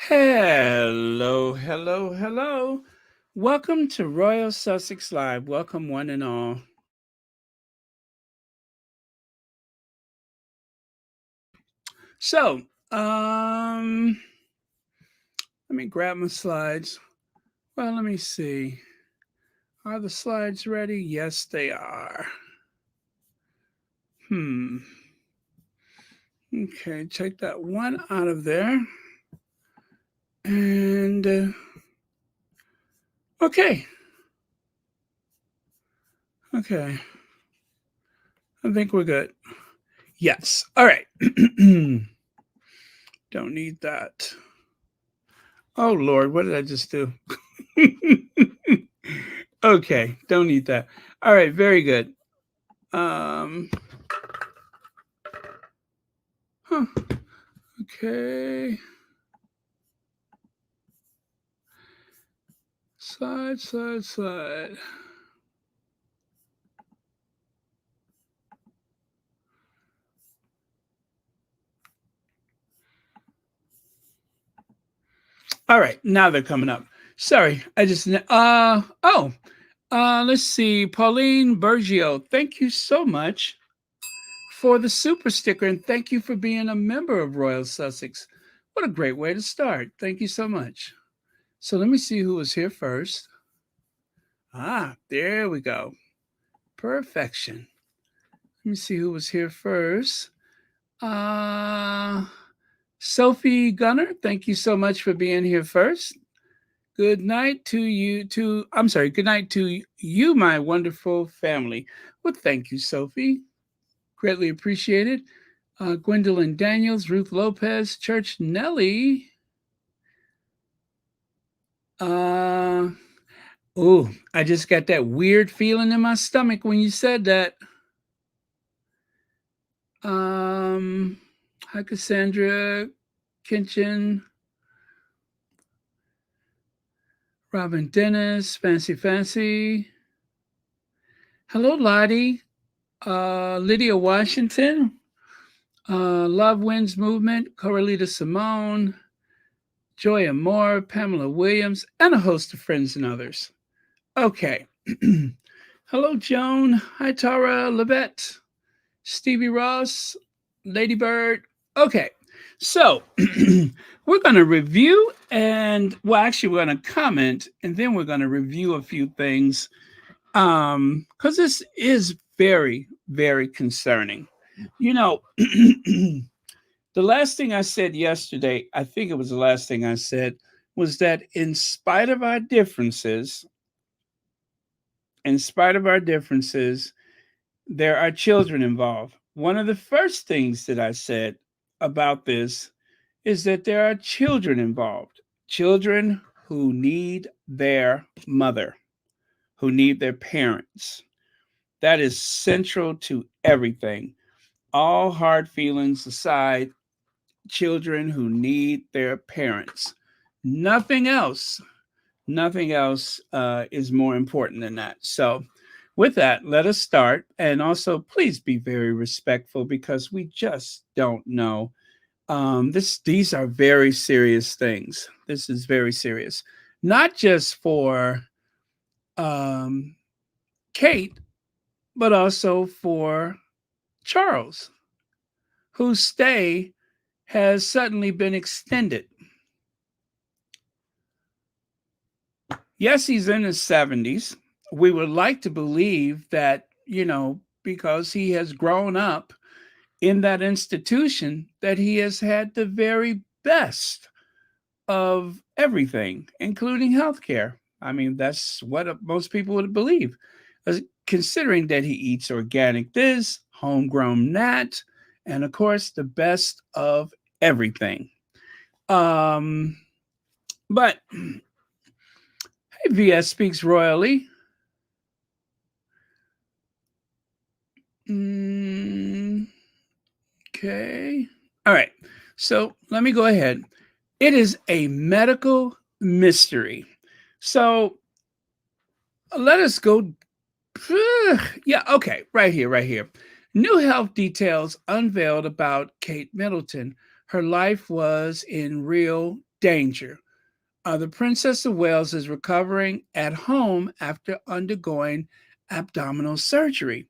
Hello, hello, hello. Welcome to Royal Sussex Live. Welcome, one and all. So, let me grab my slides. Well, let me see. Are the slides ready? Yes, they are. Hmm. Okay, take that one out of there. And, okay. Okay. I think we're good. Yes. All right. Don't need that. Oh, Lord, what did I just do? Okay, don't need that. All right, very good. Um, huh, okay. Slide, slide, slide. All right, now they're coming up. Sorry, I just let's see. Pauline Bergio, thank you so much for the super sticker and thank you for being a member of Royal Sussex. What a great way to start. Thank you so much. So let me see who was here first. Ah, there we go. Perfection. Let me see who was here first. Uh, Sophie Gunner, thank you so much for being here first. Good night to you, good night to you, my wonderful family. Well, thank you, Sophie. Greatly appreciated. Gwendolyn Daniels, Ruth Lopez, Church Nelly. Uh, oh, I just got that weird feeling in my stomach when you said that. Hi, Cassandra, Kitchen, Robin Dennis, Fancy Fancy. Hello, Lottie. Lydia Washington. Love Wins Movement, Coralita Simone, Joya Moore, Pamela Williams, and a host of friends and others. Okay. Hello, Joan. Hi, Tara, Libet, Stevie Ross, Ladybird. Okay. So we're going to review actually, we're going to comment and then we're going to review a few things because this is very, very concerning. You know, the last thing I said yesterday, I think it was the last thing I said, was that in spite of our differences, there are children involved. One of the first things that I said about this is that there are children involved, children who need their mother, who need their parents. That is central to everything. All hard feelings aside, children who need their parents. Nothing else, nothing else is more important than that. So, with that, let us start. And also, please be very respectful because we just don't know. These are very serious things. This is very serious, not just for um, Kate, but also for Charles, whose stay has suddenly been extended. Yes, he's in his 70s. We would like to believe that, because he has grown up in that institution, that he has had the very best of everything, including healthcare. I mean, that's what most people would believe, considering that he eats organic this, homegrown that, and of course, the best of everything. Um, but hey, VS speaks royally. Okay. All right. So let me go ahead. It is a medical mystery. So let us go. Yeah. Okay. Right here. Right here. New health details unveiled about Kate Middleton. Her life was in real danger. The Princess of Wales is recovering at home after undergoing abdominal surgery.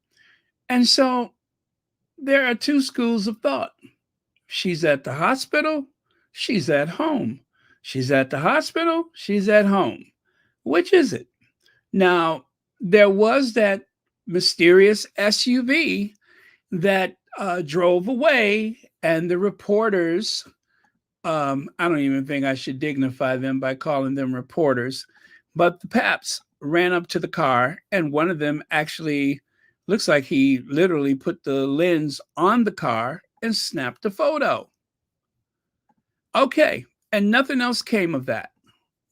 And so there are two schools of thought. She's at the hospital, she's at home. She's at the hospital, she's at home. Which is it? Now, there was that mysterious SUV that drove away, and the reporters, I don't even think I should dignify them by calling them reporters, but the Paps ran up to the car, and one of them actually looks like he literally put the lens on the car and snapped a photo. Okay, and nothing else came of that.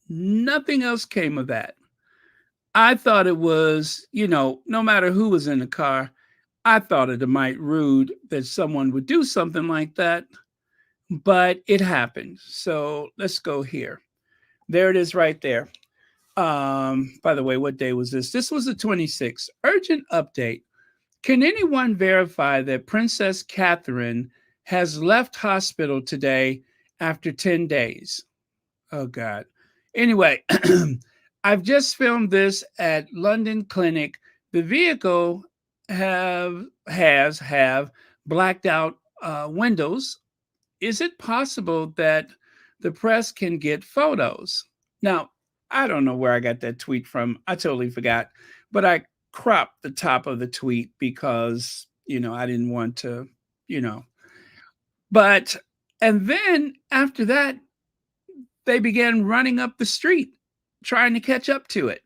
Nothing else came of that. I thought it was, no matter who was in the car, I thought it a mite rude that someone would do something like that, but it happened. So let's go here. There it is right there. By the way, what day was this? This was the 26th. Urgent update. Can anyone verify that Princess Catherine has left hospital today after 10 days? Oh, God. Anyway, I've just filmed this at London Clinic. The vehicle have blacked out windows. Is it possible that the press can get photos? Now, I don't know where I got that tweet from. I totally forgot, but I cropped the top of the tweet because, I didn't want to, you know. But, and then after that, they began running up the street trying to catch up to it.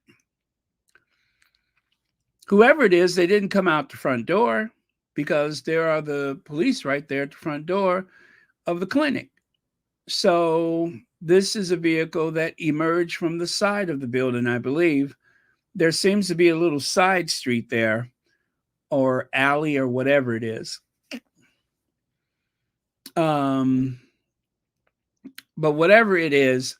Whoever it is, they didn't come out the front door because there are the police right there at the front door of the clinic. So this is a vehicle that emerged from the side of the building, I believe. There seems to be a little side street there or alley or whatever it is. But whatever it is,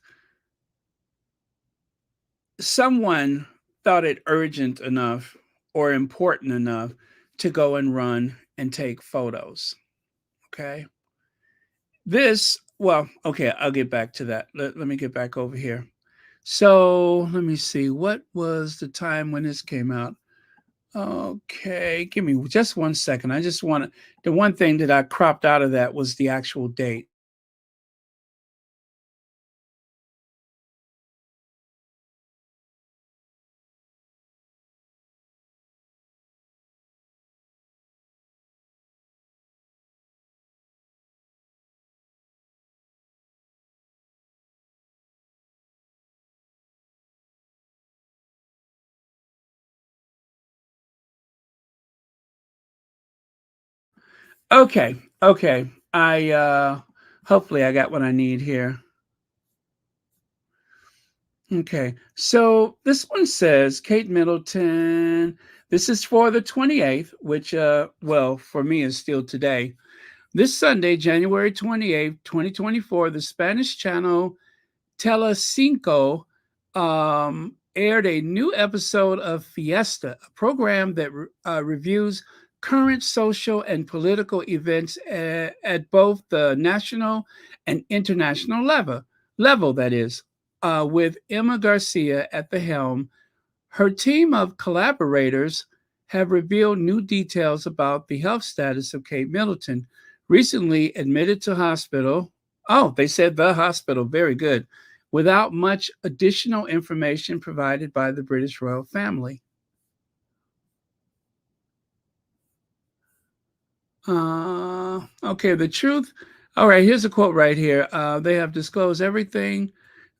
someone thought it urgent enough or important enough to go and run and take photos. Okay. Okay, I'll get back to that. Let me get back over here. So let me see. What was the time when this came out? Okay, give me just 1 second. I just want to, the one thing that I cropped out of that was the actual date. Okay, okay. I hopefully I got what I need here. Okay. So this one says Kate Middleton. This is for the 28th, which for me is still today. This Sunday, January 28th, 2024, the Spanish channel Telecinco aired a new episode of Fiesta, a program that reviews current social and political events at both the national and international level that is, with Emma Garcia at the helm. Her team of collaborators have revealed new details about the health status of Kate Middleton, recently admitted to hospital. Oh, they said the hospital. Very good. Without much additional information provided by the British royal family. Okay, the truth. All right, here's a quote right here. They have disclosed everything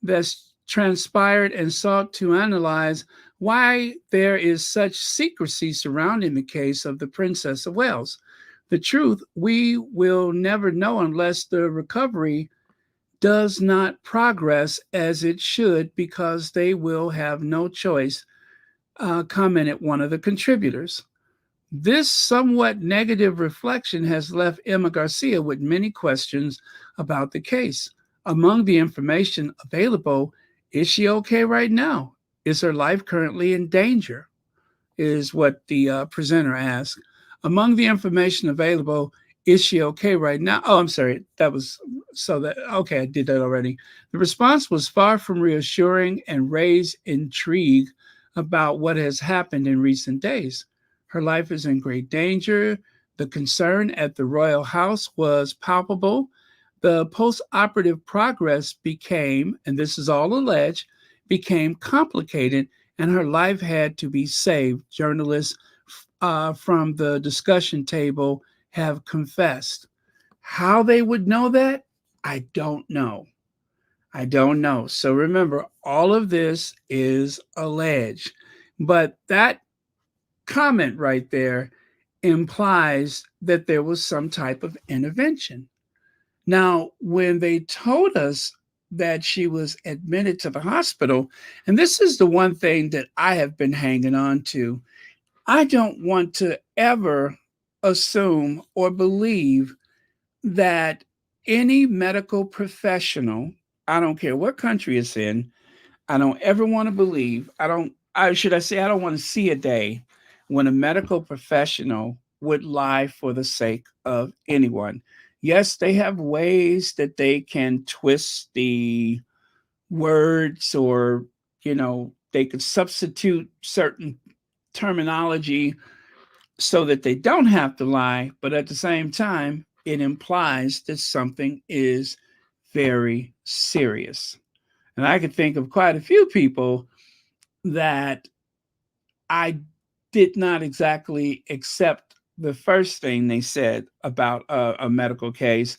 that's transpired and sought to analyze why there is such secrecy surrounding the case of the Princess of Wales. The truth we will never know unless the recovery does not progress as it should, because they will have no choice, commented one of the contributors. This somewhat negative reflection has left Emma Garcia with many questions about the case. Among the information available, is she okay right now? Is her life currently in danger? Is what the presenter asked. Among the information available, Is she okay right now? Oh, I'm sorry. That was okay, I did that already. The response was far from reassuring and raised intrigue about what has happened in recent days. Her life is in great danger. The concern at the royal house was palpable. The post operative progress became, and this is all alleged, became complicated, and her life had to be saved. Journalists from the discussion table have confessed. How they would know that, I don't know. I don't know. So remember, all of this is alleged. But that comment right there implies that there was some type of intervention. Now, when they told us that she was admitted to the hospital, and this is the one thing that I have been hanging on to, I don't want to ever assume or believe that any medical professional, I don't care what country it's in, I don't ever want to believe, I say, I don't want to see a day when a medical professional would lie for the sake of anyone. Yes, they have ways that they can twist the words, or, they could substitute certain terminology so that they don't have to lie, but at the same time, it implies that something is very serious. And I could think of quite a few people that I did not exactly accept the first thing they said about a medical case,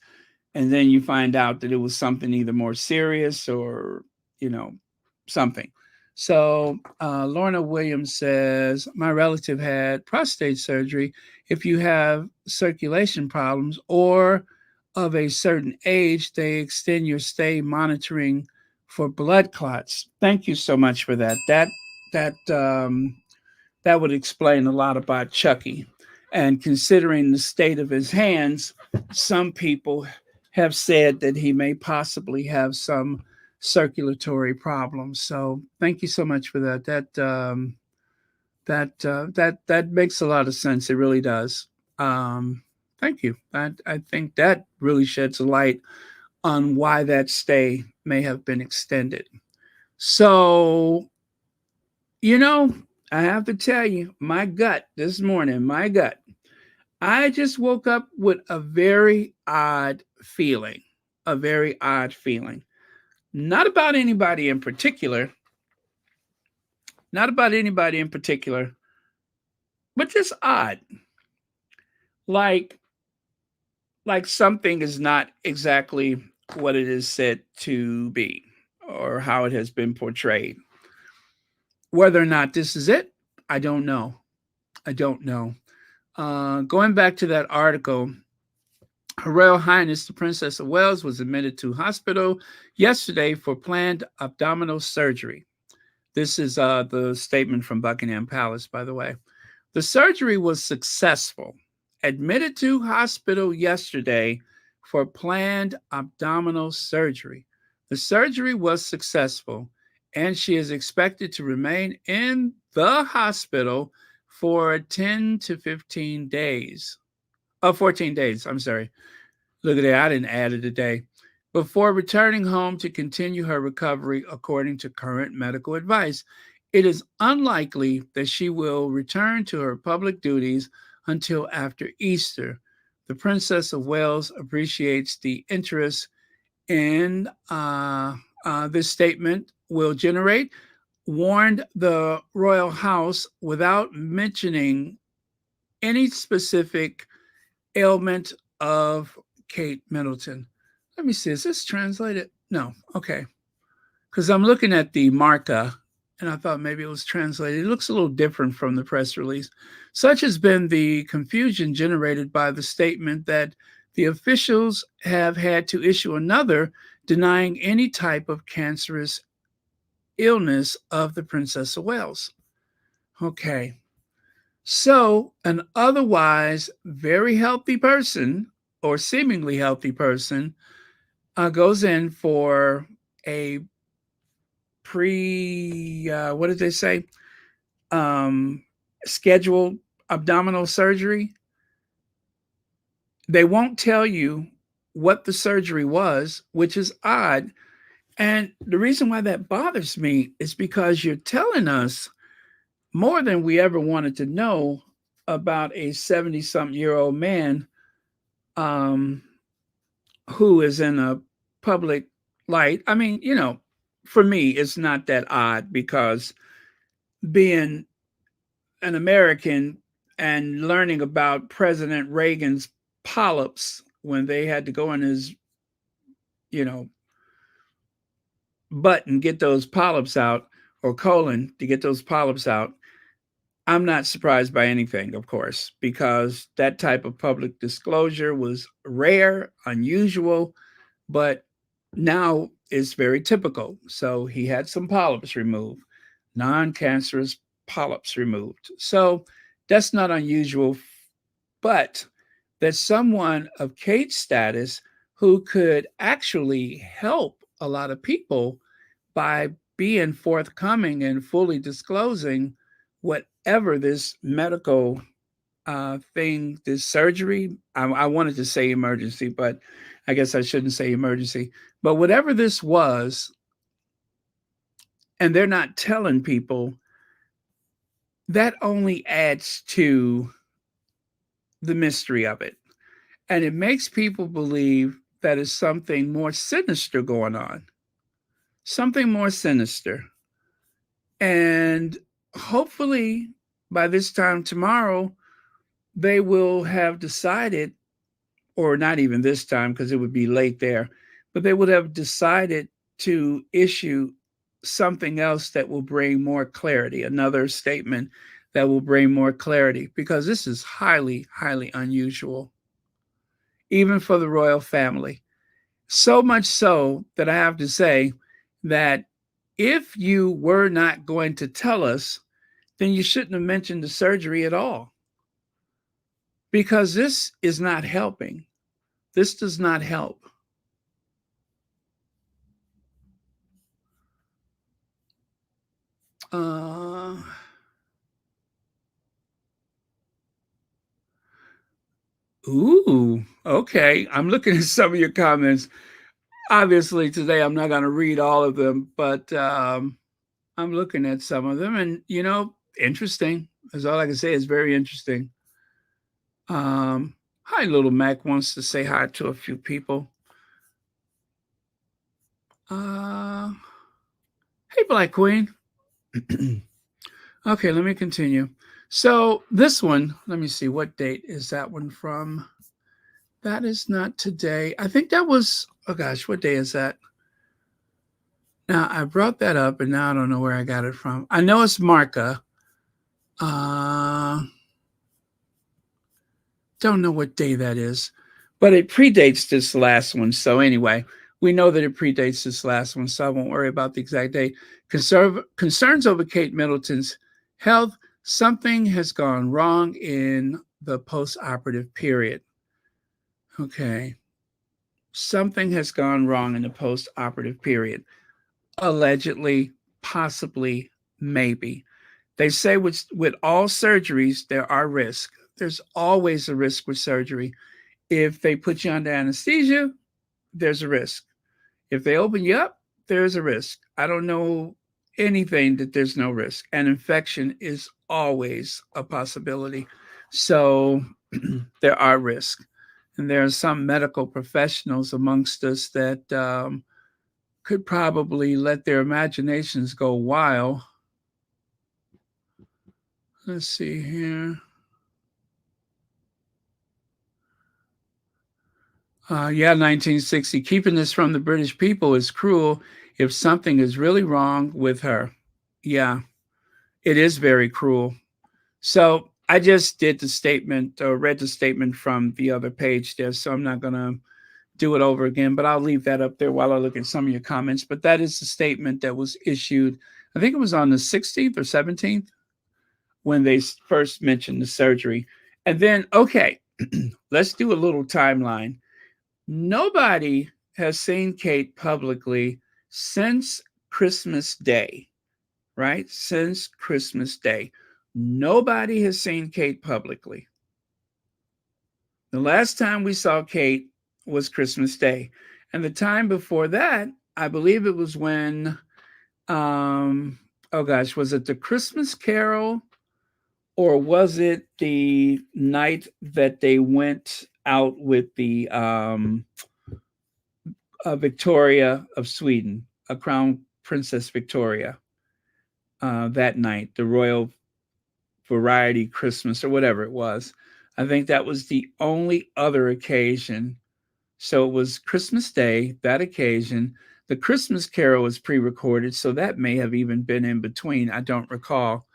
and then you find out that it was something either more serious or, you know something. So Lorna Williams says, my relative had prostate surgery. If you have circulation problems or of a certain age, they extend your stay monitoring for blood clots. Thank you so much for that. That would explain a lot about Chucky. And considering the state of his hands, some people have said that he may possibly have some circulatory problems. So thank you so much for that. That makes a lot of sense. It really does. Um, Thank you. I think that really sheds a light on why that stay may have been extended. So, you know, I have to tell you, my gut this morning, my gut, I just woke up with a very odd feeling. A very odd feeling. Not about anybody in particular, not about anybody in particular, but just odd. Like something is not exactly what it is said to be, or how it has been portrayed. Whether or not this is it, I don't know. I don't know. Going back to that article, Her Royal Highness the Princess of Wales was admitted to hospital yesterday for planned abdominal surgery. This is the statement from Buckingham Palace, by the way. The surgery was successful. Admitted to hospital yesterday for planned abdominal surgery. The surgery was successful, and she is expected to remain in the hospital for 10 to 15 days. 14 days, I'm sorry. Look at that, I didn't add it a day. Before returning home to continue her recovery, according to current medical advice, it is unlikely that she will return to her public duties until after Easter. The Princess of Wales appreciates the interest in this statement will generate, warned the royal house without mentioning any specific ailment of Kate Middleton. Let me see, is this translated? No, okay. Because I'm looking at the marca and I thought maybe it was translated. It looks a little different from the press release. Such has been the confusion generated by the statement that the officials have had to issue another denying any type of cancerous illness of the Princess of Wales. Okay. So, an otherwise very healthy person, or seemingly healthy person, goes in for a what did they say? Um, Scheduled abdominal surgery. They won't tell you what the surgery was, which is odd. And the reason why that bothers me is because you're telling us more than we ever wanted to know about a 70-something-year-old man um, who is in a public light. I mean, for me, it's not that odd because being an American and learning about President Reagan's polyps when they had to go in his, you know, butt and get those polyps out, or colon to get those polyps out. I'm not surprised by anything, of course, because that type of public disclosure was rare, unusual, but now it's very typical. So he had some polyps removed, non cancerous polyps removed. So that's not unusual, but that someone of Kate's status who could actually help a lot of people by being forthcoming and fully disclosing whatever this medical thing, this surgery. I wanted to say emergency, but I guess I shouldn't say emergency. But whatever this was, and they're not telling people, that only adds to the mystery of it. And it makes people believe that is something more sinister going on, something more sinister. And hopefully by this time tomorrow, they will have decided, or not even this time because it would be late there, but they would have decided to issue something else that will bring more clarity, another statement that will bring more clarity, because this is highly, highly unusual, even for the royal family. So much so that I have to say that if you were not going to tell us, then you shouldn't have mentioned the surgery at all, because this is not helping. This does not help. Uh, okay. I'm looking at some of your comments. Obviously, today I'm not going to read all of them, but I'm looking at some of them, and interesting. That's all I can say. Is very interesting. Hi, little Mac wants to say hi to a few people. Uh, hey, Black Queen. Okay, let me continue. So this one, let me see, what date is that one from? That is not today. I think that was, oh gosh, what day is that? Now I brought that up and now I don't know where I got it from. I know it's Marca. Don't know what day that is, but it predates this last one. So anyway, we know that it predates this last one, so I won't worry about the exact date. Concerns over Kate Middleton's health. Something has gone wrong in the post-operative period. Okay. Something has gone wrong in the post-operative period. Allegedly, possibly, maybe. They say with all surgeries, there are risks. There's always a risk with surgery. If they put you under anesthesia, there's a risk. If they open you up, there's a risk. I don't know anything that there's no risk. And infection is always a possibility. So there are risks. And there are some medical professionals amongst us that could probably let their imaginations go wild. Let's see here. Yeah, 1960. Keeping this from the British people is cruel if something is really wrong with her. Yeah, it is very cruel. So I just did the statement or read the statement from the other page there. So I'm not going to do it over again, but I'll leave that up there while I look at some of your comments. But that is the statement that was issued. I think it was on the 16th or 17th when they first mentioned the surgery. And then, okay, let's do a little timeline. Nobody has seen Kate publicly since Christmas Day, right? Since Christmas Day. Nobody has seen Kate publicly. The last time we saw Kate was Christmas Day. And the time before that, I believe it was when, um, oh gosh, was it the Christmas Carol or was it the night that they went out with the Victoria of Sweden, a crown princess Victoria, that night, the royal variety Christmas or whatever it was. I think that was the only other occasion. So it was Christmas Day, that occasion. The Christmas Carol was pre recorded, so that may have even been in between. I don't recall.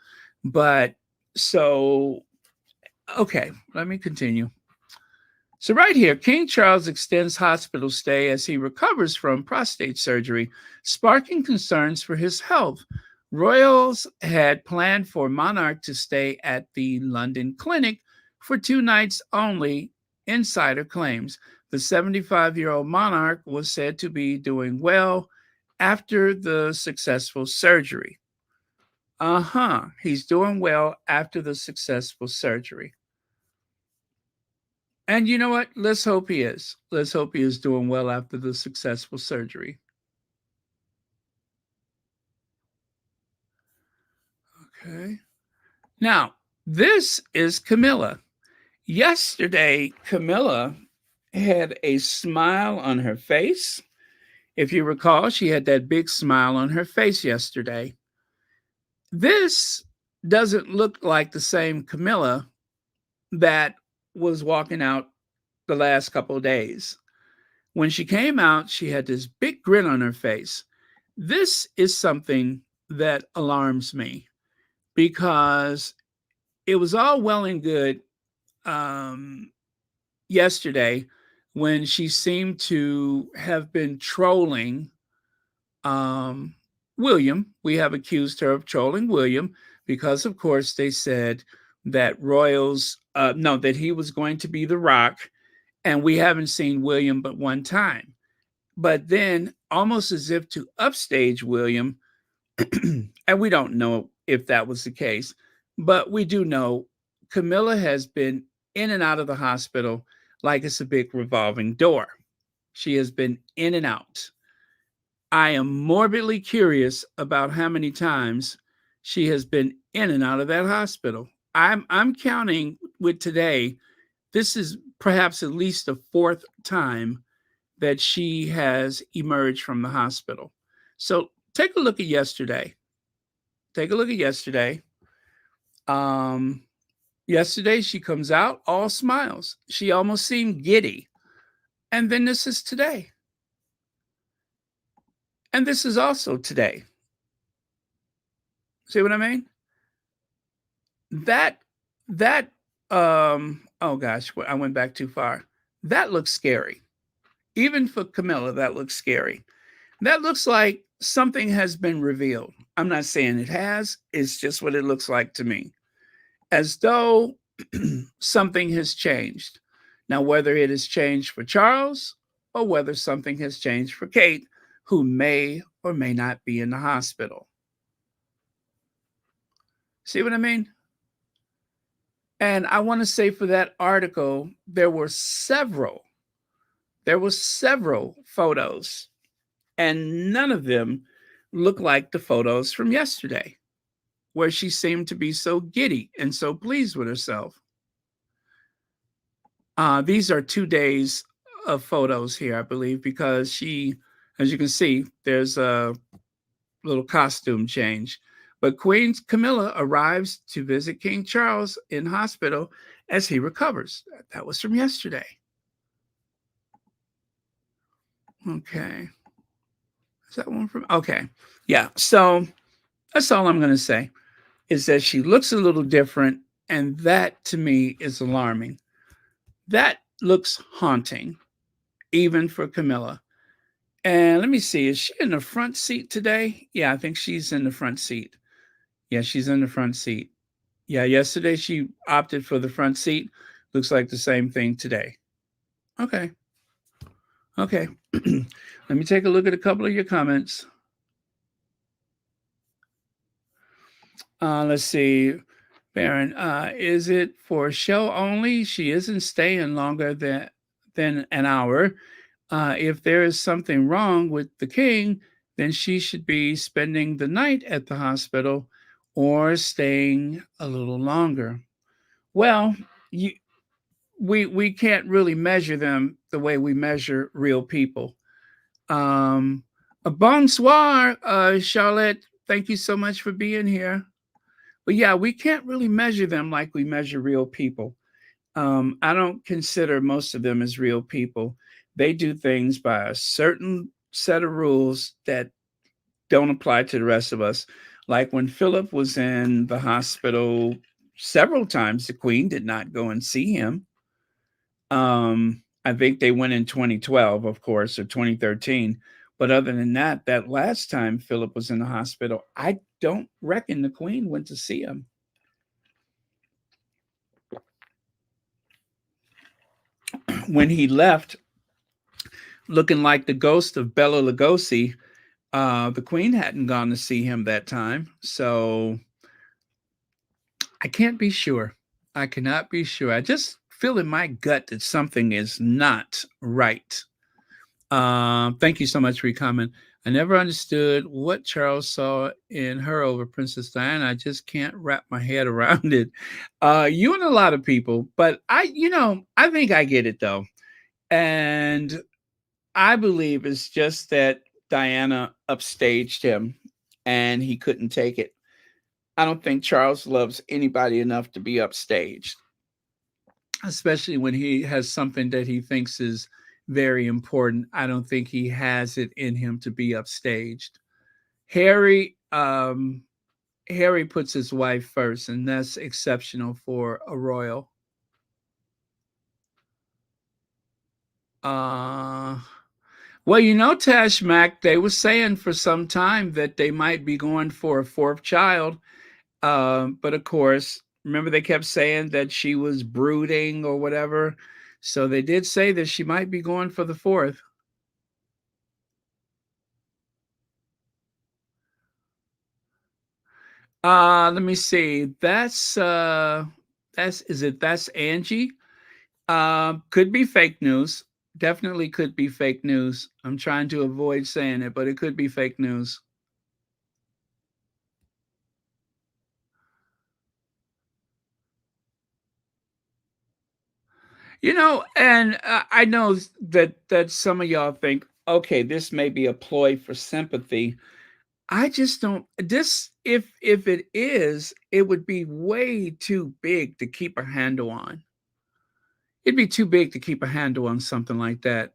But so, okay, let me continue. So, right here, King Charles extends hospital stay as he recovers from prostate surgery, sparking concerns for his health. Royals had planned for Monarch to stay at the London clinic for 2 nights only, insider claims. The 75-year-old monarch was said to be doing well after the successful surgery. He's doing well after the successful surgery. And you know what? Let's hope he is. Let's hope he is doing well after the successful surgery. Okay. Now, this is Camilla. Yesterday, Camilla had a smile on her face. If you recall, she had that big smile on her face yesterday. This doesn't look like the same Camilla that was walking out the last couple of days. When she came out, she had this big grin on her face. This is something that alarms me because it was all well and good yesterday when she seemed to have been trolling William. We have accused her of trolling William because, of course, they said that Royals, no, that he was going to be the Rock, and we haven't seen William but one time. But then, almost as if to upstage William, and we don't know if that was the case, but we do know Camilla has been in and out of the hospital like it's a big revolving door. She has been in and out. I am morbidly curious about how many times she has been in and out of that hospital. I'm counting with today. This is perhaps at least the fourth time that she has emerged from the hospital. So take a look at yesterday. Take a look at yesterday. Um, Yesterday she comes out all smiles. She almost seemed giddy. And then this is today. And this is also today. See what I mean? That oh gosh, I went back too far. That looks scary. Even for Camilla, that looks scary. That looks like something has been revealed. I'm not saying it has, it's just what it looks like to me. As though something has changed. Now, whether it has changed for Charles or whether something has changed for Kate, who may or may not be in the hospital. See what I mean? And I want to say for that article, there were several photos, and none of them look like the photos from yesterday, where she seemed to be so giddy and so pleased with herself. These are 2 days of photos here, I believe, because she, as you can see, there's a little costume change. But Queen Camilla arrives to visit King Charles in hospital as he recovers. That was from yesterday. Okay. Is that one from? Okay. Yeah. So that's all I'm going to say is that she looks a little different. And that to me is alarming. That looks haunting, even for Camilla. And let me see, is she in the front seat today? Yeah, I think she's in the front seat. Yeah, she's in the front seat. Yeah, yesterday she opted for the front seat. Looks like the same thing today. Okay. Okay. Let me take a look at a couple of your comments. Let's see. Baron, is it for show only? She isn't staying longer than an hour. If there is something wrong with the king, then she should be spending the night at the hospital or staying a little longer. Well, you, we can't really measure them the way we measure real people. Um, Bonsoir, Charlotte. Thank you so much for being here. But yeah, we can't really measure them like we measure real people. I don't consider most of them as real people. They do things by a certain set of rules that don't apply to the rest of us. Like when Philip was in the hospital several times, the Queen did not go and see him. I think they went in 2012, of course, or 2013. But other than that, that last time Philip was in the hospital, I don't reckon the Queen went to see him. When he left, looking like the ghost of Bela Lugosi, the Queen hadn't gone to see him that time. So I can't be sure. I cannot be sure. I just feel in my gut that something is not right. Thank you so much for your comment. I never understood what Charles saw in her over Princess Diana. I just can't wrap my head around it. You and a lot of people, but I think I get it though. And I believe it's just that Diana upstaged him and he couldn't take it. I don't think Charles loves anybody enough to be upstaged, especially when he has something that he thinks is very important. I don't think he has it in him to be upstaged. Harry, Harry puts his wife first, and that's exceptional for a royal. Uh, well, Tash Mac, they were saying for some time that they might be going for a fourth child. But of course, remember they kept saying that she was brooding or whatever. So they did say that she might be going for the fourth. Let me see. That's Angie. Could be fake news. Definitely could be fake news. I'm trying to avoid saying it, but it could be fake news. And I know that some of y'all think, okay, this may be a ploy for sympathy. I just don't. This, if it is, it would be way too big to keep a handle on. It'd be too big to keep a handle on something like that.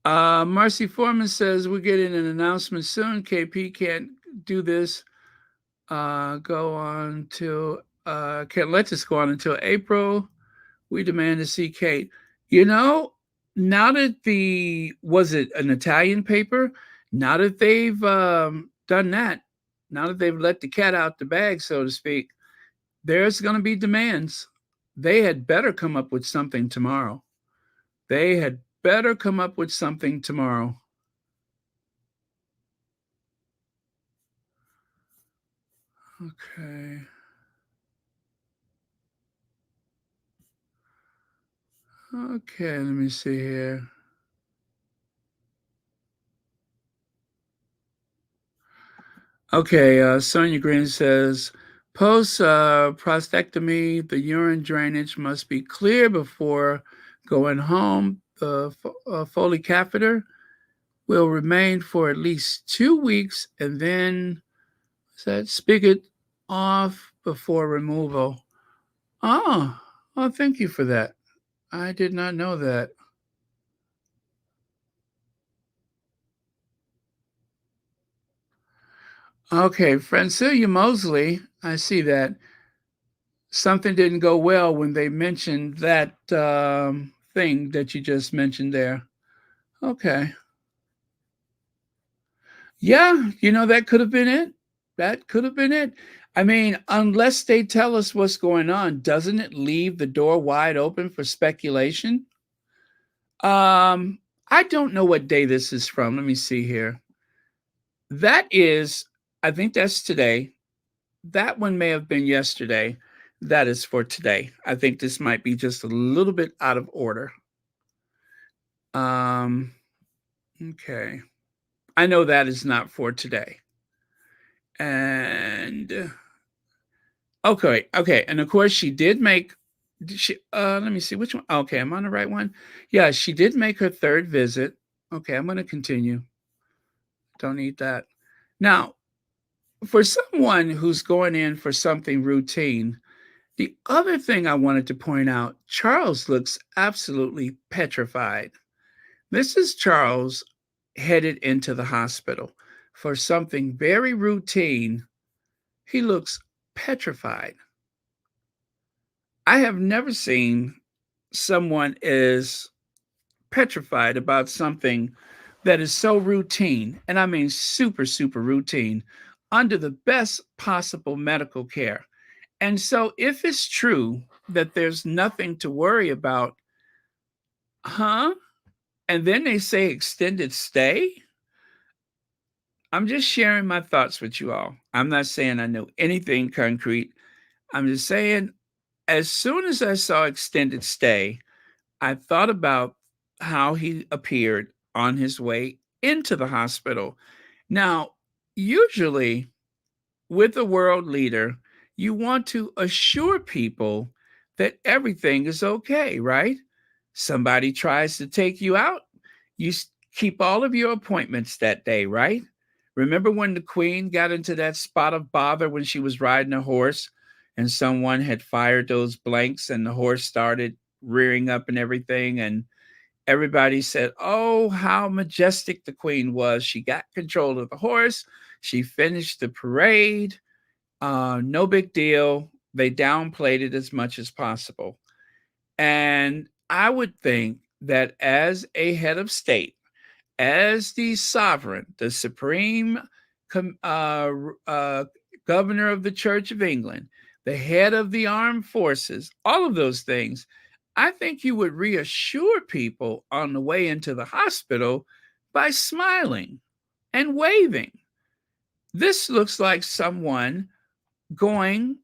Marcy Foreman says we're getting an announcement soon. KP can't do this. Go on till can't let this go on until April. We demand to see Kate. You know, now that was it an Italian paper? Now that they've done that, now that they've let the cat out the bag, so to speak, there's going to be demands. They had better come up with something tomorrow. They had better come up with something tomorrow. Okay. Okay, let me see here. Okay, Sonia Green says post prostatectomy, the urine drainage must be clear before going home. The Foley catheter will remain for at least 2 weeks and then that spigot off before removal. Oh, thank you for that. I did not know that. Okay, Francilia Mosley, I see that. Something didn't go well when they mentioned that thing that you just mentioned there. Okay. Yeah, that could have been it. That could have been it. I mean, unless they tell us what's going on, doesn't it leave the door wide open for speculation? I don't know what day this is from. Let me see here. That is, I think that's today. That one may have been yesterday. That is for today. I think this might be just a little bit out of order. Um, okay. I know that is not for today. And okay. And of course she did make she let me see which one. Okay, I'm on the right one. Yeah, she did make her third visit. Okay, I'm gonna continue. Don't need that. Now, for someone who's going in for something routine, the other thing I wanted to point out, Charles looks absolutely petrified. This is Charles headed into the hospital for something very routine. He looks petrified. I have never seen someone as petrified about something that is so routine, and I mean super, super routine, under the best possible medical care. And so, if it's true that there's nothing to worry about, huh? And then they say extended stay? I'm just sharing my thoughts with you all. I'm not saying I know anything concrete. I'm just saying, as soon as I saw extended stay, I thought about how he appeared on his way into the hospital. Now, usually with a world leader, you want to assure people that everything is okay, right? Somebody tries to take you out, you keep all of your appointments that day, right? Remember when the queen got into that spot of bother when she was riding a horse and someone had fired those blanks and the horse started rearing up and everything? And everybody said, "Oh, how majestic the queen was. She got control of the horse. She finished the parade. No big deal." They downplayed it as much as possible. And I would think that as a head of state, as the sovereign, the supreme uh, governor of the Church of England, the head of the armed forces, all of those things, I think you would reassure people on the way into the hospital by smiling and waving. This looks like someone going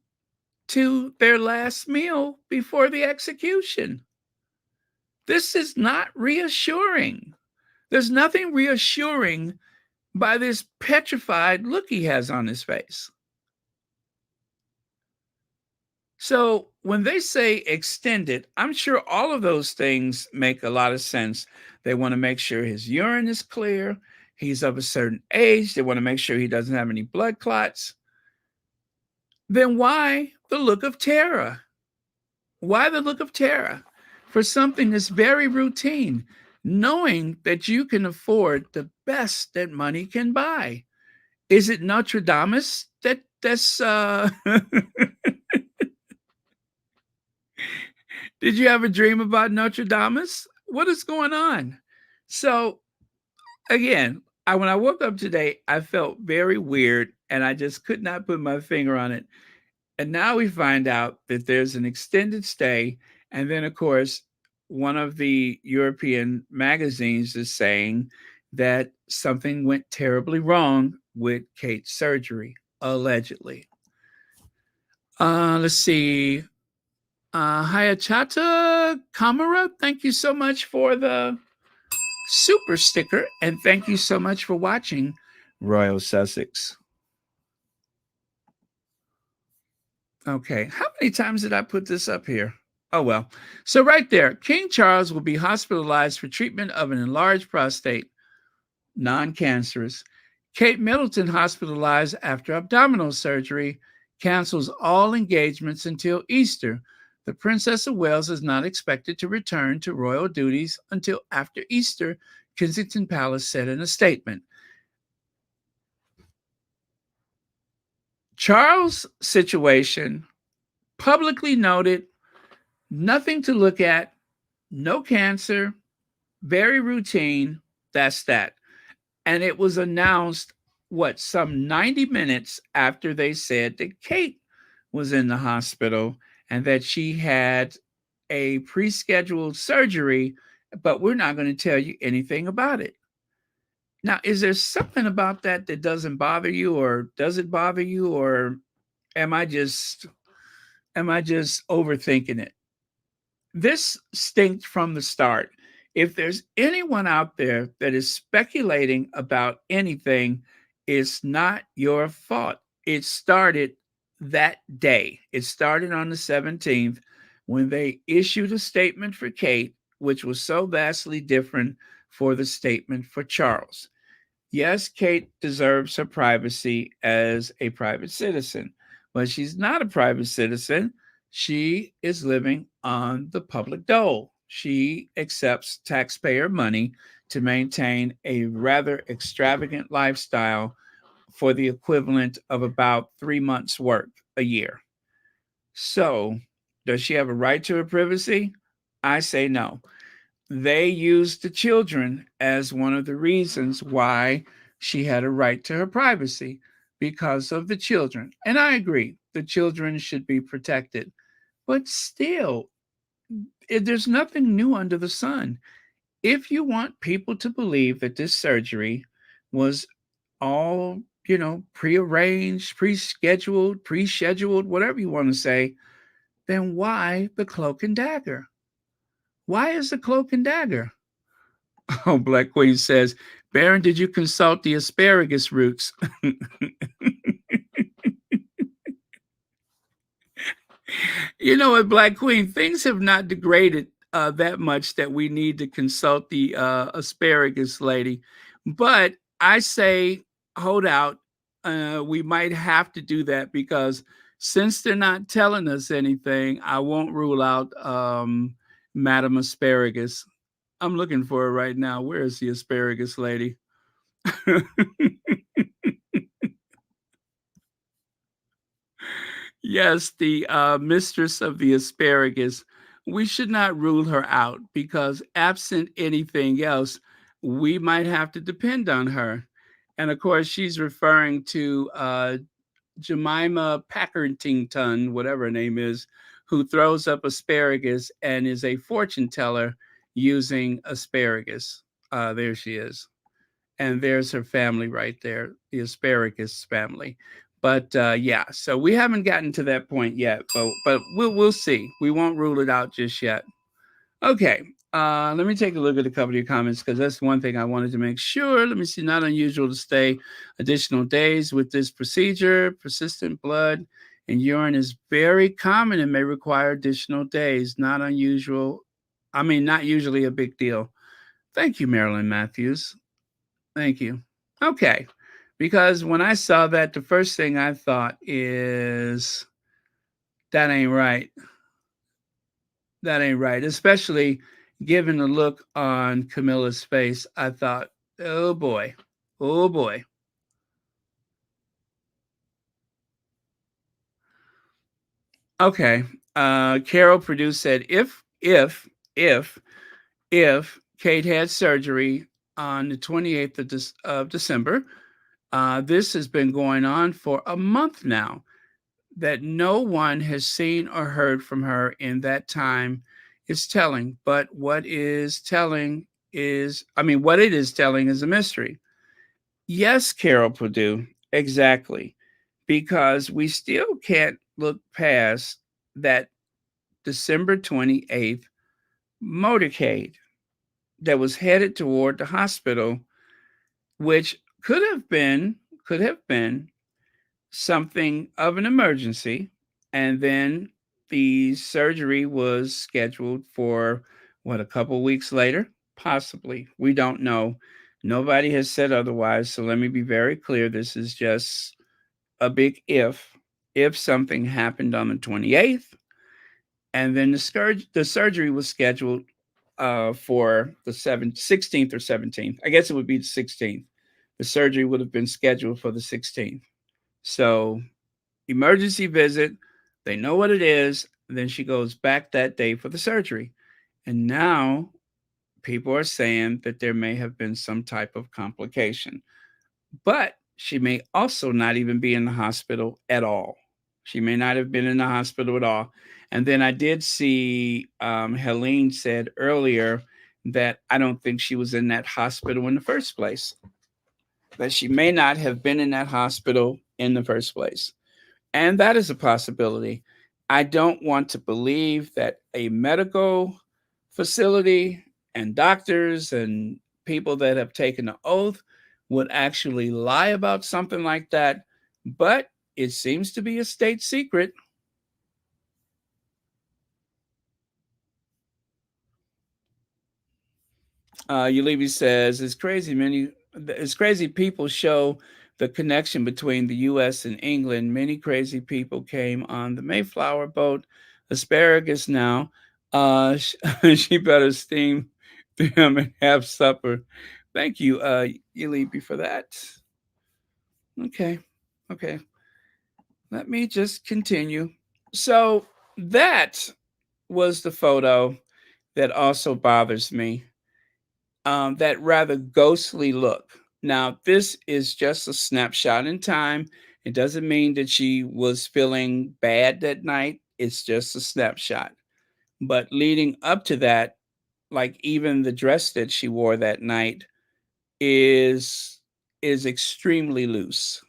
to their last meal before the execution. This is not reassuring. There's nothing reassuring by this petrified look he has on his face. So when they say extended, I'm sure all of those things make a lot of sense. They want to make sure his urine is clear. He's of a certain age. They want to make sure he doesn't have any blood clots. Then why the look of terror? Why the look of terror for something that's very routine, knowing that you can afford the best that money can buy? Is it Notre Dame that's Did you ever dream about Notre Dame? What is going on? So again, when I woke up today, I felt very weird and I just could not put my finger on it. And now we find out that there's an extended stay. And then, of course, one of the European magazines is saying that something went terribly wrong with Kate's surgery, allegedly. Let's see. Hayachata Kamara, thank you so much for the super sticker. And thank you so much for watching Royal Sussex. Okay, how many times did I put this up here? Oh, well. So right there, King Charles will be hospitalized for treatment of an enlarged prostate, non-cancerous. Kate Middleton hospitalized after abdominal surgery, cancels all engagements until Easter. The Princess of Wales is not expected to return to royal duties until after Easter, Kensington Palace said in a statement. Charles' situation, publicly noted, nothing to look at, no cancer, very routine. That's that. And it was announced, some 90 minutes after they said that Kate was in the hospital and that she had a pre scheduled surgery, but we're not going to tell you anything about it. Now, is there something about that that doesn't bother you, or does it bother you, or am I just am I just overthinking it? This stinks from the start. If there's anyone out there that is speculating about anything, it's not your fault. It started that day. It started on the 17th when they issued a statement for Kate, which was so vastly different for the statement for Charles. Yes, Kate deserves her privacy as a private citizen, but she's not a private citizen. She is living on the public dole. She accepts taxpayer money to maintain a rather extravagant lifestyle for the equivalent of about 3 months' work a year. So, does she have a right to her privacy? I say no. They used the children as one of the reasons why she had a right to her privacy, because of the children. And I agree, the children should be protected. But still, there's nothing new under the sun. If you want people to believe that this surgery was all, prearranged, pre scheduled, whatever you want to say, then why the cloak and dagger? Why is the cloak and dagger? Oh, Black Queen says, Baron, did you consult the asparagus roots? You know what, Black Queen, things have not degraded that much that we need to consult the asparagus lady. But I say, hold out. We might have to do that because since they're not telling us anything, I won't rule out Madam Asparagus. I'm looking for her right now. Where is the asparagus lady? Yes, the mistress of the asparagus. We should not rule her out because, absent anything else, we might have to depend on her. And of course, she's referring to Jemima Packertington, whatever her name is, who throws up asparagus and is a fortune teller using asparagus. There she is, and there's her family right there, the asparagus family. But yeah, so we haven't gotten to that point yet, but we'll see. We won't rule it out just yet. Okay. Let me take a look at a couple of your comments because that's one thing I wanted to make sure. Let me see. Not unusual to stay additional days with this procedure. Persistent blood and urine is very common and may require additional days. Not unusual. I mean, not usually a big deal. Thank you, Marilyn Matthews. Thank you. Okay. Because when I saw that, the first thing I thought is that ain't right. That ain't right. Especially given the look on Camilla's face, I thought, oh boy. Oh boy. Okay. Carol Purdue said if Kate had surgery on the 28th of December, this has been going on for a month now, that no one has seen or heard from her in that time is telling. But what it is telling is a mystery. Yes, Carol Purdue, exactly. Because we still can't look past that December 28th motorcade that was headed toward the hospital, which could have been something of an emergency. And then the surgery was scheduled for what, a couple weeks later? Possibly. We don't know. Nobody has said otherwise. So let me be very clear. This is just a big if. If something happened on the 28th, and then the surgery was scheduled for the 16th or 17th. I guess it would be the 16th. The surgery would have been scheduled for the 16th. So emergency visit. They know what it is. Then she goes back that day for the surgery. And now people are saying that there may have been some type of complication. But she may also not even be in the hospital at all. She may not have been in the hospital at all. And then I did see Helene said earlier that I don't think she was in that hospital in the first place. that she may not have been in that hospital in the first place. And that is a possibility. I don't want to believe that a medical facility and doctors and people that have taken the oath would actually lie about something like that, but it seems to be a state secret. Ulibi says it's crazy people show the connection between the U.S. and England. Many crazy people came on the Mayflower boat. Asparagus now. She better steam them and have supper. Thank you, Ulibi, for that. Okay, okay. Let me just continue. So that was the photo that also bothers me, that rather ghostly look. Now, this is just a snapshot in time. It doesn't mean that she was feeling bad that night. It's just a snapshot. But leading up to that, like even the dress that she wore that night is is extremely loose.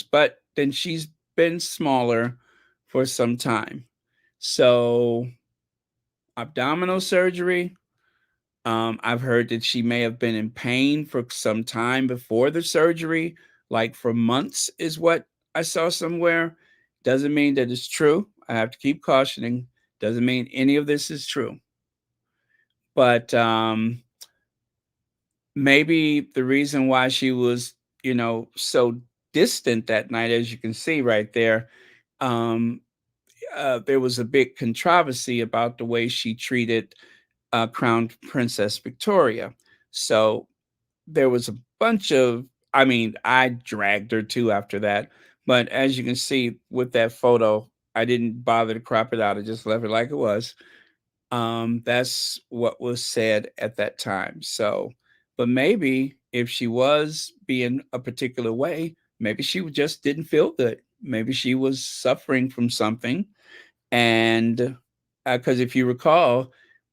But then she's been smaller for some time. So, abdominal surgery, I've heard that she may have been in pain for some time before the surgery, like for months, is what I saw somewhere. Doesn't mean that it's true. I have to keep cautioning. Doesn't mean any of this is true. But maybe the reason why she was, so distant that night, as you can see right there, um, there was a big controversy about the way she treated Crown Princess Victoria. So there was a bunch of, I mean, I dragged her too after that. But as you can see with that photo, I didn't bother to crop it out. I just left it like it was. That's what was said at that time. So, but maybe if she was being a particular way, maybe she just didn't feel good. Maybe she was suffering from something. And because if you recall,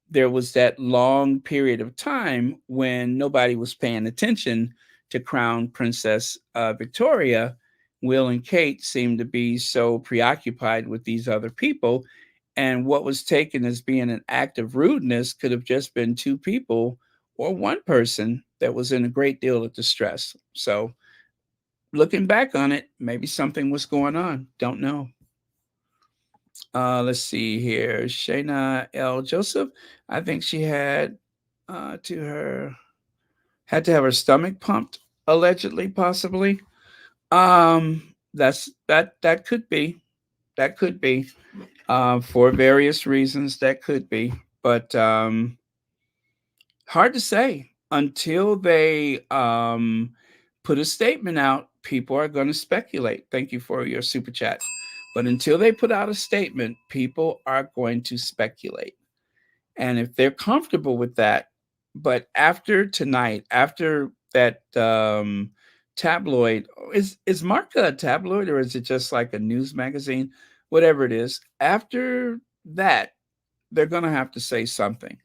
there was that long period of time when nobody was paying attention to Crown Princess Victoria. Will and Kate seemed to be so preoccupied with these other people. And what was taken as being an act of rudeness could have just been two people or one person that was in a great deal of distress. So, looking back on it, maybe something was going on. Don't know. Let's see here. Shayna L. Joseph. I think she to her had to have her stomach pumped, allegedly, possibly. That could be. That could be. For various reasons, that could be. But hard to say. Until they put a statement out, people are going to speculate. Thank you for your super chat. But until they put out a statement, people are going to speculate. And if they're comfortable with that, but after tonight, after that tabloid, is Marca a tabloid or is it just like a news magazine? Whatever it is, after that, they're going to have to say something.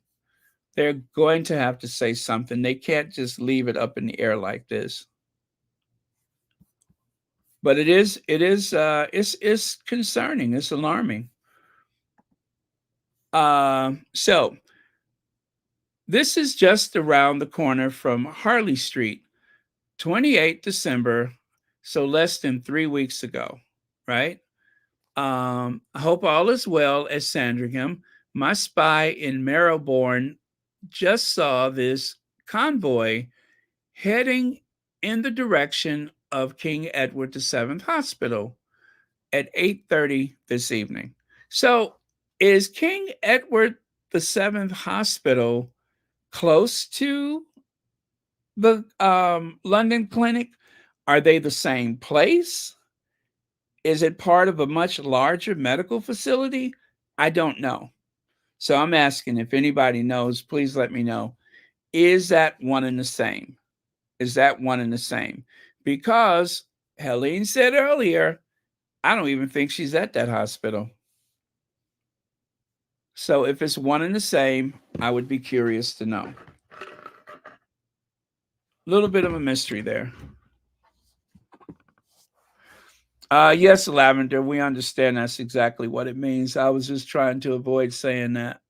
They're going to have to say something. They can't just leave it up in the air like this. But it's concerning. It's alarming. So this is just around the corner from Harley Street, 28 December, so less than 3 weeks ago, right? I hope all is well at Sandringham. My spy in Marylebone just saw this convoy heading in the direction of King Edward VII Hospital at 8:30 this evening. So, is King Edward VII Hospital close to the London clinic? Are they the same place? Is it part of a much larger medical facility? I don't know. So I'm asking if anybody knows, please let me know. Is that one and the same? Is that one and the same? Because Helene said earlier, I don't even think she's at that hospital. So if it's one and the same, I would be curious to know. Little bit of a mystery there. Yes, Lavender, we understand that's exactly what it means. I was just trying to avoid saying that.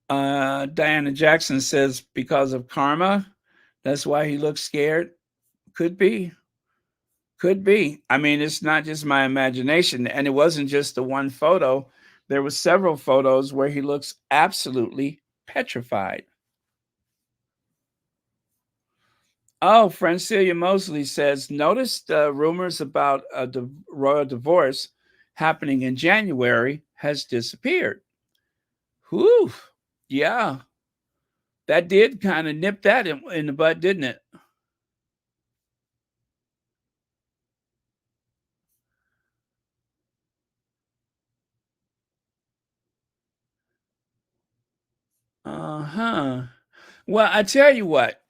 Uh, Diana Jackson says because of karma, that's why he looks scared. Could be. Could be. I mean, it's not just my imagination, and it wasn't just the one photo. There were several photos where he looks absolutely petrified. Oh, Francilia Mosley says, notice the rumors about a royal divorce happening in January has disappeared. Whew. Yeah, that did kind of nip that in the bud, didn't it? Uh huh. Well, I tell you what,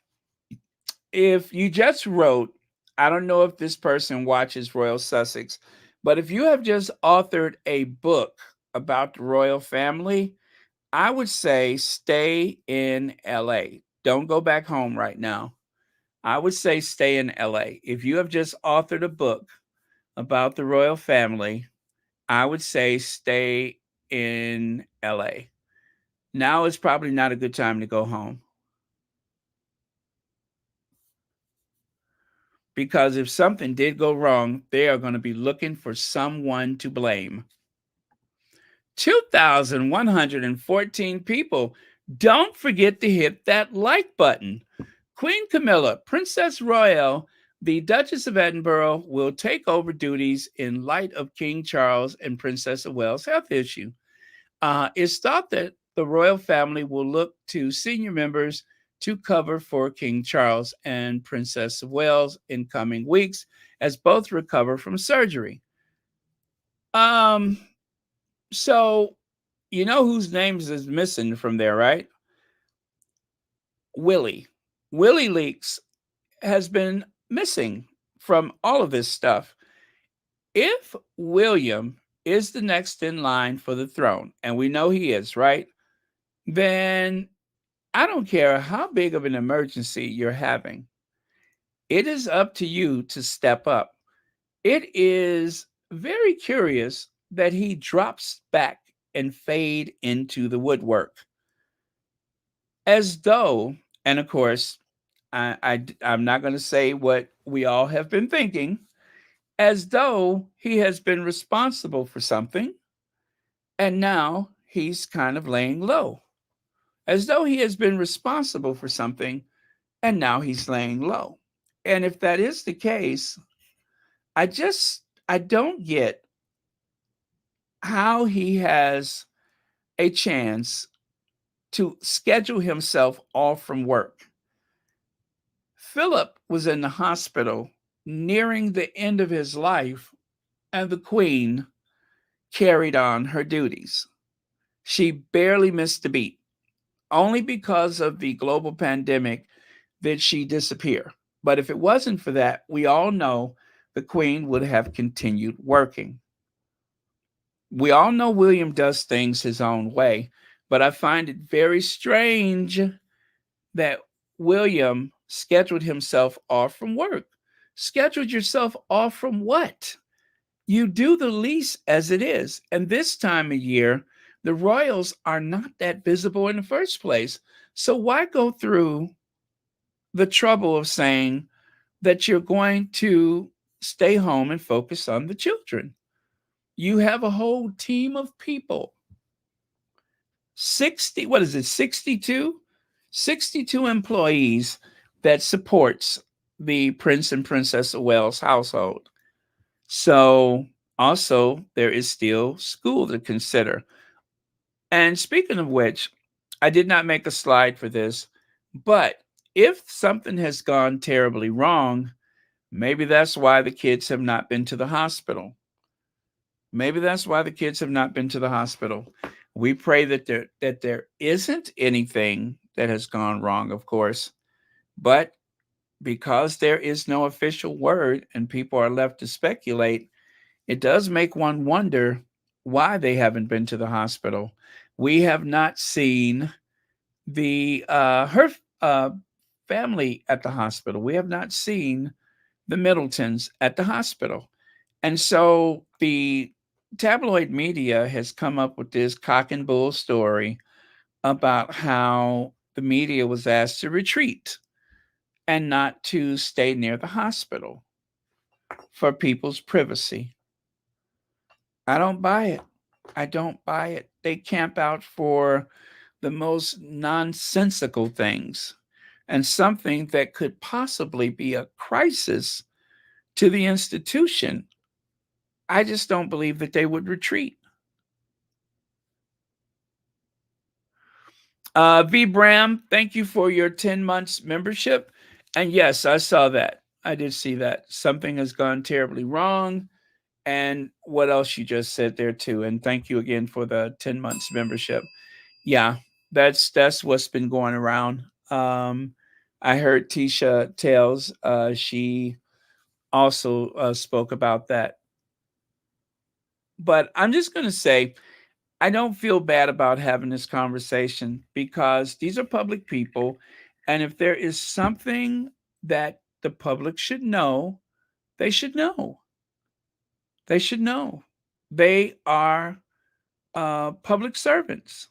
if you just wrote, I don't know if this person watches Royal Sussex, but if you have just authored a book about the royal family, I would say stay in LA. Don't go back home right now. I would say stay in LA. If you have just authored a book about the royal family, I would say stay in LA. Now is probably not a good time to go home because if something did go wrong, they are going to be looking for someone to blame. 2,114 people. Don't forget to hit that like button. Queen Camilla, Princess Royal, the Duchess of Edinburgh, will take over duties in light of King Charles and Princess of Wales' health issue. It's thought that the royal family will look to senior members to cover for King Charles and Princess of Wales in coming weeks as both recover from surgery. Um, so you know whose names is missing from there, right? Willie. Willie Leaks has been missing from all of this stuff. If William is the next in line for the throne, and we know he is, right? Then I don't care how big of an emergency you're having, it is up to you to step up. It is very curious that he drops back and fade into the woodwork as though, and of course, I'm not going to say what we all have been thinking, as though he has been responsible for something and now he's kind of laying low, as though he has been responsible for something and now he's laying low. And if that is the case, I don't get how he has a chance to schedule himself off from work. Philip was in the hospital nearing the end of his life, and the Queen carried on her duties. She barely missed a beat. Only because of the global pandemic did she disappear. But if it wasn't for that, we all know the Queen would have continued working. We all know William does things his own way, but I find it very strange that William scheduled himself off from work. Scheduled yourself off from what? You do the lease as it is. And this time of year, the royals are not that visible in the first place. So why go through the trouble of saying that you're going to stay home and focus on the children? You have a whole team of people. 60, what is it, 62? 62 employees that supports the Prince and Princess of Wales household. So also there is still school to consider. And speaking of which, I did not make a slide for this, but if something has gone terribly wrong, maybe that's why the kids have not been to the hospital. Maybe that's why the kids have not been to the hospital. We pray that there isn't anything that has gone wrong, of course, but because there is no official word and people are left to speculate, it does make one wonder why they haven't been to the hospital. We have not seen the her family at the hospital. We have not seen the Middletons at the hospital. And so the tabloid media has come up with this cock and bull story about how the media was asked to retreat and not to stay near the hospital for people's privacy. I don't buy it. I don't buy it. They camp out for the most nonsensical things and something that could possibly be a crisis to the institution. I just don't believe that they would retreat. V Bram, thank you for your 10 months membership. And yes, I saw that. I did see that. Something has gone terribly wrong. And what else you just said there too. And thank you again for the 10 months membership. Yeah, that's what's been going around. I heard Tisha Tales, she also spoke about that. But I'm just going to say, I don't feel bad about having this conversation because these are public people. And if there is something that the public should know, they should know. They should know. They are public servants.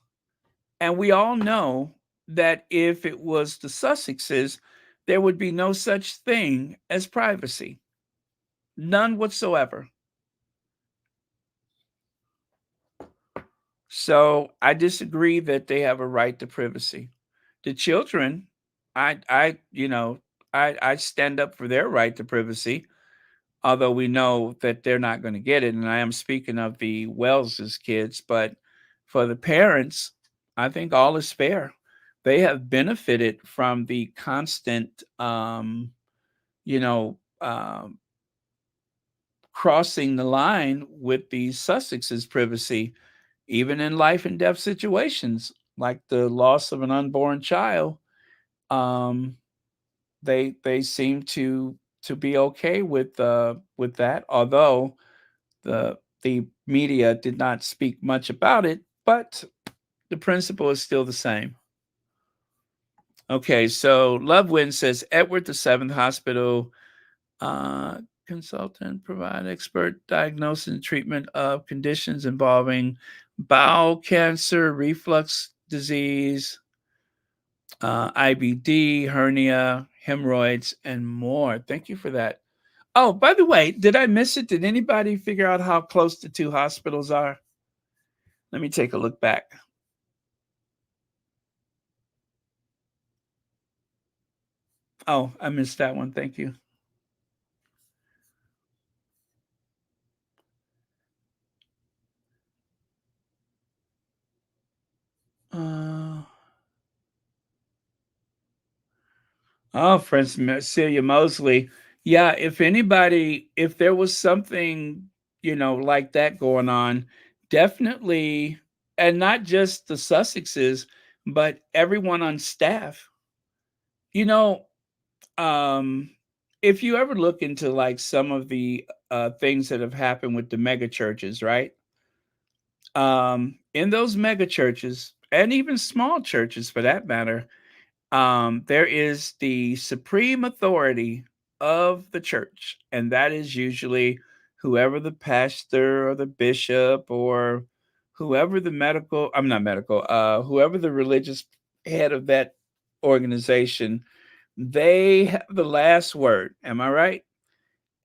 And we all know that if it was the Sussexes, there would be no such thing as privacy. None whatsoever. So I disagree that they have a right to privacy. The children, I stand up for their right to privacy, although we know that they're not going to get it. And I am speaking of the Wells's kids, but for the parents, I think all is fair. They have benefited from the constant, you know, um, crossing the line with the Sussex's privacy, even in life and death situations, like the loss of an unborn child. Um, they seem to be okay with that, although the media did not speak much about it, but the principle is still the same. Okay, so Lovewind says Edward the Seventh Hospital uh, consultant provide expert diagnosis and treatment of conditions involving bowel cancer, reflux disease, IBD, hernia, hemorrhoids, and more. Thank you for that. Oh, by the way, did I miss it? Did anybody figure out how close the two hospitals are? Let me take a look back. Oh, I missed that one. Thank you. Uh, oh, friends, Celia Mosley. Yeah, if anybody, if there was something, like that going on, definitely, and not just the Sussexes, but everyone on staff. You know, um, if you ever look into like some of the things that have happened with the mega churches, right? In those mega churches, and even small churches for that matter, there is the supreme authority of the church, and that is usually whoever the pastor or the bishop or whoever the medical, I'm not medical, whoever the religious head of that organization, they have the last word. Am I right?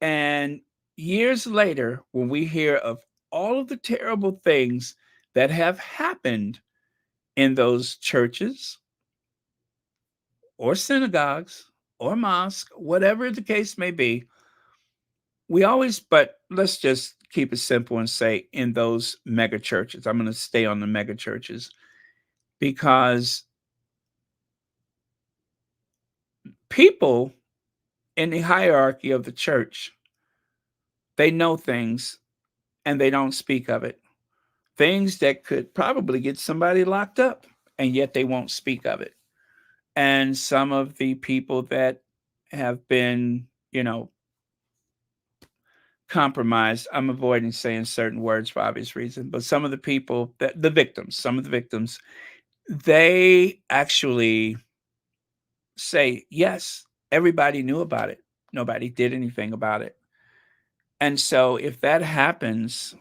And years later, when we hear of all of the terrible things that have happened in those churches or synagogues or mosque, whatever the case may be, we always, but let's just keep it simple and say in those mega churches. I'm going to stay on the mega churches because people in the hierarchy of the church, they know things and they don't speak of it. Things that could probably get somebody locked up, and yet they won't speak of it. And some of the people that have been, compromised. I'm avoiding saying certain words for obvious reason, but some of the people that the victims, some of the victims, they actually say, yes, everybody knew about it. Nobody did anything about it. And so if that happens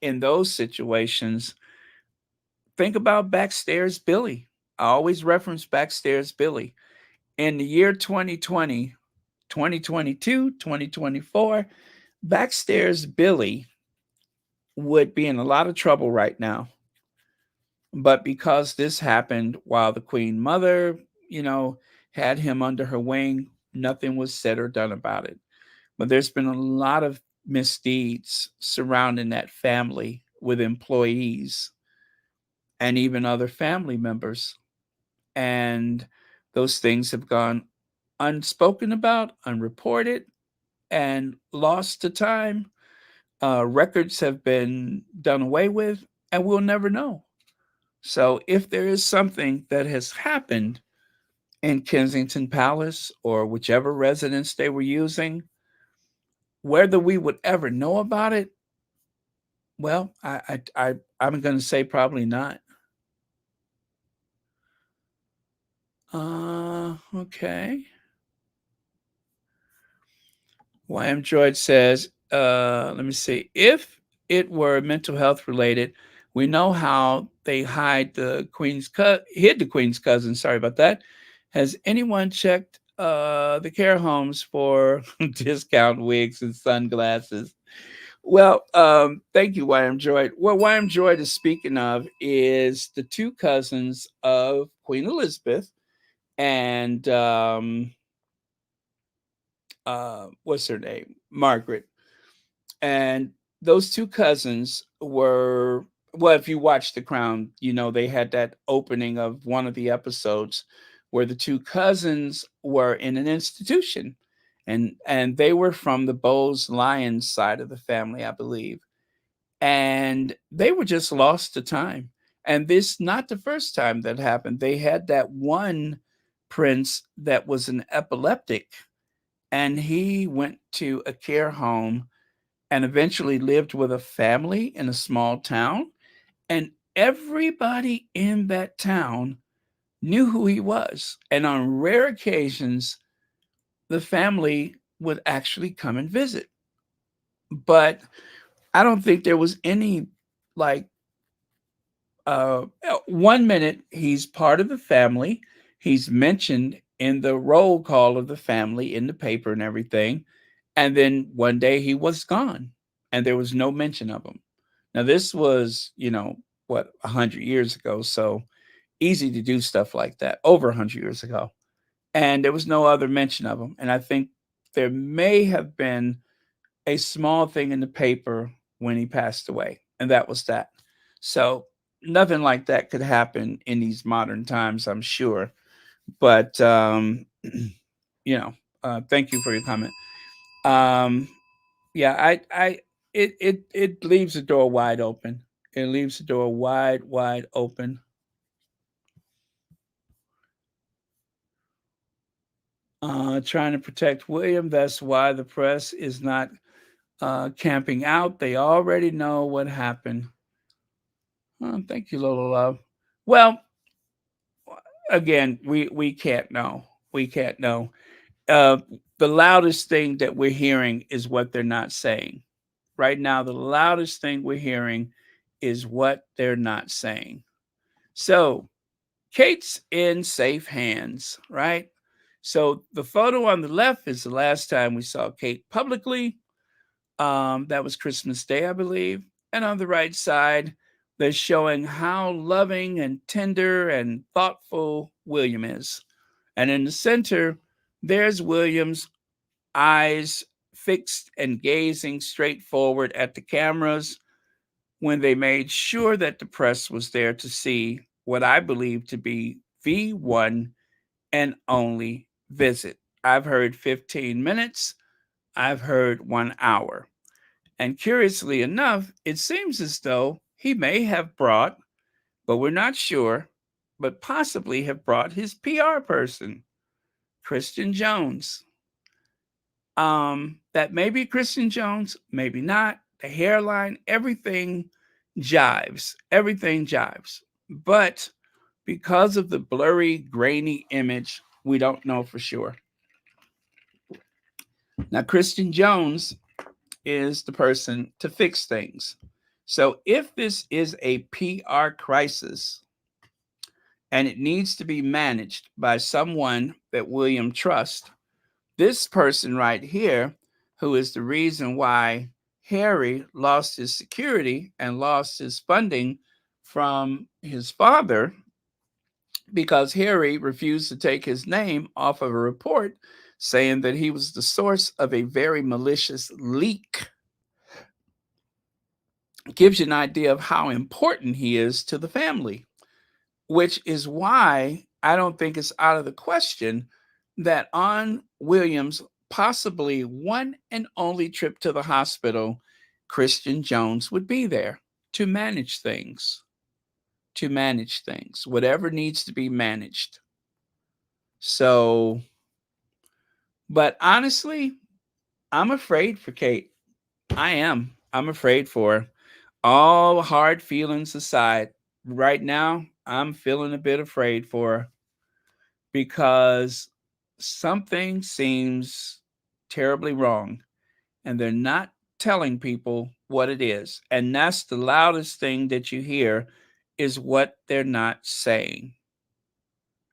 in those situations, think about Backstairs Billy. I always reference Backstairs Billy. In the year 2020, 2022, 2024, Backstairs Billy would be in a lot of trouble right now. But because this happened while the Queen Mother, you know, had him under her wing, nothing was said or done about it. But there's been a lot of misdeeds surrounding that family with employees and even other family members. And those things have gone unspoken about, unreported, and lost to time. Records have been done away with, and we'll never know. So, if there is something that has happened in Kensington Palace or whichever residence they were using, whether we would ever know about it, well, I'm going to say probably not. Okay. YM Droid says, let me see. If it were mental health related, we know how they hid the Queen's cousin. Sorry about that. Has anyone checked the care homes for discount wigs and sunglasses? Well, thank you, YM Droid. What YM Droid is speaking of is the two cousins of Queen Elizabeth and what's her name? Margaret. And those two cousins were, well, if you watch The Crown, you know they had that opening of one of the episodes where the two cousins were in an institution, and they were from the Bowes Lyons side of the family, I believe, and they were just lost to time. And this not the first time that happened. They had that one prince that was an epileptic, and he went to a care home and eventually lived with a family in a small town. And everybody in that town knew who he was. And on rare occasions, the family would actually come and visit. But I don't think there was any, like, 1 minute he's part of the family. He's mentioned in the roll call of the family in the paper and everything. And then one day he was gone and there was no mention of him. Now, this was, what, 100 years ago. So easy to do stuff like that, over 100 years ago. And there was no other mention of him. And I think there may have been a small thing in the paper when he passed away. And that was that. So nothing like that could happen in these modern times, I'm sure. But, thank you for your comment. Um, yeah, it leaves the door wide open. It leaves the door wide open. Trying to protect William. That's why the press is not camping out. They already know what happened. Thank you, Lola Love. Well, again, we can't know. We can't know. Uh, the loudest thing that we're hearing is what they're not saying. Right now, the loudest thing we're hearing is what they're not saying. So Kate's in safe hands, right? So the photo on the left is the last time we saw Kate publicly. That was Christmas Day, I believe. And on the right side, they're showing how loving and tender and thoughtful William is. And in the center, there's William's eyes fixed and gazing straight forward at the cameras when they made sure that the press was there to see what I believe to be the one and only visit. I've heard 15 minutes, I've heard 1 hour. And curiously enough, it seems as though he may have brought, but we're not sure, but possibly have brought his PR person, Christian Jones. that may be Christian Jones, maybe not. The hairline, everything jives. Everything jives. But because of the blurry, grainy image, we don't know for sure. Now, Christian Jones is the person to fix things. So if this is a PR crisis and it needs to be managed by someone that William trusts, this person right here, who is the reason why Harry lost his security and lost his funding from his father, because Harry refused to take his name off of a report saying that he was the source of a very malicious leak, gives you an idea of how important he is to the family, which is why I don't think it's out of the question that on William's possibly one and only trip to the hospital, Christian Jones would be there to manage things, whatever needs to be managed. So, but honestly, I'm afraid for Kate. I am. I'm afraid for her. All hard feelings aside, right now, I'm feeling a bit afraid for her because something seems terribly wrong and they're not telling people what it is. And that's the loudest thing that you hear is what they're not saying.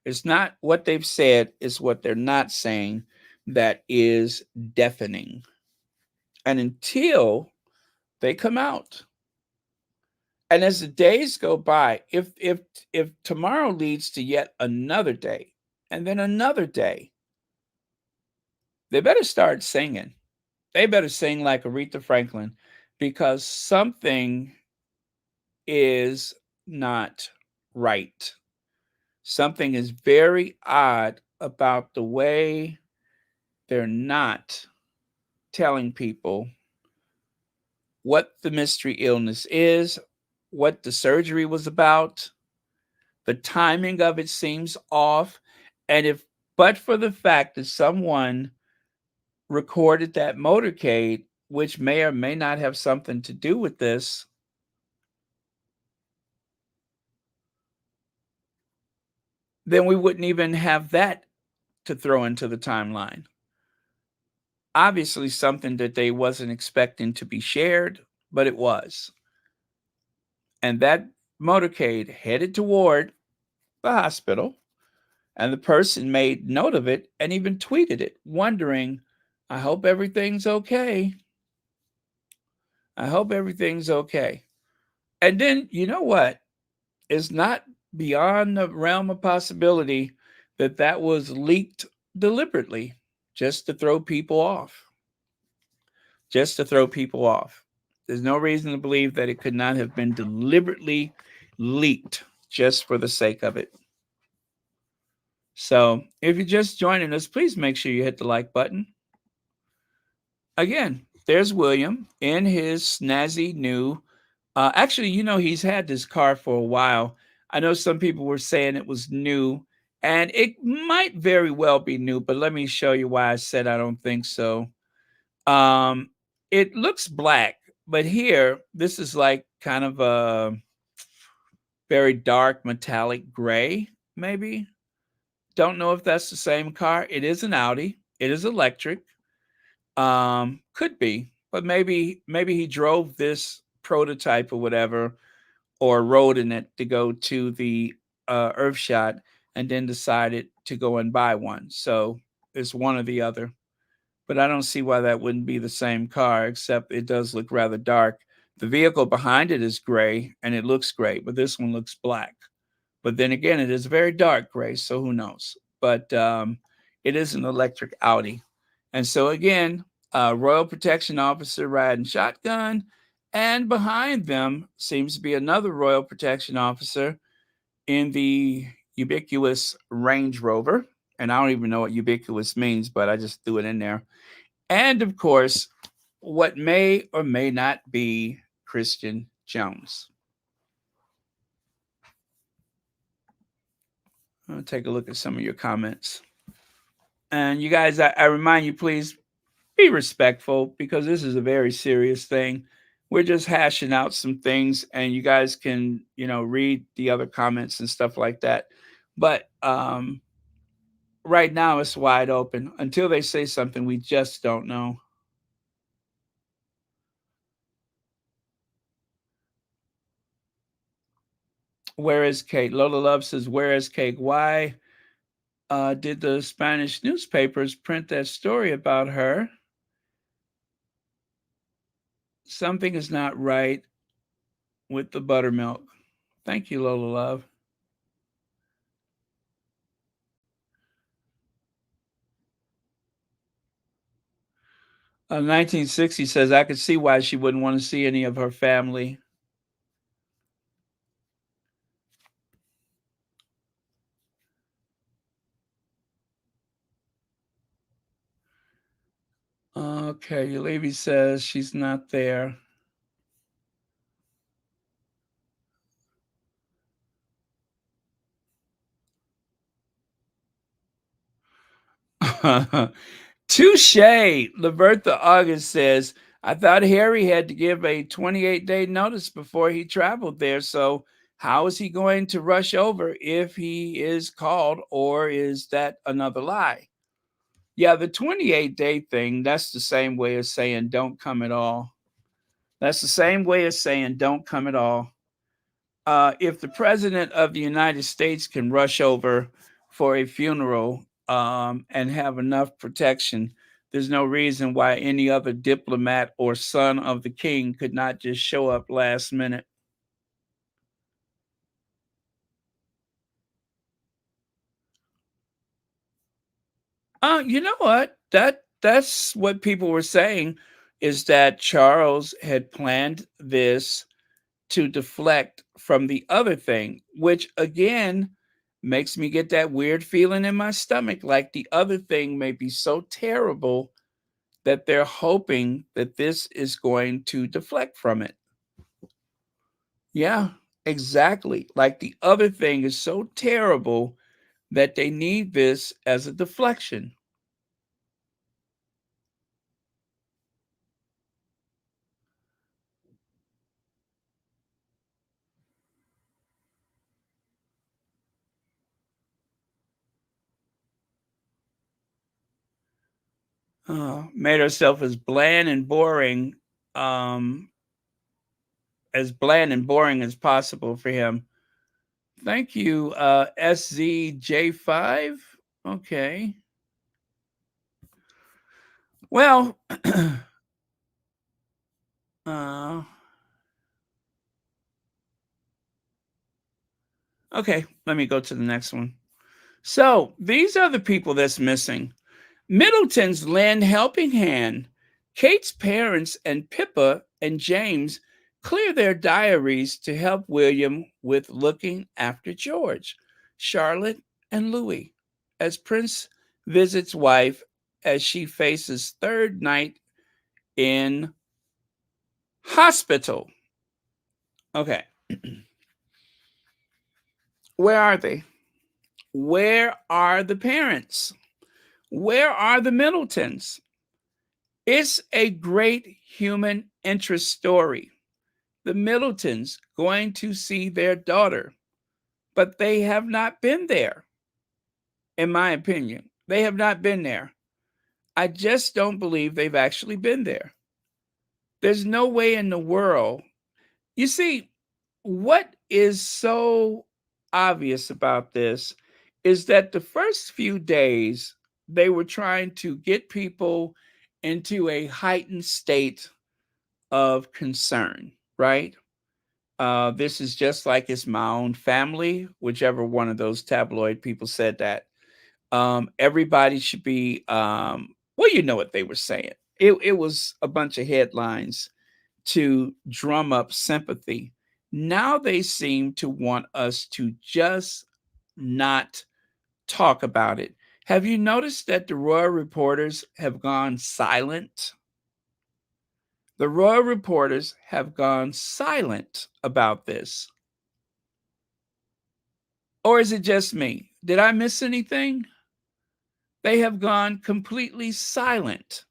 It's not what they've said, it's what they're not saying that is deafening. And until they come out, and as the days go by, if tomorrow leads to yet another day and then another day, they better start singing. They better sing like Aretha Franklin because something is not right. Something is very odd about the way they're not telling people what the mystery illness is, what the surgery was about. The timing of it seems off. And if, but for the fact that someone recorded that motorcade, which may or may not have something to do with this, then we wouldn't even have that to throw into the timeline. Obviously, something that they wasn't expecting to be shared, but it was. And that motorcade headed toward the hospital, and the person made note of it and even tweeted it, wondering, I hope everything's okay. I hope everything's okay. And then, you know what? It's not beyond the realm of possibility that that was leaked deliberately just to throw people off. Just to throw people off. There's no reason to believe that it could not have been deliberately leaked just for the sake of it. So, if you're just joining us, please make sure you hit the like button. Again, there's William in his snazzy new. Actually, he's had this car for a while. I know some people were saying it was new, and it might very well be new, but let me show you why I said I don't think so. Um, it looks black, but here, this is like kind of a very dark metallic gray, maybe. Don't know if that's the same car. It is an Audi. It is electric. Could be, but maybe he drove this prototype or whatever, or rode in it to go to the Earthshot, and then decided to go and buy one. So it's one or the other. But I don't see why that wouldn't be the same car, except it does look rather dark. The vehicle behind it is gray, and it looks great, but this one looks black. But then again, it is very dark gray, so who knows? But it is an electric Audi. And so again, Royal Protection Officer riding shotgun, and behind them seems to be another Royal Protection Officer in the ubiquitous Range Rover. And I don't even know what ubiquitous means, but I just threw it in there. And of course, what may or may not be Christian Jones. I'll take a look at some of your comments. And you guys, I remind you, please be respectful because this is a very serious thing. We're just hashing out some things, and you guys can, read the other comments and stuff like that. But right now, it's wide open. Until they say something, we just don't know. Where is Kate? Lola Love says, "Where is Kate? Why did the Spanish newspapers print that story about her? Something is not right with the buttermilk." Thank you, Lola Love. 1960 says, "I could see why she wouldn't want to see any of her family." Okay, Levy says she's not there. Touche. Labertha August says, "I thought Harry had to give a 28-day notice before he traveled there. So how is he going to rush over if he is called, or is that another lie?" Yeah, the 28-day thing, that's the same way as saying don't come at all. That's the same way as saying don't come at all. If the president of the United States can rush over for a funeral and have enough protection, there's no reason why any other diplomat or son of the king could not just show up last minute. You know what? That's what people were saying, is that Charles had planned this to deflect from the other thing, which again makes me get that weird feeling in my stomach, like the other thing may be so terrible that they're hoping that this is going to deflect from it. Yeah, exactly. Like the other thing is so terrible that they need this as a deflection. Made herself um, as bland and boring as possible for him. Thank you, SZJ5. Okay. Well, uh, okay, let me go to the next one. So these are the people that's missing. Middleton's lend helping hand. Kate's parents and Pippa and James clear their diaries to help William with looking after George, Charlotte, and Louis as Prince visits wife as she faces third night in hospital. Okay. Where are they? Where are the parents? Where are the Middletons? It's a great human interest story. The Middletons going to see their daughter, but they have not been there, in my opinion. They have not been there. I just don't believe they've actually been there. There's no way in the world. You see, what is so obvious about this is that the first few days they were trying to get people into a heightened state of concern, right? This is just like it's my own family, whichever one of those tabloid people said that. Everybody should be, well, you know what they were saying. It was a bunch of headlines to drum up sympathy. Now they seem to want us to just not talk about it. Have you noticed that the royal reporters have gone silent? The royal reporters have gone silent about this. Or is it just me? Did I miss anything? They have gone completely silent.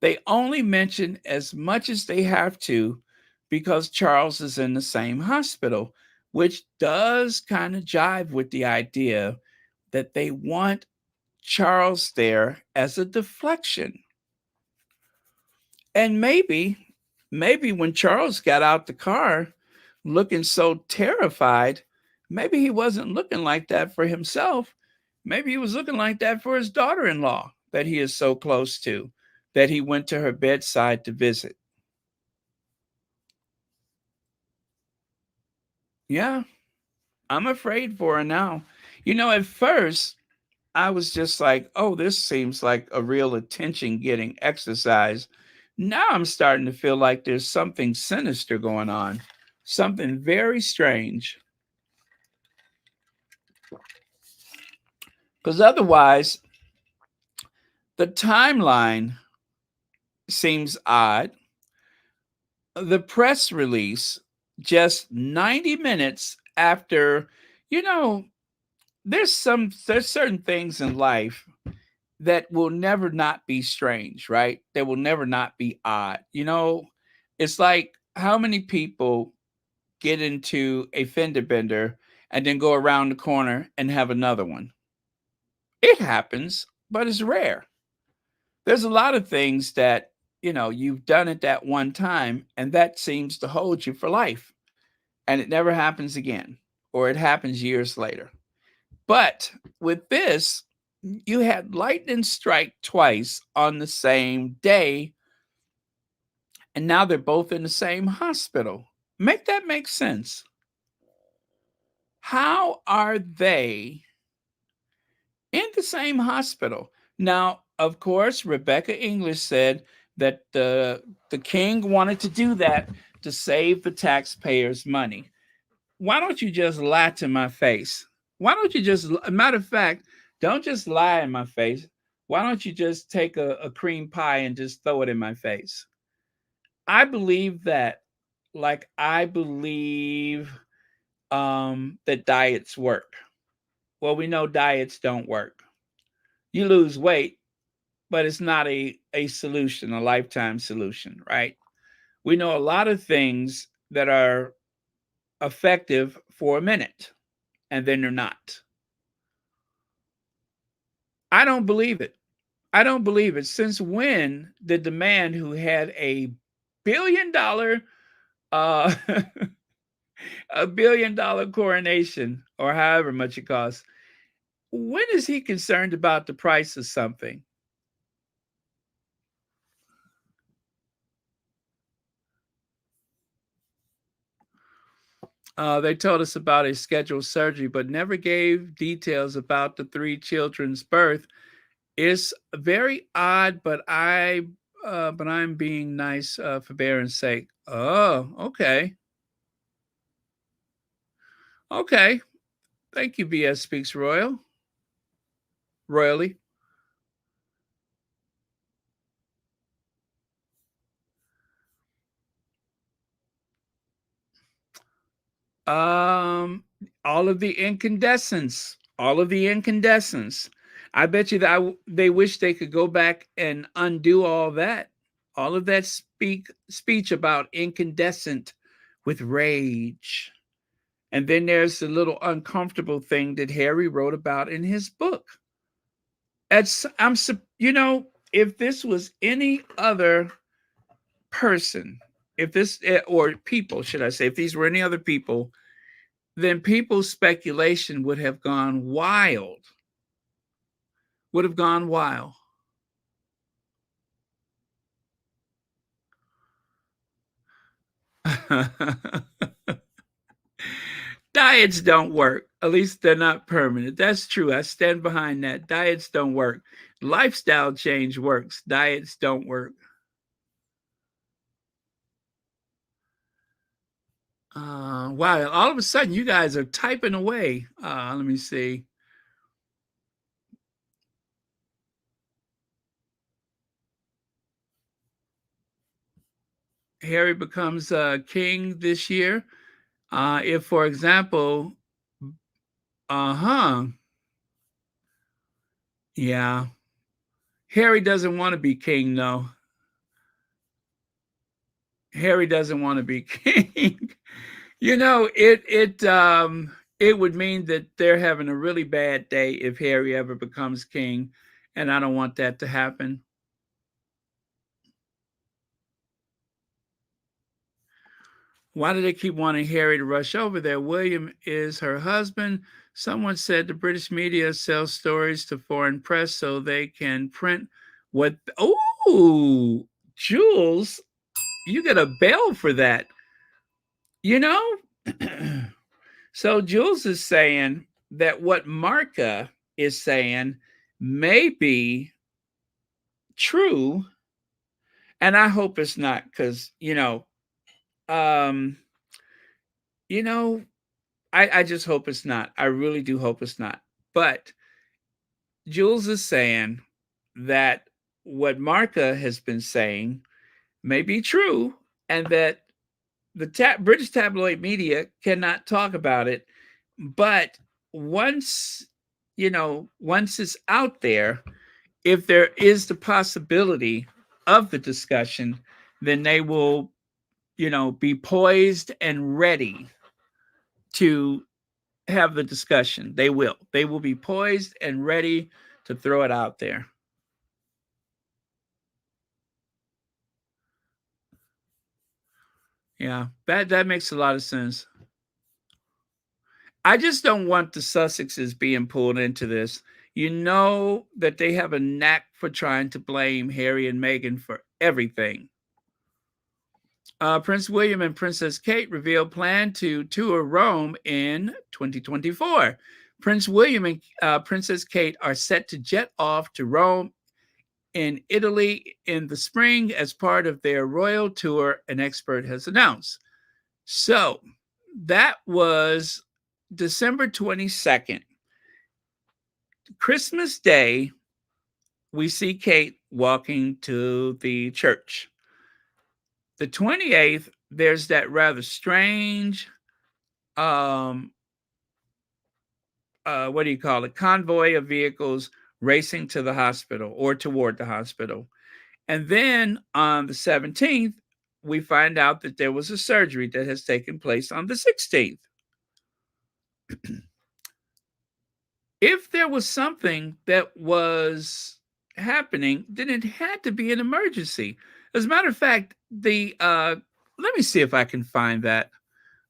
They only mention as much as they have to because Charles is in the same hospital, which does kind of jive with the idea that they want Charles there as a deflection. And maybe when Charles got out the car looking so terrified, maybe he wasn't looking like that for himself. Maybe he was looking like that for his daughter in law that he is so close to, that he went to her bedside to visit. Yeah, I'm afraid for her now. At first, I was just like, oh, this seems like a real attention getting exercise. Now I'm starting to feel like there's something sinister going on, something very strange. Because otherwise, the timeline seems odd. The press release, just 90 minutes after, you know, there's certain things in life that will never not be strange, right? That will never not be odd. It's like how many people get into a fender bender and then go around the corner and have another one. It happens, but it's rare. There's a lot of things that, you've done it that one time and that seems to hold you for life and it never happens again or it happens years later. But with this, you had lightning strike twice on the same day, and now they're both in the same hospital. Make that make sense. How are they in the same hospital? Now, of course, Rebecca English said that the king wanted to do that to save the taxpayers' money. Why don't you just lie to my face? Why don't you just, matter of fact, don't just lie in my face. Why don't you just take a cream pie and just throw it in my face? I believe that, like I believe that diets work. Well, we know diets don't work. You lose weight, but it's not a solution, a lifetime solution, right? We know a lot of things that are effective for a minute and then they're not. I don't believe it. I don't believe it. Since when did the man who had $1 billion uh $1 billion coronation or however much it costs, when is he concerned about the price of something? They told us about a scheduled surgery, but never gave details about the three children's birth. It's very odd, but I'm being nice for Baron's sake. Oh, okay, okay. Thank you, BS Speaks Royally. Um, all of the incandescence, all of the incandescence. I bet you that they wish they could go back and undo all that, all of that speech about incandescent with rage. And then there's the little uncomfortable thing that Harry wrote about in his book. It's I'm if this was any other person, if this or people, should I say, if these were any other people, then people's speculation would have gone wild. Would have gone wild. Diets don't work. At least they're not permanent. That's true. I stand behind that. Diets don't work. Lifestyle change works. Diets don't work. Wow. All of a sudden, you guys are typing away. Let me see. Harry becomes king this year. If, for example, uh-huh, yeah, Harry doesn't want to be king, though. Harry doesn't want to be king. It would mean that they're having a really bad day if Harry ever becomes king, and I don't want that to happen. Why do they keep wanting Harry to rush over there? William is her husband. Someone said the British media sells stories to foreign press so they can print what. Oh, Jules, you get a bell for that. You know? So Jules is saying that what Marka is saying may be true, and I hope it's not, because um, you know, I just hope it's not. I really do hope it's not. But Jules is saying that what Marka has been saying may be true, and that the British tabloid media cannot talk about it. But once once it's out there, if there is the possibility of the discussion, then they will, be poised and ready to have the discussion. They will. They will be poised and ready to throw it out there. Yeah, that makes a lot of sense. I just don't want the Sussexes being pulled into this. You know that they have a knack for trying to blame Harry and Meghan for everything. Prince William and Princess Kate reveal plan to tour Rome in 2024. Prince William and Princess Kate are set to jet off to Rome in Italy in the spring as part of their royal tour, an expert has announced. So that was December 22nd. Christmas Day, we see Kate walking to the church. The 28th, there's that rather strange, um, what do you call it? Convoy of vehicles racing to the hospital or toward the hospital. And then on the 17th, we find out that there was a surgery that has taken place on the 16th. If there was something that was happening, then it had to be an emergency. As a matter of fact, the let me see if I can find that.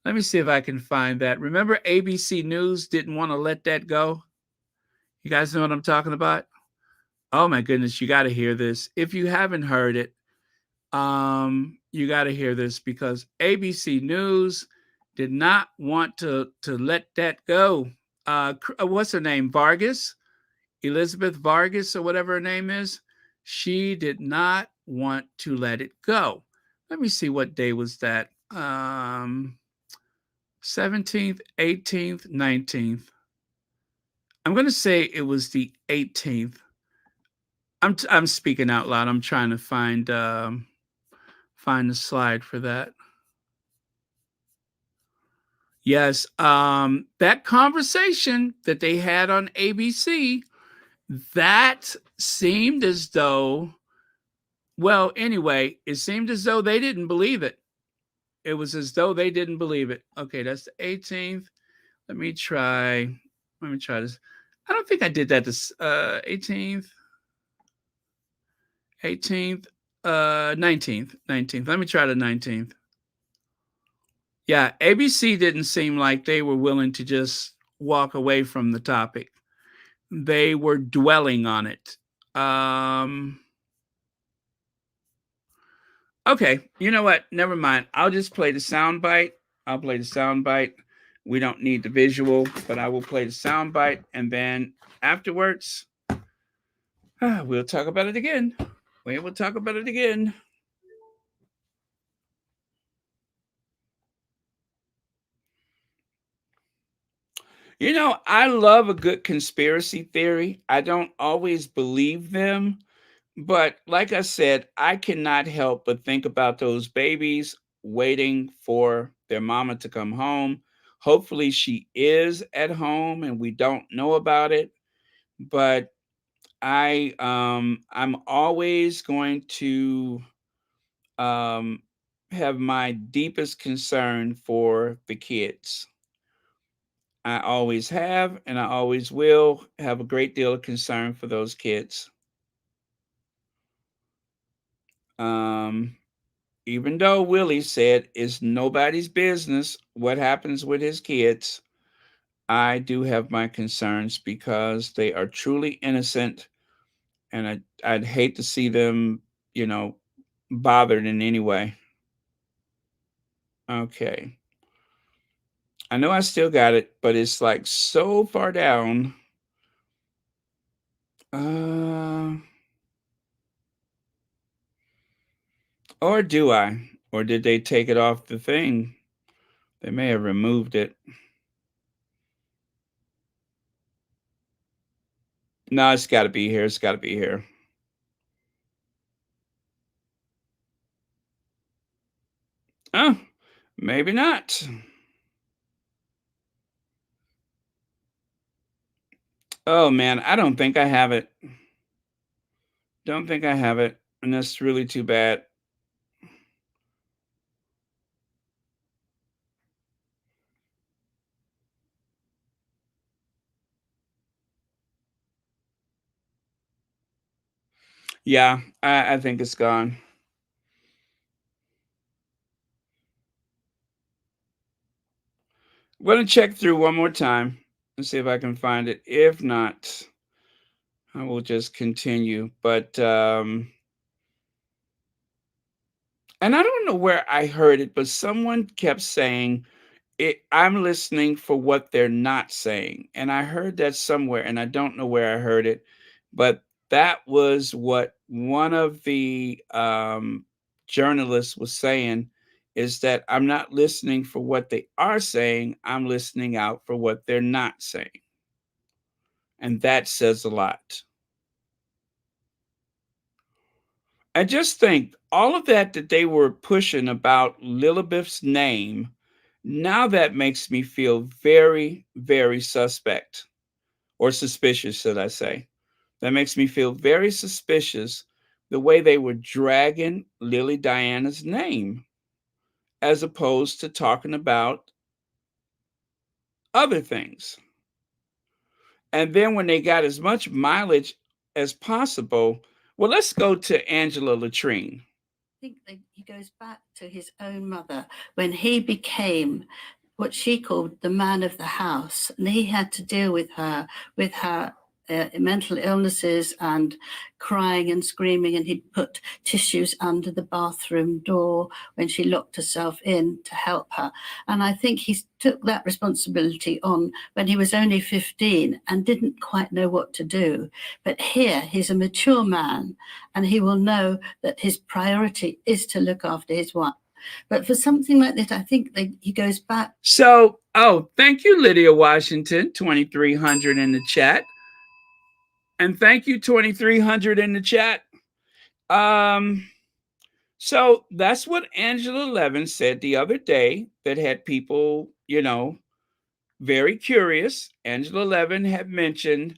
Let me see if I can find that. Remember, ABC News didn't want to let that go. You guys know what I'm talking about? Oh my goodness, you got to hear this. If you haven't heard it, you got to hear this, because ABC News did not want to let that go. What's her name? Vargas, Elizabeth Vargas, or whatever her name is. She did not want to let it go. Let me see, what day was that? 17th, 18th, 19th. I'm going to say it was the 18th. I'm speaking out loud. I'm trying to find the slide for that. Yes, that conversation that they had on ABC, that seemed as though, well, anyway, it seemed as though they didn't believe it. It was as though they didn't believe it. Okay, that's the 18th. Let me try. Let me try this. I don't think I did that this 18th, 18th, 19th, 19th. Let me try the 19th. Yeah, ABC didn't seem like they were willing to just walk away from the topic. They were dwelling on it. Okay, you know what? Never mind. I'll just play the sound bite. I'll play the sound bite. We don't need the visual, but I will play the sound bite, and then afterwards, we'll talk about it again. We will talk about it again. I love a good conspiracy theory. I don't always believe them, but like I said, I cannot help but think about those babies waiting for their mama to come home. Hopefully she is at home and we don't know about it, but I'm always going to um have my deepest concern for the kids. I always have, and I always will have a great deal of concern for those kids. Um, Even though Willie said it's nobody's business what happens with his kids, I do have my concerns because they are truly innocent, and I'd hate to see them, you know, bothered in any way. Okay. I know I still got it, but it's like so far down. Uh, or do I? Or did they take it off the thing? They may have removed it. No, it's got to be here. It's got to be here. Oh, maybe not. Oh man, I don't think I have it. Don't think I have it. And that's really too bad. Yeah, I think it's gone. I'm going to check through one more time and see if I can find it. If not, I will just continue. But, and I don't know where I heard it, but someone kept saying, I'm listening for what they're not saying. And I heard that somewhere, and I don't know where I heard it, but that was what one of the journalists was saying, is that I'm not listening for what they are saying, I'm listening out for what they're not saying. And that says a lot. And just think, all of that they were pushing about Lilibeth's name, now that makes me feel very, very suspect, or suspicious, should I say. That makes me feel very suspicious, the way they were dragging Lily Diana's name, as opposed to talking about other things. And then when they got as much mileage as possible, well, let's go to Angela Latrine. Think that he goes back to his own mother when he became what she called the man of the house, and he had to deal with her mental illnesses and crying and screaming, and he'd put tissues under the bathroom door when she locked herself in to help her. And I think he took that responsibility on when he was only 15 and didn't quite know what to do. But here he's a mature man, and he will know that his priority is to look after his wife. But for something like that, I think that he goes back. So, oh, thank you, Lydia Washington, 2300 in the chat. And thank you, 2300 in the chat. Um, so that's what Angela Levin said the other day, that had people, very curious. Angela Levin had mentioned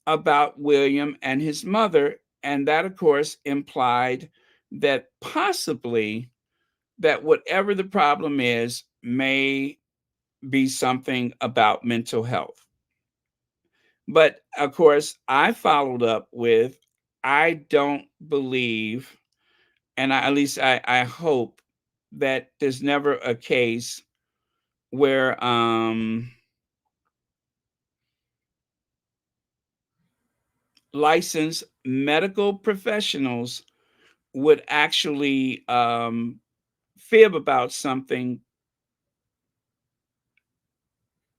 about William and his mother, and that, of course, implied that possibly that whatever the problem is may be something about mental health. But of course, I followed up with, I don't believe, and at least I hope that there's never a case where licensed medical professionals would actually fib about something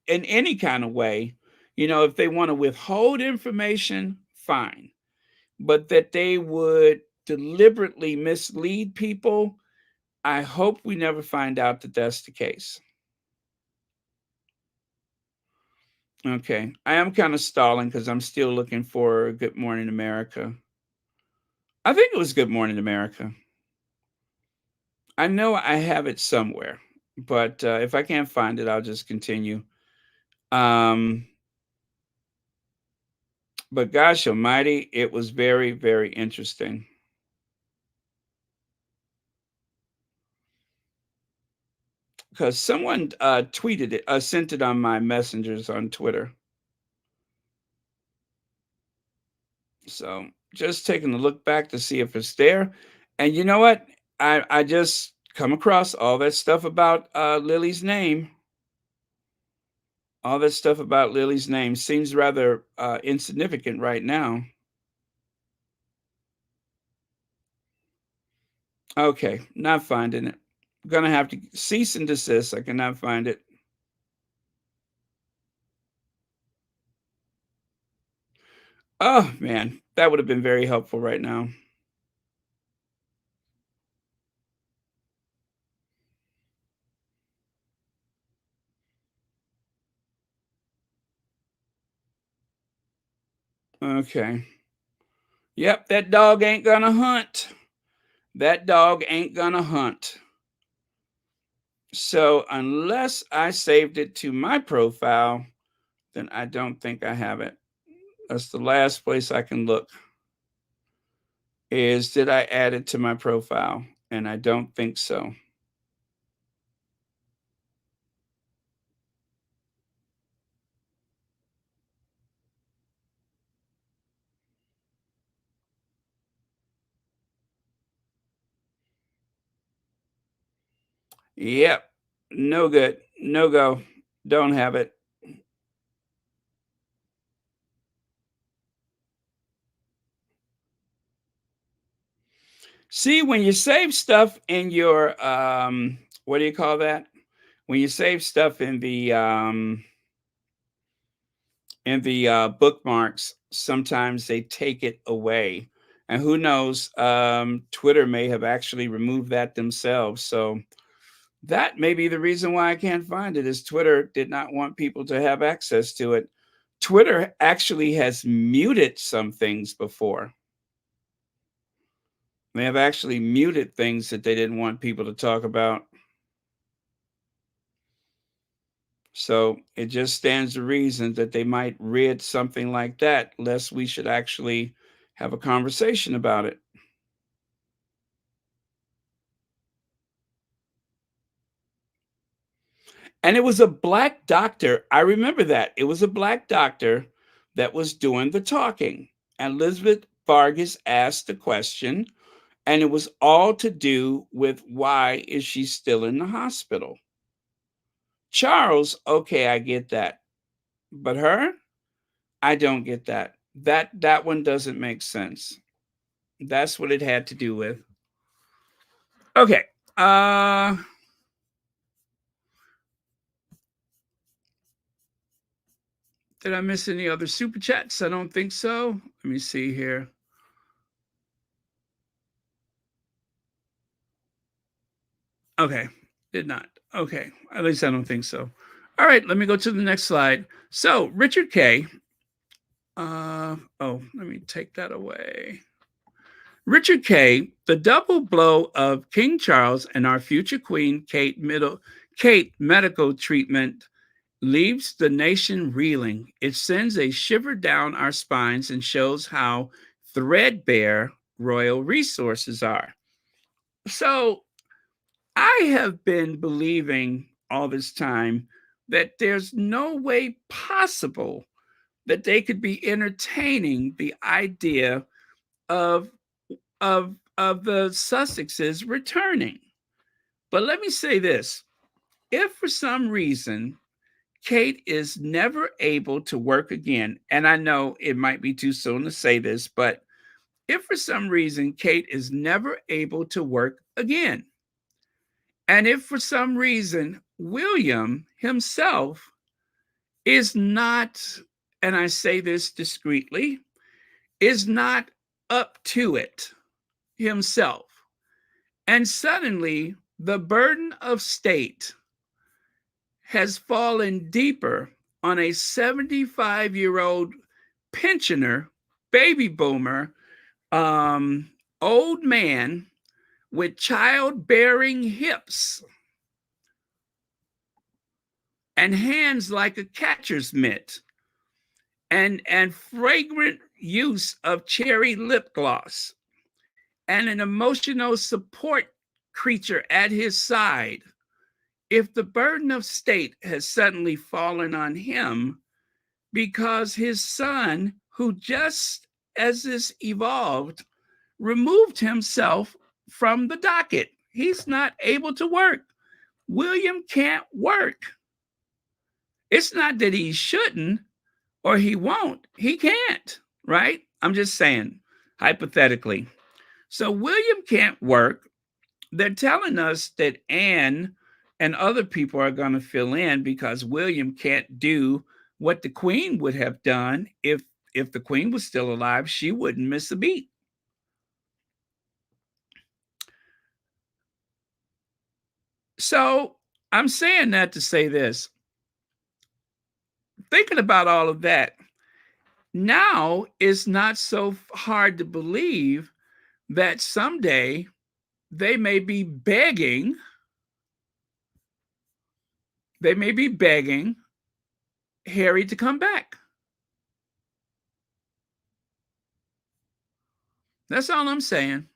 in any kind of way. If they want to withhold information, fine. But that they would deliberately mislead people, I hope we never find out that that's the case. Okay. I am kind of stalling because I'm still looking for Good Morning America. I think it was Good Morning America. I know I have it somewhere, but if I can't find it, I'll just continue. Um, but gosh almighty, it was very, very interesting. because someone tweeted it, sent it on my messengers on Twitter. So just taking a look back to see if it's there. And you know what? I just come across all that stuff about Lily's name. All that stuff about Lily's name seems rather insignificant right now. Okay, not finding it. I'm gonna have to cease and desist. I cannot find it. Oh man, that would have been very helpful right now. Okay. Yep, that dog ain't gonna hunt. That dog ain't gonna hunt. So unless I saved it to my profile, then I don't think I have it. That's the last place I can look. Is did I add it to my profile? And I don't think so. Yep. No good. No go. Don't have it. See, when you save stuff in your what do you call that? When you save stuff in the bookmarks, sometimes they take it away. And who knows, Twitter may have actually removed that themselves. So that may be the reason why I can't find it, is Twitter did not want people to have access to it. Twitter actually has muted some things before. They have actually muted things that they didn't want people to talk about. So it just stands to reason that they might rid something like that, lest we should actually have a conversation about it. And it was a black doctor. I remember that. It was a black doctor that was doing the talking. And Elizabeth Vargas asked the question, and it was all to do with why is she still in the hospital? Charles, okay, I get that. But her, I don't get that. That one doesn't make sense. That's what it had to do with. Okay. Did I miss any other super chats? I don't think so. Let me see here. Okay, did not. Okay, at least I don't think so. All right, let me go to the next slide. So Richard K. Let me take that away. Richard K. The double blow of King Charles and our future Queen Kate medical treatment leaves the nation reeling. It sends a shiver down our spines and shows how threadbare royal resources are. So I have been believing all this time that there's no way possible that they could be entertaining the idea of the Sussexes returning. But let me say this. If for some reason Kate is never able to work again, and I know it might be too soon to say this, but if for some reason Kate is never able to work again, and if for some reason William himself is not, and I say this discreetly, is not up to it himself, and suddenly the burden of state has fallen deeper on a 75-year-old pensioner, baby boomer, old man with childbearing hips and hands like a catcher's mitt, and fragrant use of cherry lip gloss, and an emotional support creature at his side. if the burden of state has suddenly fallen on him because his son, who just as this evolved, removed himself from the docket. He's not able to work. William can't work. It's not that he shouldn't or he won't, he can't, right? I'm just saying, hypothetically. So William can't work. They're telling us that Anne and other people are going to fill in because William can't do what the queen would have done if the queen was still alive. She wouldn't miss a beat. So I'm saying that to say this. Thinking about all of that, now it's not so hard to believe that someday they may be begging Harry to come back. That's all I'm saying.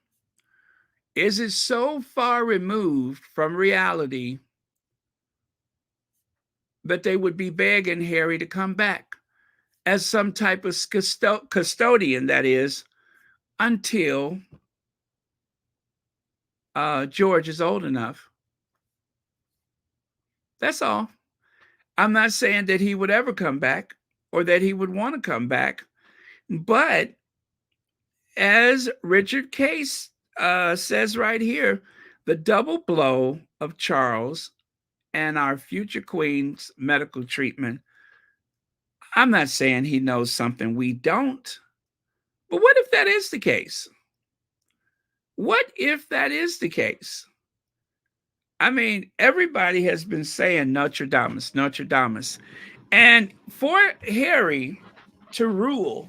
Is it so far removed from reality that they would be begging Harry to come back as some type of custodian, that is, until George is old enough? That's all. I'm not saying that he would ever come back or that he would want to come back, but as Richard Case says right here, the double blow of Charles and our future queen's medical treatment. I'm not saying he knows something we don't, but what if that is the case? What if that is the case? I mean, everybody has been saying Notre Dame, Notre Dame. And for Harry to rule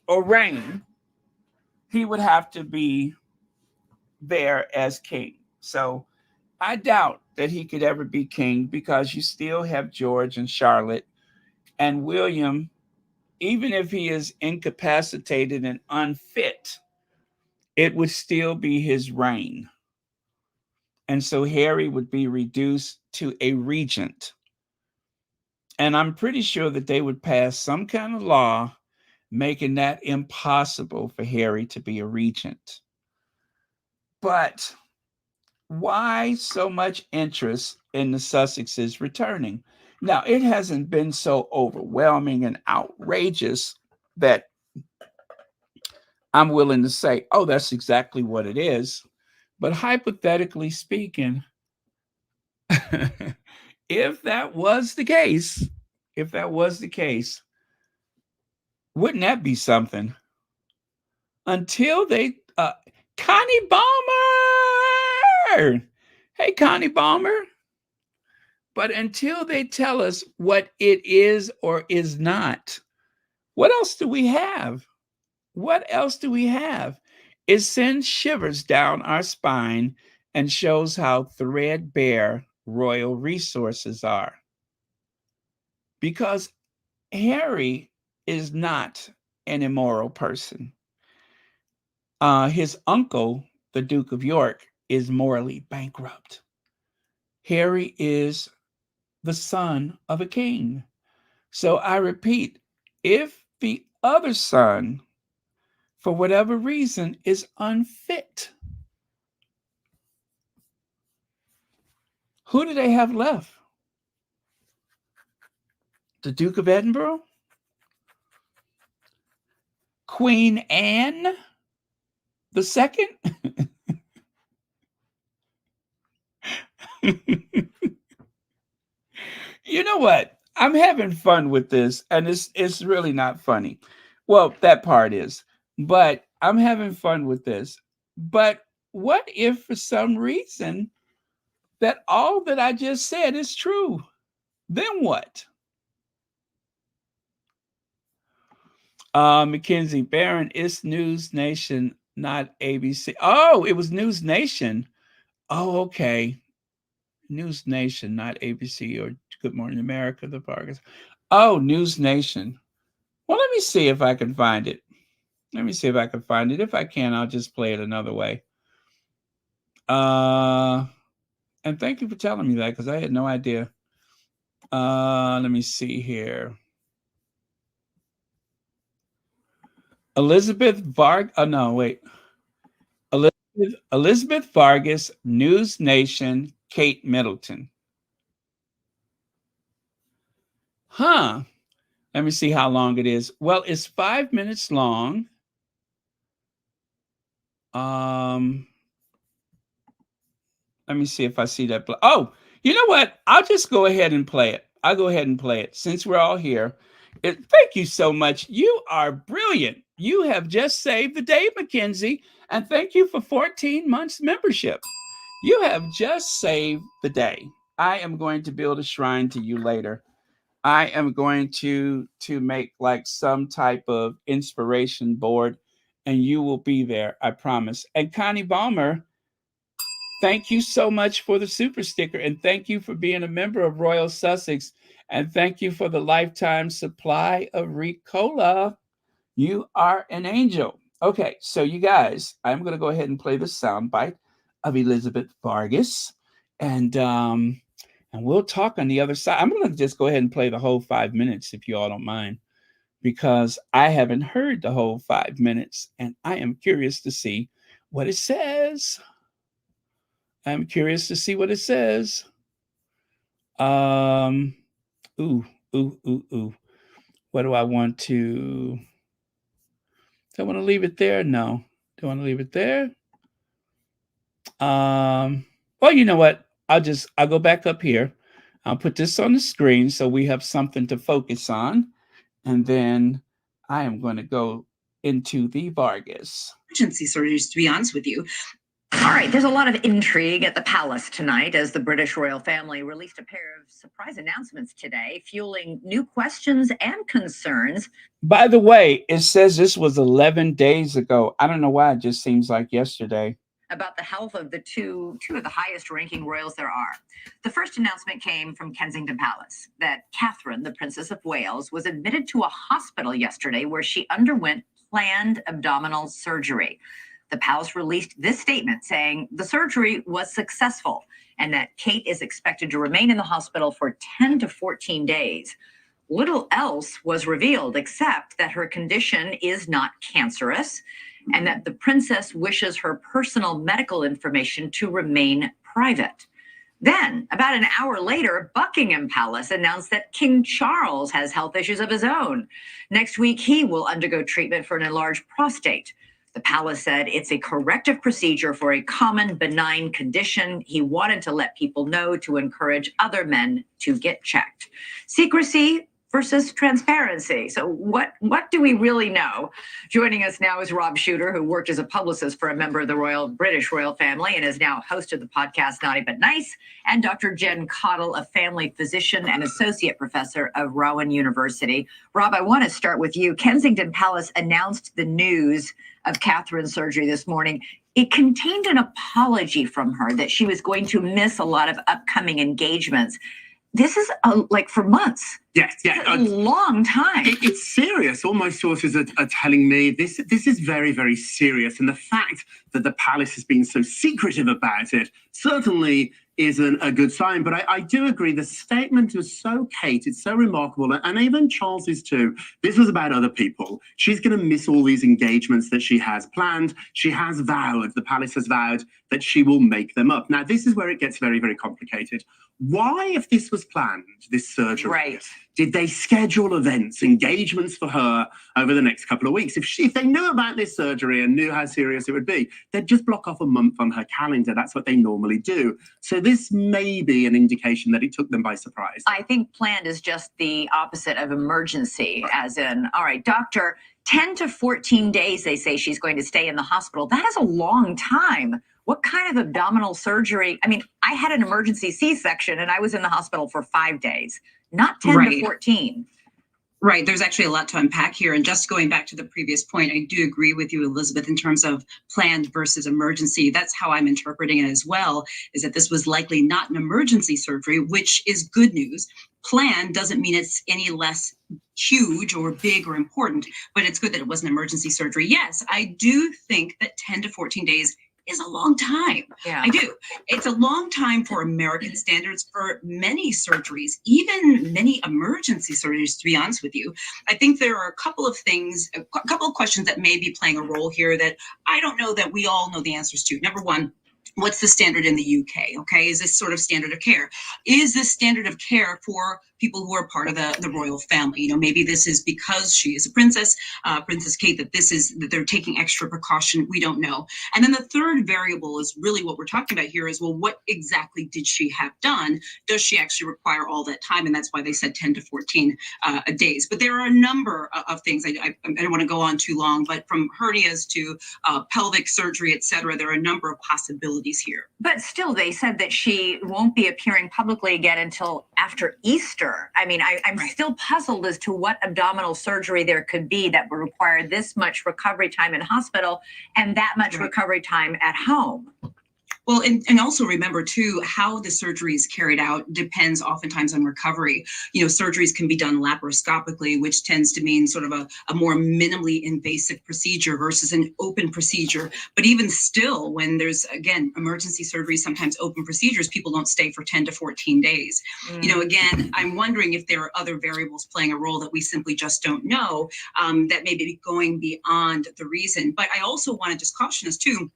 or reign, he would have to be there as king. So I doubt that he could ever be king because you still have George and Charlotte, and William, even if he is incapacitated and unfit, it would still be his reign. And so Harry would be reduced to a regent. And I'm pretty sure that they would pass some kind of law making that impossible for Harry to be a regent. But why so much interest in the Sussexes returning? Now, it hasn't been so overwhelming and outrageous that I'm willing to say, oh, that's exactly what it is. But hypothetically speaking, if that was the case, wouldn't that be something? Until they, Connie Balmer! Hey, Connie Balmer. But until they tell us what it is or is not, what else do we have? What else do we have? It sends shivers down our spine and shows how threadbare royal resources are. Because Harry is not an immoral person. His uncle, the Duke of York, is morally bankrupt. Harry is the son of a king. So I repeat, if the other son, for whatever reason, is unfit, who do they have left? The Duke of Edinburgh? Queen Anne the Second? You know what? I'm having fun with this, and it's really not funny. Well, that part is, but I'm having fun with this. But what if for some reason that all that I just said is true? Then what? Mackenzie Barron, it's News Nation, not ABC. Oh, it was News Nation. Oh, okay. News Nation, not ABC or Good Morning America, the Vargas. Oh, News Nation. Well, let me see if I can find it. Let me see if I can find it. If I can, I'll just play it another way. And thank you for telling me that because I had no idea. Let me see here. Elizabeth Varg. Oh no, wait. Elizabeth Vargas, News Nation, Kate Middleton. Huh. Let me see how long it is. Well, it's 5 minutes long. Um, Let me see if I see that. Oh, you know what? I'll just go ahead and play it. I'll go ahead and play it since we're all here. Thank you so much. You are brilliant. You have just saved the day, Mackenzie. And thank you for 14 months membership. You have just saved the day. I am going to build a shrine to you later. I am going to make like some type of inspiration board and you will be there, I promise. And Connie Balmer, thank you so much for the super sticker and thank you for being a member of Royal Sussex and thank you for the lifetime supply of Ricola. You are an angel. Okay, so you guys, I'm going to go ahead and play the soundbite of Elizabeth Vargas and we'll talk on the other side. I'm going to just go ahead and play the whole 5 minutes if you all don't mind because I haven't heard the whole 5 minutes and I am curious to see what it says. I'm curious to see what it says. Um, ooh, ooh. What do I want to? Do I want to leave it there? No. Do I want to leave it there? Well, you know what? I'll go back up here. I'll put this on the screen so we have something to focus on, and then I am going to go into the Vargas. Emergency surgeries, to be honest with you. All right, there's a lot of intrigue at the palace tonight as the British royal family released a pair of surprise announcements today, fueling new questions and concerns. By the way, it says this was 11 days ago. I don't know why it just seems like yesterday. About the health of the two of the highest ranking royals there are. The first announcement came from Kensington Palace that Catherine, the Princess of Wales, was admitted to a hospital yesterday where she underwent planned abdominal surgery. The palace released this statement saying the surgery was successful and that Kate is expected to remain in the hospital for 10 to 14 days. Little else was revealed except that her condition is not cancerous and that the princess wishes her personal medical information to remain private. Then, about an hour later, Buckingham Palace announced that King Charles has health issues of his own. Next week, he will undergo treatment for an enlarged prostate. The palace said it's a corrective procedure for a common benign condition. He wanted to let people know to encourage other men to get checked. Secrecy versus transparency. So what do we really know? Joining us now is Rob Shooter, who worked as a publicist for a member of the British royal family and is now host of the podcast Naughty But Nice, and Dr. Jen Cottle, a family physician and associate professor of Rowan University. Rob, I want to start with you. Kensington Palace announced the news of Catherine's surgery this morning. It contained an apology from her that she was going to miss a lot of upcoming engagements. This is like for months. Yes, a long time. It's serious. All my sources are telling me this is very, very serious. And the fact that the palace has been so secretive about it certainly isn't a good sign. But I do agree. The statement was so Kate. It's so remarkable. And even Charles's too. This was about other people. She's going to miss all these engagements that she has planned. She has vowed, the palace has vowed that she will make them up. Now, this is where it gets very, very complicated. Why, if this was planned, this surgery, right, did they schedule events, engagements for her over the next couple of weeks? If they knew about this surgery and knew how serious it would be, they'd just block off a month on her calendar. That's what they normally do. So this may be an indication that it took them by surprise. I think planned is just the opposite of emergency, right. As in, all right, doctor, 10 to 14 days, they say she's going to stay in the hospital. That is a long time. What kind of abdominal surgery? I mean, I had an emergency C-section and I was in the hospital for 5 days, not 10 right. to 14. Right. There's actually a lot to unpack here. And just going back to the previous point, I do agree with you, Elizabeth, in terms of planned versus emergency. That's how I'm interpreting it as well, is that this was likely not an emergency surgery, which is good news. Planned doesn't mean it's any less huge or big or important, but it's good that it wasn't emergency surgery. Yes, I do think that 10 to 14 days is a long time. Yeah. I do. It's a long time for American standards for many surgeries, even many emergency surgeries, to be honest with you. I think there are a couple of things, a couple of questions that may be playing a role here that I don't know that we all know the answers to. Number one, what's the standard in the UK? Okay, is this sort of standard of care? Is this standard of care for people who are part of the royal family? You know, maybe this is because she is a princess, Princess Kate, that they're taking extra precaution. We don't know. And then the third variable is really what we're talking about here is, well, what exactly did she have done? Does she actually require all that time? And that's why they said 10 to 14 days. But there are a number of things. I don't want to go on too long, but from hernias to pelvic surgery, et cetera, there are a number of possibilities here. But still, they said that she won't be appearing publicly again until after Easter. I mean, I'm Right. still puzzled as to what abdominal surgery there could be that would require this much recovery time in hospital and that much Right. recovery time at home. Well, and also remember too, how the surgery is carried out depends oftentimes on recovery. You know, surgeries can be done laparoscopically, which tends to mean sort of a more minimally invasive procedure versus an open procedure. But even still, when there's, again, emergency surgery, sometimes open procedures, people don't stay for 10 to 14 days. You know, again, I'm wondering if there are other variables playing a role that we simply just don't know, that may be going beyond the reason. But I also want to just caution us too,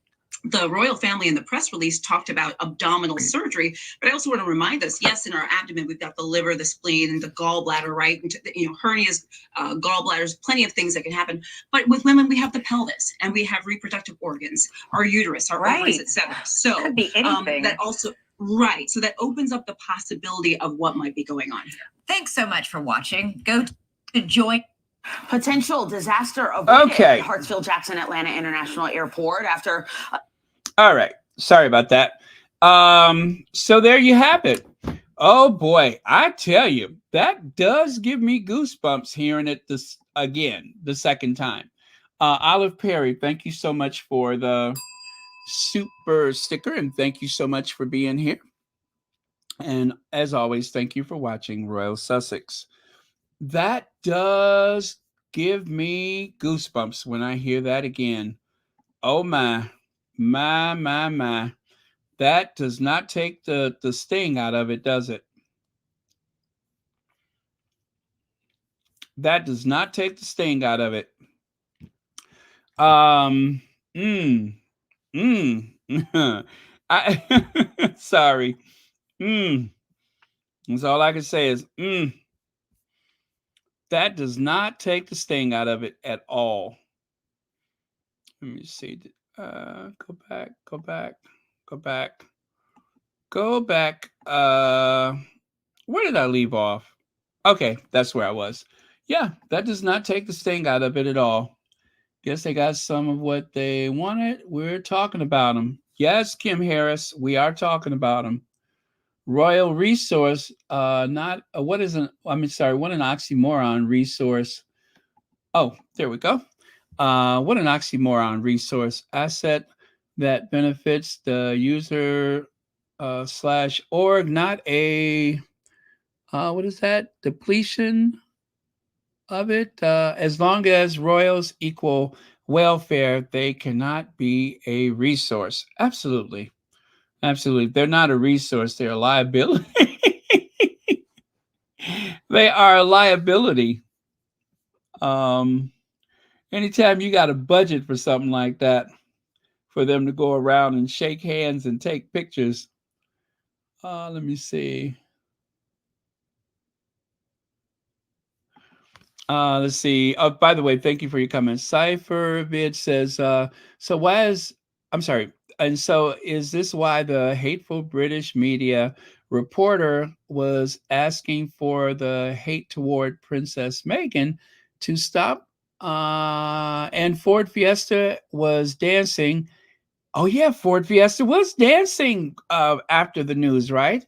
the royal family in the press release talked about abdominal surgery, but I also want to remind us, yes, in our abdomen, we've got the liver, the spleen, and the gallbladder, right? And, you know, hernias, gallbladders, plenty of things that can happen. But with women, we have the pelvis and we have reproductive organs, our uterus, our ovaries, Right. et cetera. So Could be anything. that also, right. So that opens up the possibility of what might be going on here. Thanks so much for watching. Go to join. Potential disaster avoided Okay. at Hartsfield-Jackson Atlanta International Airport after All right. Sorry about that. So there you have it. Oh boy, I tell you, that does give me goosebumps hearing it this again, the second time. Olive Perry, thank you so much for the super sticker, and thank you so much for being here. And as always, thank you for watching Royal Sussex. That does give me goosebumps when I hear that again. Oh my. That does not take the sting out of it, does it? That does not take the sting out of it. I sorry. That's all I can say is that does not take the sting out of it at all. Let me see. Go back. Where did I leave off? Okay, that's where I was. Yeah, that does not take the sting out of it at all. Guess they got some of what they wanted. We're talking about them. Yes, Kim Harris, we are talking about them. Royal resource, what an oxymoron resource. Oh, there we go. What an oxymoron resource asset that benefits the user /org, not a what is that? Depletion of it. As long as royals equal welfare, they cannot be a resource. Absolutely. They're not a resource, they're a liability. They are a liability. Anytime you got a budget for something like that, for them to go around and shake hands and take pictures. Let me see. Let's see. Oh, by the way, thank you for your comment. Cypher Vid says, and so is this why the hateful British media reporter was asking for the hate toward Princess Meghan to stop? And Ford Fiesta was dancing. Oh yeah, Ford Fiesta was dancing after the news, right?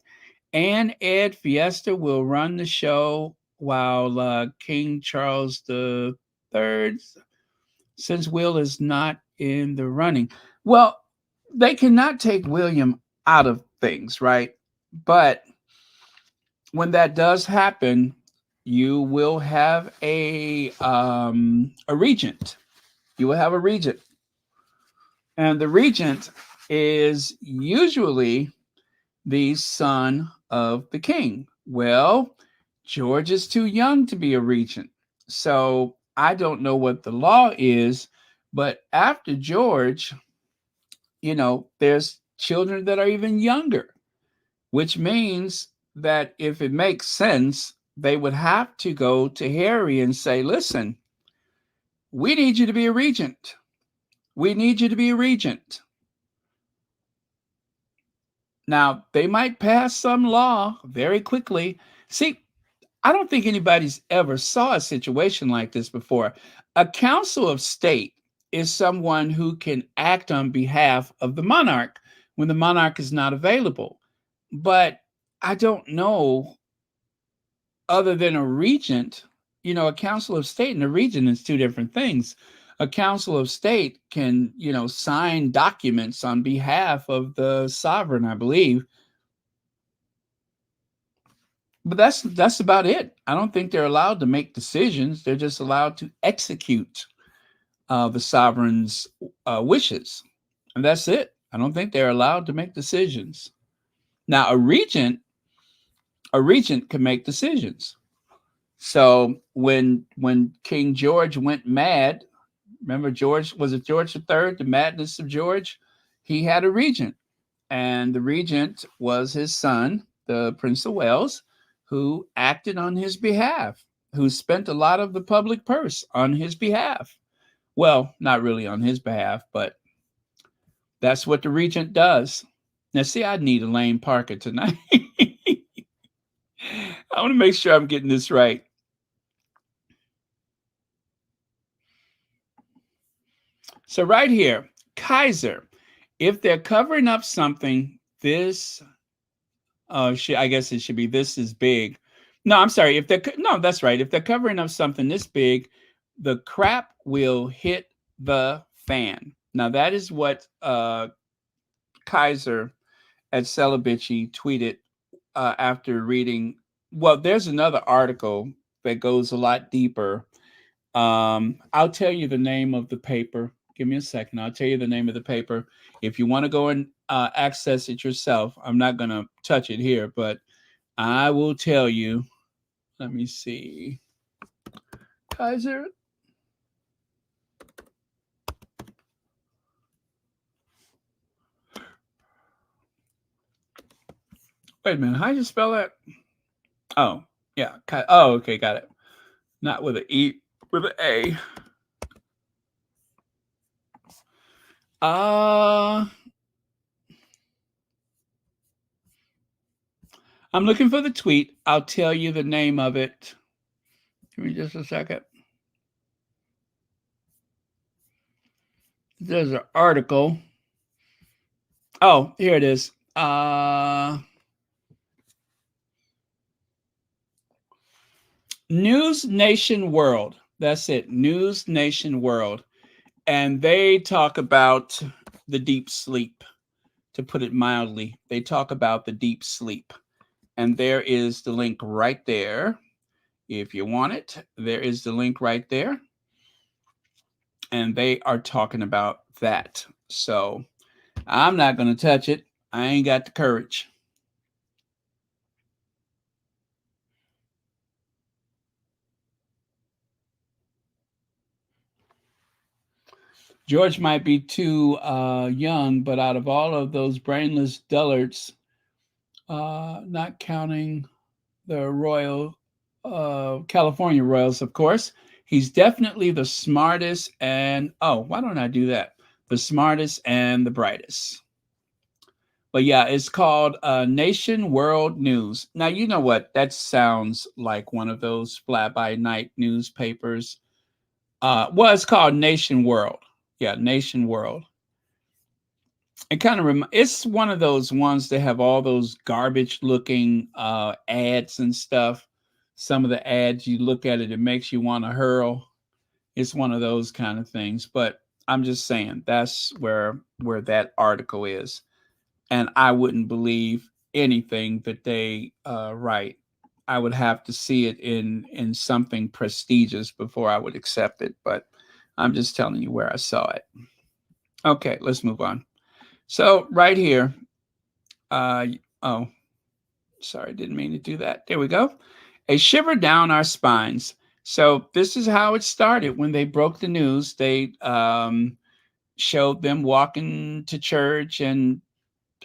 And Ed Fiesta will run the show while King Charles III, since Will is not in the running. Well, they cannot take William out of things, right? But when that does happen, you will have a regent. You will have a regent. And the regent is usually the son of the king. Well, George is too young to be a regent. So I don't know what the law is, but after George, there's children that are even younger, which means that if it makes sense, they would have to go to Harry and say, listen, we need you to be a regent. We need you to be a regent. Now, they might pass some law very quickly. See, I don't think anybody's ever saw a situation like this before. A council of state is someone who can act on behalf of the monarch when the monarch is not available. But I don't know, other than a regent, a council of state and a regent is two different things. A council of state can, sign documents on behalf of the sovereign, I believe. But that's about it. I don't think they're allowed to make decisions. They're just allowed to execute the sovereign's wishes. And that's it. I don't think they're allowed to make decisions. Now, a regent can make decisions. So when King George went mad, remember George III, the madness of George? He had a regent, and the regent was his son, the Prince of Wales, who acted on his behalf, who spent a lot of the public purse on his behalf. Well, not really on his behalf, but that's what the regent does. Now, see, I need Elaine Parker tonight. I want to make sure I'm getting this right. So right here, Kaiser, if they're covering up something, this, I guess it should be this is big. No, I'm sorry. That's right. If they're covering up something this big, the crap will hit the fan. Now that is what Kaiser at Celibici tweeted after reading. Well, there's another article that goes a lot deeper. I'll tell you the name of the paper. Give me a second. I'll tell you the name of the paper. If you want to go and access it yourself, I'm not going to touch it here, but I will tell you. Let me see. Kaiser. Wait a minute. How do you spell that? Oh, yeah. Oh, okay. Got it. Not with an E, with an A. I'm looking for the tweet. I'll tell you the name of it. Give me just a second. There's an article. Oh, here it is. News Nation World. That's it. News Nation World. And they talk about the deep sleep, to put it mildly. They talk about the deep sleep. And there is the link right there. If you want it, there is the link right there. And they are talking about that. So I'm not going to touch it. I ain't got the courage. George might be too young, but out of all of those brainless dullards, not counting the California Royals, of course, he's definitely the smartest and, why don't I do that? The smartest and the brightest. But yeah, it's called Nation World News. Now, you know what? That sounds like one of those fly-by-night newspapers. Well, it's called Nation World. Yeah, Nation World. It kind of it's one of those ones that have all those garbage-looking ads and stuff. Some of the ads, you look at it, it makes you want to hurl. It's one of those kind of things. But I'm just saying that's where that article is. And I wouldn't believe anything that they write. I would have to see it in something prestigious before I would accept it. But I'm just telling you where I saw it. Okay, let's move on. So right here, oh, sorry, didn't mean to do that. There we go. A shiver down our spines. So this is how it started. When they broke the news, they showed them walking to church and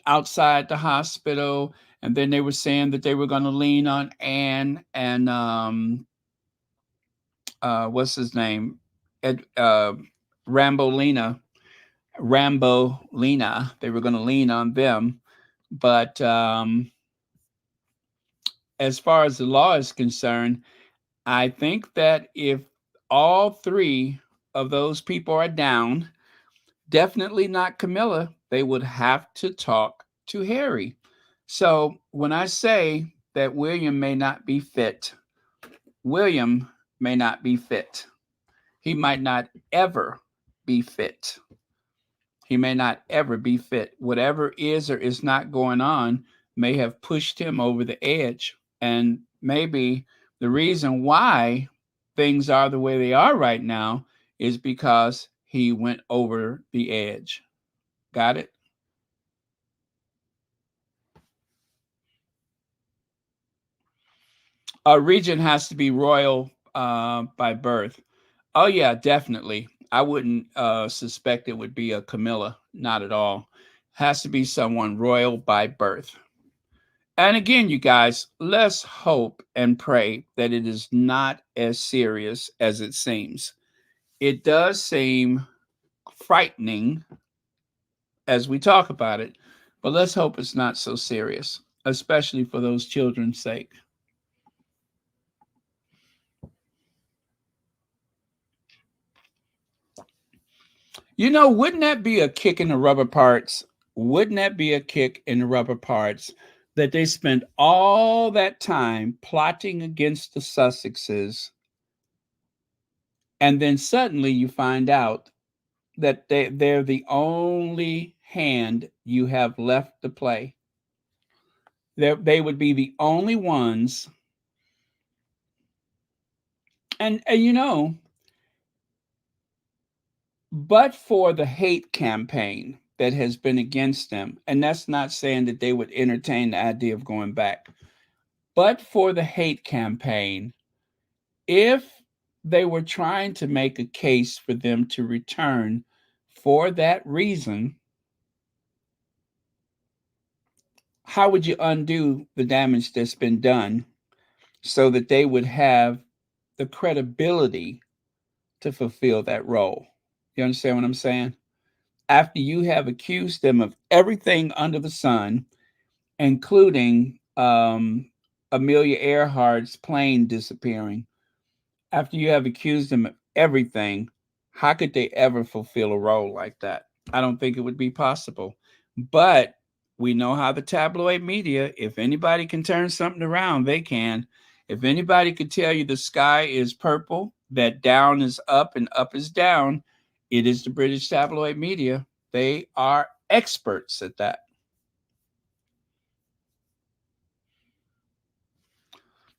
outside the hospital, and then they were saying that they were going to lean on Anne and what's his name, Rambolina. They were going to lean on them, but as far as the law is concerned, I think that if all three of those people are down, definitely not Camilla, they would have to talk to Harry. So when I say that William may not be fit, William may not be fit. He might not ever be fit. He may not ever be fit. Whatever is or is not going on may have pushed him over the edge. And maybe the reason why things are the way they are right now is because he went over the edge. Got it? A regent has to be royal by birth. Oh, yeah, definitely. I wouldn't suspect it would be a Camilla. Not at all. Has to be someone royal by birth. And again, you guys, let's hope and pray that it is not as serious as it seems. It does seem frightening as we talk about it, but let's hope it's not so serious, especially for those children's sake. You know, wouldn't that be a kick in the rubber parts? Wouldn't that be a kick in the rubber parts that they spent all that time plotting against the Sussexes, and then suddenly you find out that they're the only hand you have left to play. They would be the only ones. And you know, but for the hate campaign that has been against them, and that's not saying that they would entertain the idea of going back, but for the hate campaign, if they were trying to make a case for them to return for that reason, how would you undo the damage that's been done so that they would have the credibility to fulfill that role? You understand what I'm saying? After you have accused them of everything under the sun, including Amelia Earhart's plane disappearing, after you have accused them of everything, how could they ever fulfill a role like that? I don't think it would be possible. But we know how the tabloid media, if anybody can turn something around, they can. If anybody could tell you the sky is purple, that down is up and up is down, it is the British tabloid media. They are experts at that.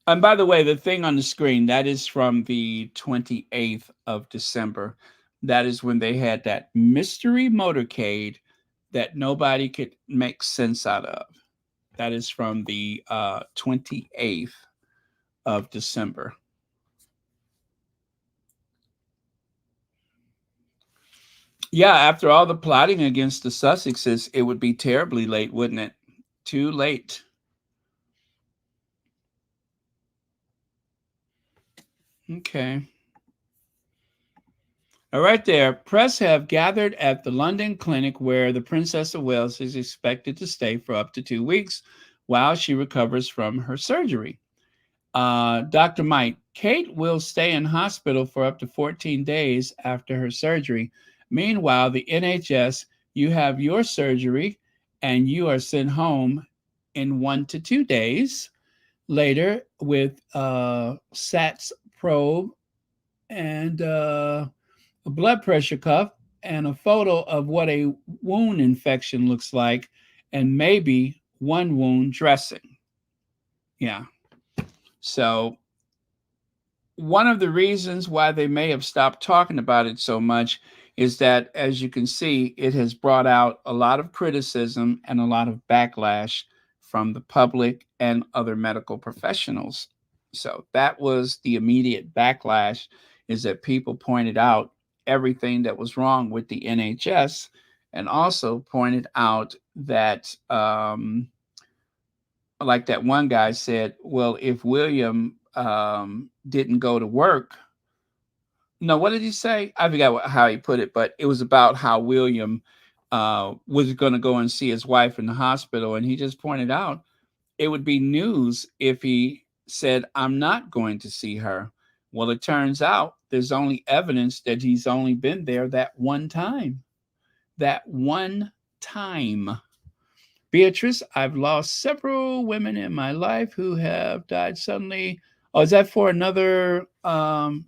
And by the way, the thing on the screen, that is from the 28th of December. That is when they had that mystery motorcade that nobody could make sense out of. That is from the 28th of December. Yeah, after all the plotting against the Sussexes, it would be terribly late, wouldn't it? Too late. Okay. All right there. Press have gathered at the London clinic where the Princess of Wales is expected to stay for up to 2 weeks while she recovers from her surgery. Dr. Mike, Kate will stay in hospital for up to 14 days after her surgery. Meanwhile, the NHS, you have your surgery and you are sent home in 1 to 2 days later with SATS probe and a blood pressure cuff and a photo of what a wound infection looks like and maybe one wound dressing. Yeah. So one of the reasons why they may have stopped talking about it so much is that, as you can see, it has brought out a lot of criticism and a lot of backlash from the public and other medical professionals. So that was the immediate backlash, is that people pointed out everything that was wrong with the NHS, and also pointed out that, like that one guy said, well, if William didn't go to work, no, what did he say? I forgot how he put it, but it was about how William was going to go and see his wife in the hospital. And he just pointed out it would be news if he said, I'm not going to see her. Well, it turns out there's only evidence that he's only been there that one time. That one time. Beatrice, I've lost several women in my life who have died suddenly. Oh, is that for another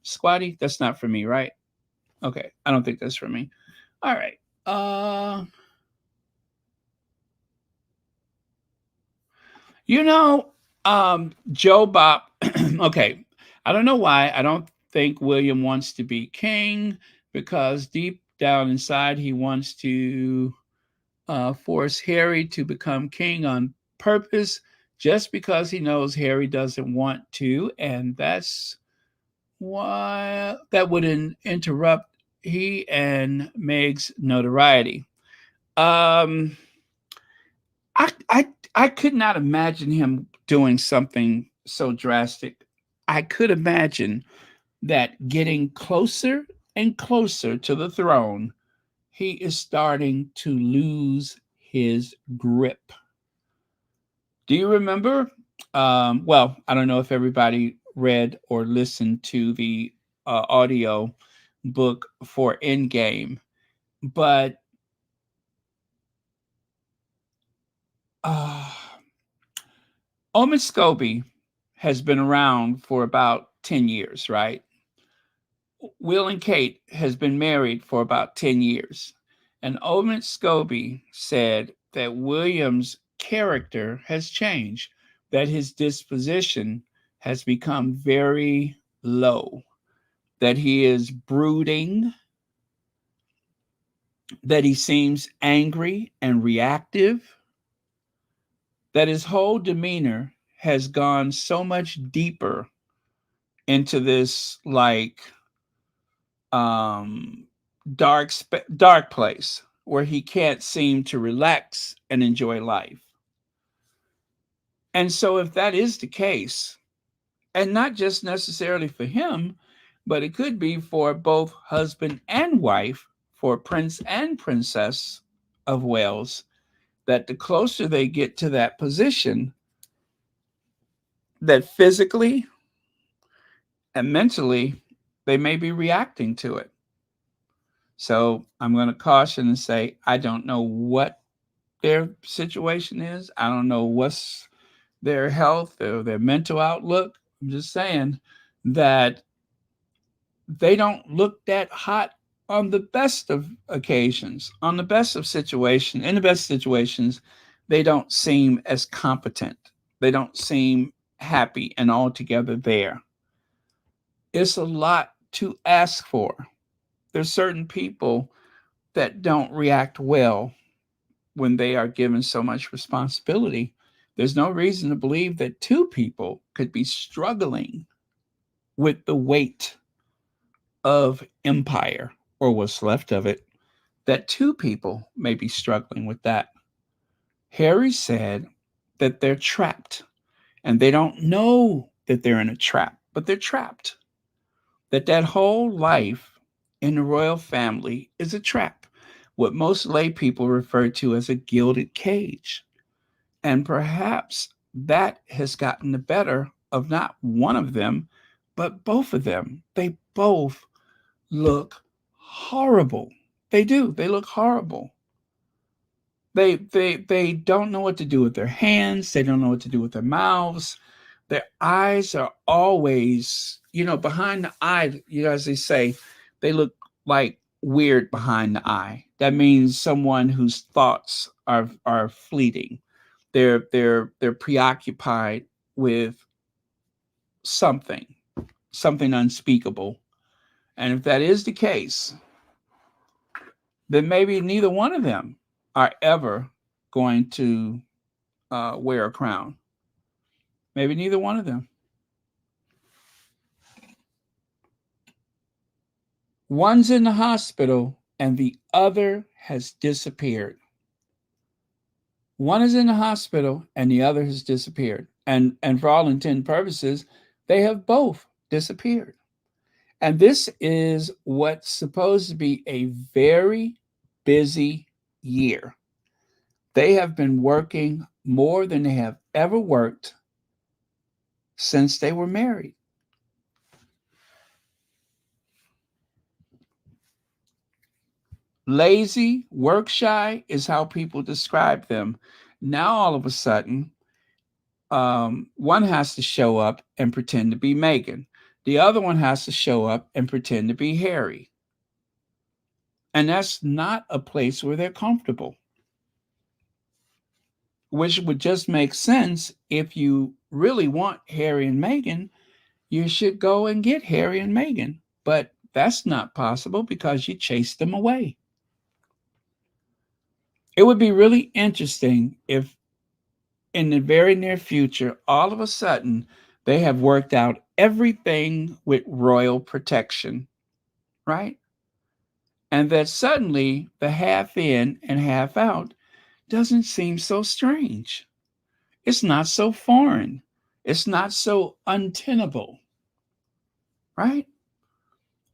squatty? That's not for me, right? Okay, I don't think that's for me. All right. Joe Bob. Okay, I don't know why. I don't think William wants to be king, because deep down inside he wants to force Harry to become king on purpose, just because he knows Harry doesn't want to, and that's why that would interrupt he and Meg's notoriety. Um, I could not imagine him doing something so drastic. I could imagine that getting closer and closer to the throne, he is starting to lose his grip. Do you remember? Well, I don't know if everybody read or listened to the audio book for Endgame, but Omen Scobie has been around for about 10 years, right? Will and Kate has been married for about 10 years. And Omen Scobie said that William's character has changed, that his disposition has become very low, that he is brooding, that he seems angry and reactive, that his whole demeanor has gone so much deeper into this um dark place where he can't seem to relax and enjoy life. And so if that is the case, and not just necessarily for him, but it could be for both husband and wife, for Prince and Princess of Wales, that the closer they get to that position, that physically and mentally they may be reacting to it. So I'm going to caution and say, I don't know what their situation is. I don't know what's their health or their mental outlook. I'm just saying that they don't look that hot on the best of occasions, on the best of situations. In the best situations, they don't seem as competent. They don't seem happy and altogether there. It's a lot to ask for. There's certain people that don't react well when they are given so much responsibility. There's no reason to believe that two people could be struggling with the weight of empire, or what's left of it, that two people may be struggling with that. Harry said that they're trapped, and they don't know that they're in a trap, but they're trapped. That whole life in the royal family is a trap, what most lay people refer to as a gilded cage. And perhaps that has gotten the better of not one of them, but both of them. They both look horrible. They do. They look horrible. They don't know what to do with their hands. They don't know what to do with their mouths. Their eyes are always, behind the eye, as they say, they look like weird behind the eye. That means someone whose thoughts are fleeting. They're preoccupied with something unspeakable. And if that is the case, then maybe neither one of them are ever going to wear a crown. Maybe neither one of them. One's in the hospital and the other has disappeared. One is in the hospital and the other has disappeared. And for all intent and purposes, they have both disappeared. And this is what's supposed to be a very busy year. They have been working more than they have ever worked since they were married. Lazy, work shy is how people describe them. Now, all of a sudden, one has to show up and pretend to be Meghan. The other one has to show up and pretend to be Harry. And that's not a place where they're comfortable. Which would just make sense. If you really want Harry and Meghan, you should go and get Harry and Meghan. But that's not possible because you chased them away. It would be really interesting if in the very near future, all of a sudden, they have worked out everything with royal protection, right? And that suddenly the half in and half out doesn't seem so strange. It's not so foreign. It's not so untenable, right?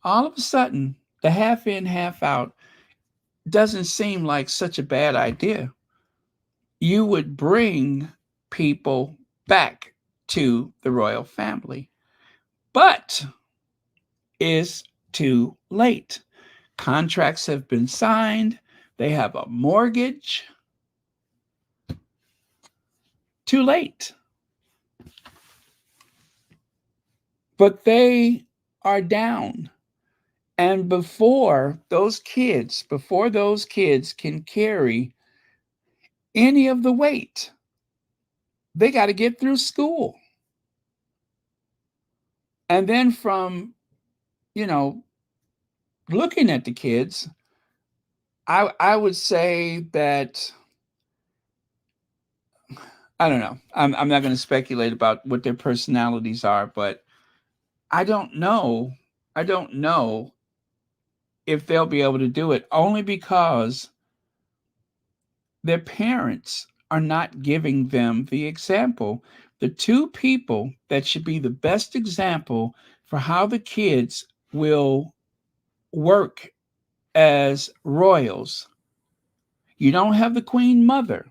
All of a sudden, the half in, half out doesn't seem like such a bad idea. You would bring people back to the royal family. But it's too late. Contracts have been signed. They have a mortgage. Too late. But they are down. And before those kids can carry any of the weight, they got to get through school. And then from, looking at the kids, I would say that, I don't know. I'm not going to speculate about what their personalities are, but I don't know. I don't know if they'll be able to do it, only because their parents are not giving them the example. The two people that should be the best example for how the kids will work as royals. You don't have the Queen Mother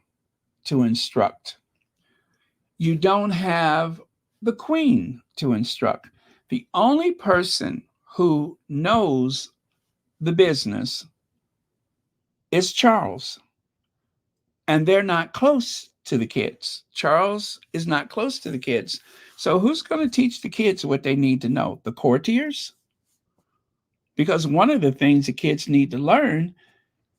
to instruct. You don't have the Queen to instruct. The only person who knows the business is Charles. And they're not close to the kids. Charles is not close to the kids. So who's going to teach the kids what they need to know? The courtiers? Because one of the things the kids need to learn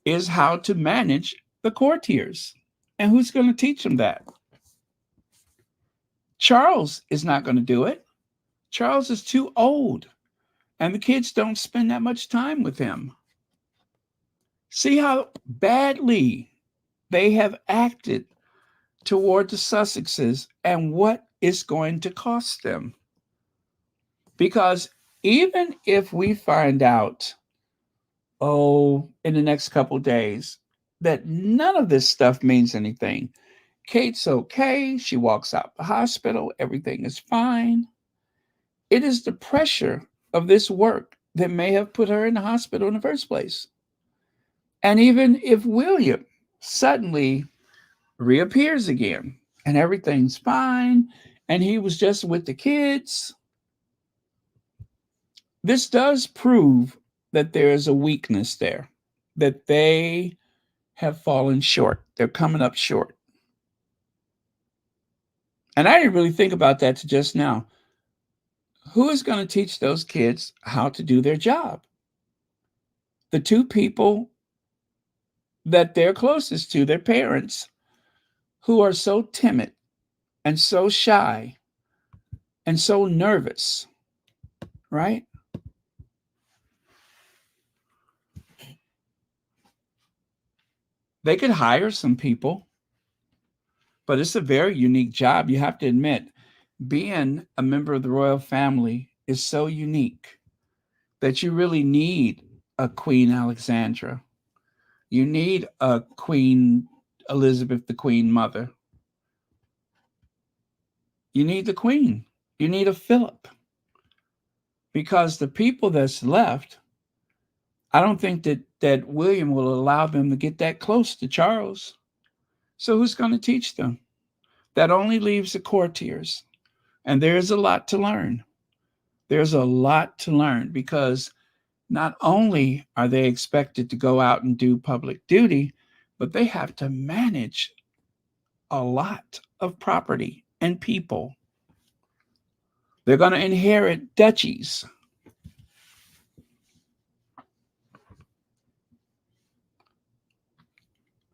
is how to manage the courtiers. And who's going to teach them that? Charles is not going to do it. Charles is too old. And the kids don't spend that much time with him. See how badly they have acted toward the Sussexes and what it's going to cost them. Because even if we find out, in the next couple of days, that none of this stuff means anything, Kate's okay, she walks out the hospital, everything is fine. It is the pressure of this work that may have put her in the hospital in the first place. And even if William suddenly reappears again and everything's fine and he was just with the kids, this does prove that there is a weakness there, that they have fallen short. They're coming up short. And I didn't really think about that to just now. Who is going to teach those kids how to do their job? The two people that they're closest to, their parents, who are so timid and so shy and so nervous, right? They could hire some people, but it's a very unique job. You have to admit, being a member of the royal family is so unique that you really need a Queen Alexandra. You need a Queen Elizabeth, the Queen Mother. You need the Queen. You need a Philip. Because the people that's left, I don't think that William will allow them to get that close to Charles. So who's going to teach them? That only leaves the courtiers. And there's a lot to learn. There's a lot to learn because not only are they expected to go out and do public duty, but they have to manage a lot of property and people. They're going to inherit duchies.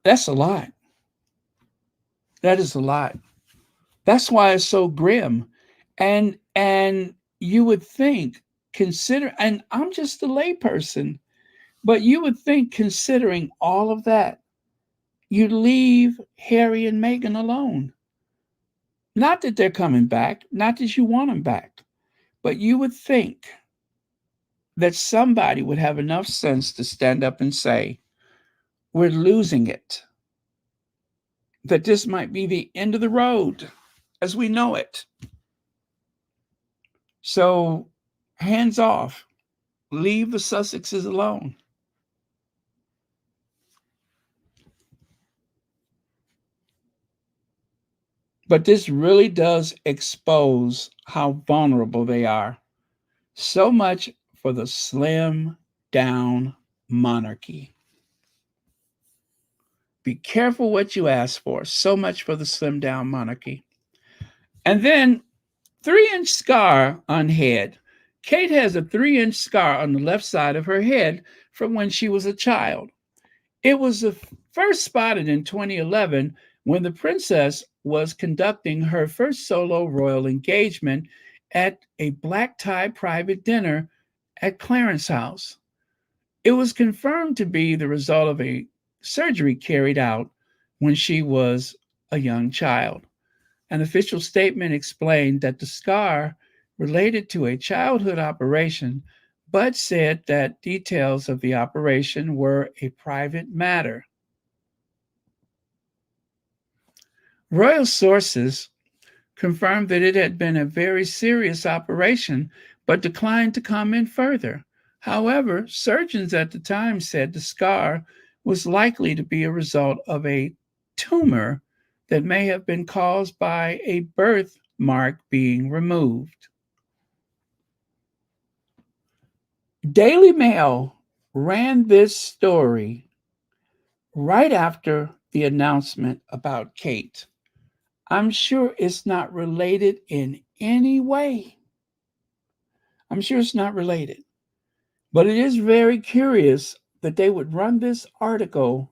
That's a lot. That is a lot. That's why it's so grim. And you would think, consider, and I'm just a layperson, but you would think, considering all of that, you leave Harry and Meghan alone. Not that they're coming back, not that you want them back, but you would think that somebody would have enough sense to stand up and say, we're losing it. That this might be the end of the road as we know it. So, hands off. Leave the Sussexes alone. But this really does expose how vulnerable they are. So much for the slim down monarchy. Be careful what you ask for. So much for the slim down monarchy. And then 3-inch scar on head. Kate has a 3-inch scar on the left side of her head from when she was a child. It was first spotted in 2011 when the princess was conducting her first solo royal engagement at a black tie private dinner at Clarence House. It was confirmed to be the result of a surgery carried out when she was a young child. An official statement explained that the scar related to a childhood operation, but said that details of the operation were a private matter. Royal sources confirmed that it had been a very serious operation, but declined to comment further. However, surgeons at the time said the scar was likely to be a result of a tumor that may have been caused by a birthmark being removed. Daily Mail ran this story right after the announcement about Kate. I'm sure it's not related in any way. I'm sure it's not related. But it is very curious that they would run this article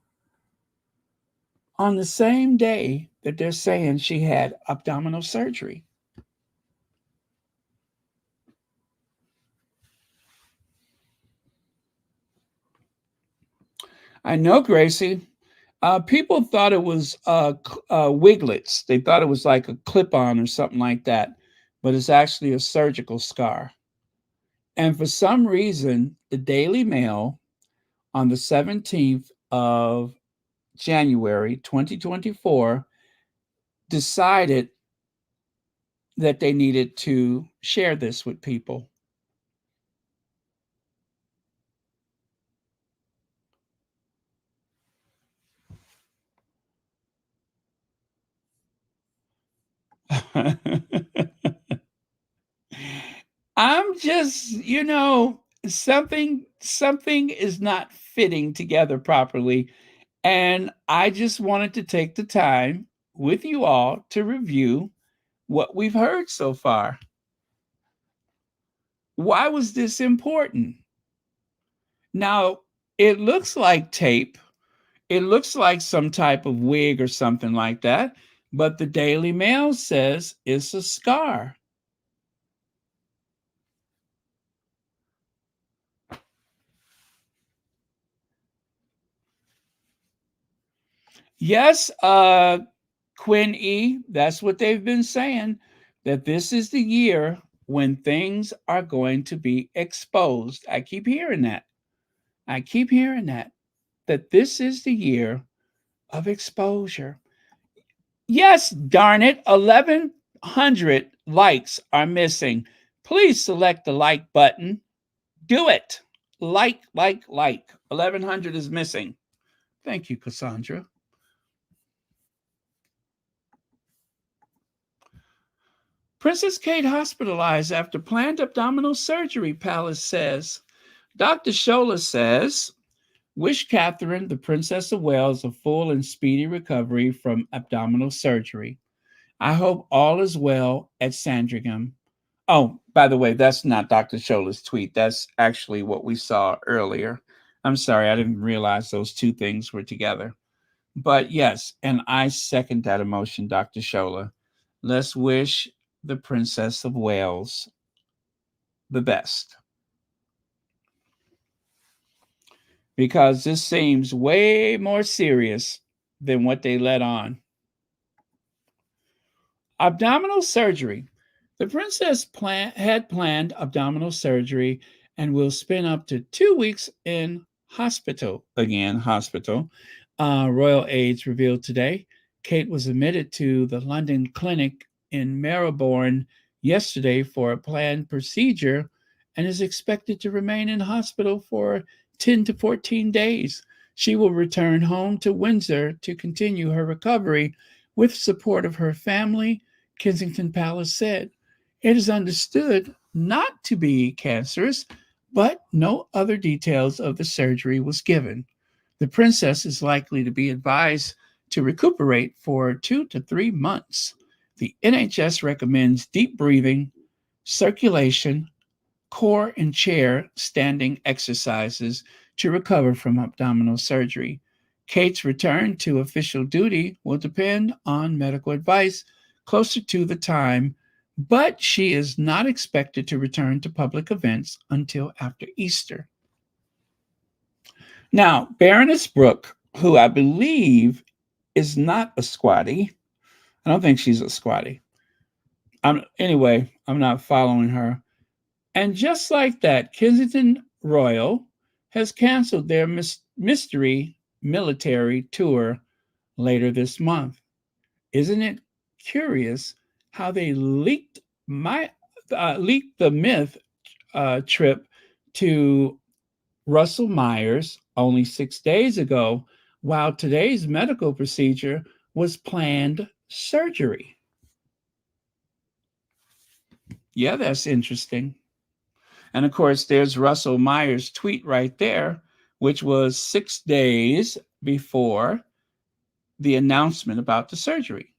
on the same day that they're saying she had abdominal surgery. I know, Gracie. People thought it was wiglets. They thought it was like a clip-on or something like that, but it's actually a surgical scar. And for some reason, the Daily Mail on the 17th of January 2024 decided that they needed to share this with people. I'm just, something is not fitting together properly. And I just wanted to take the time with you all to review what we've heard so far. Why was this important? Now, it looks like tape. It looks like some type of wig or something like that. But the Daily Mail says it's a scar. Yes, Quinn E, that's what they've been saying, that this is the year when things are going to be exposed. I keep hearing that. I keep hearing that this is the year of exposure. Yes, darn it, 1,100 likes are missing. Please select the like button. Do it. Like. 1,100 is missing. Thank you, Cassandra. Princess Kate hospitalized after planned abdominal surgery, Palace says. Dr. Shola says, wish Catherine, the Princess of Wales, a full and speedy recovery from abdominal surgery. I hope all is well at Sandringham. Oh, by the way, that's not Dr. Shola's tweet. That's actually what we saw earlier. I'm sorry, I didn't realize those two things were together. But yes, and I second that emotion, Dr. Shola. Let's wish the Princess of Wales the best. Because this seems way more serious than what they let on. Abdominal surgery. The princess had planned abdominal surgery and will spend up to 2 weeks in hospital. Again, hospital. Royal aides revealed today. Kate was admitted to the London clinic in Marylebone yesterday for a planned procedure and is expected to remain in hospital for 10 to 14 days. She will return home to Windsor to continue her recovery with support of her family, Kensington Palace said. It is understood not to be cancerous, but no other details of the surgery was given. The princess is likely to be advised to recuperate for 2 to 3 months. The NHS recommends deep breathing, circulation, core and chair standing exercises to recover from abdominal surgery. Kate's return to official duty will depend on medical advice closer to the time, but she is not expected to return to public events until after Easter. Now, Baroness Brooke, who I believe is not a squatty, I don't think she's a squatty. Anyway, I'm not following her. And just like that, Kensington Royal has canceled their mystery military tour later this month. Isn't it curious how they leaked the myth trip to Russell Myers only 6 days ago, while today's medical procedure was planned surgery? Yeah, that's interesting. And of course, there's Russell Myers' tweet right there, which was 6 days before the announcement about the surgery.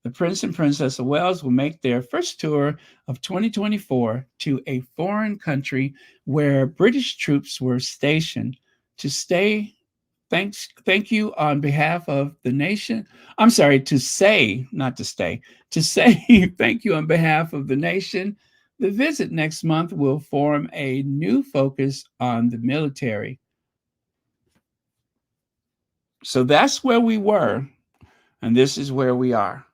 The Prince and Princess of Wales will make their first tour of 2024 to a foreign country where British troops were stationed to stay. Thank you on behalf of the nation. I'm sorry, to say, not to stay, to say thank you on behalf of the nation. The visit next month will form a new focus on the military. So that's where we were, and this is where we are.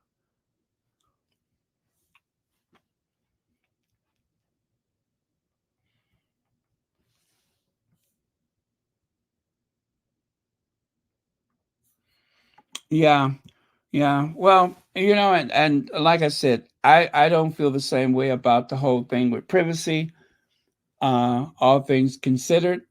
Yeah, yeah. Well, and like I said, I don't feel the same way about the whole thing with privacy, all things considered.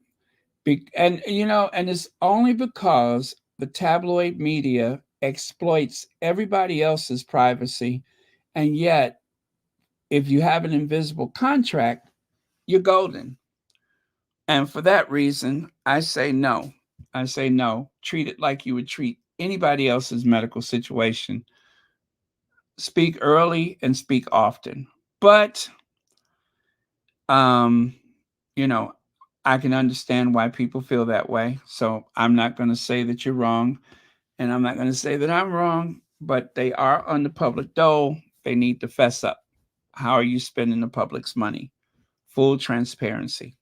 And it's only because the tabloid media exploits everybody else's privacy, and yet if you have an invisible contract, you're golden. And for that reason, I say no. I say no. Treat it like you would treat anybody else's medical situation. Speak early and speak often. But you know, I can understand why people feel that way. So I'm not going to say that you're wrong, and I'm not going to say that I'm wrong, but they are on the public dole. They need to fess up. How are you spending the public's money? Full transparency,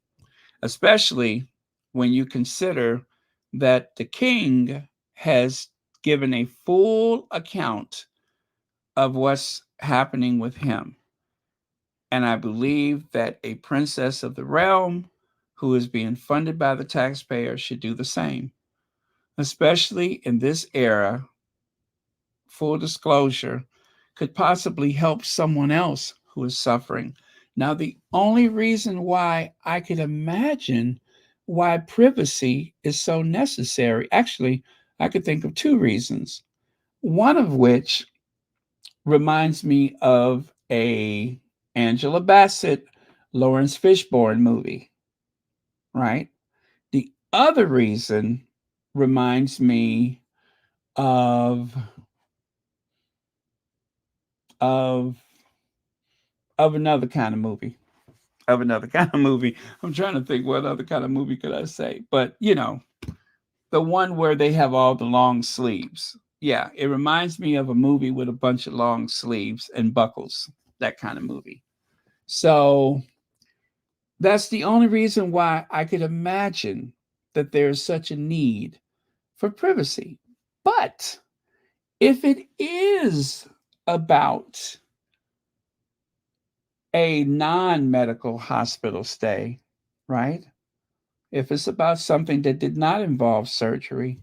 especially when you consider that the king has given a full account of what's happening with him. And I believe that a princess of the realm who is being funded by the taxpayer should do the same, especially in this era. Full disclosure, could possibly help someone else who is suffering. Now, the only reason why I could imagine why privacy is so necessary, actually, I could think of two reasons. One of which reminds me of a Angela Bassett, Lawrence Fishburne movie, right? The other reason reminds me of of of another kind of movie. Of another kind of movie. I'm trying to think what other kind of movie could I say, but the one where they have all the long sleeves. Yeah, it reminds me of a movie with a bunch of long sleeves and buckles. That kind of movie. So that's the only reason why I could imagine that there's such a need for privacy. But if it is about a non-medical hospital stay, right? If it's about something that did not involve surgery,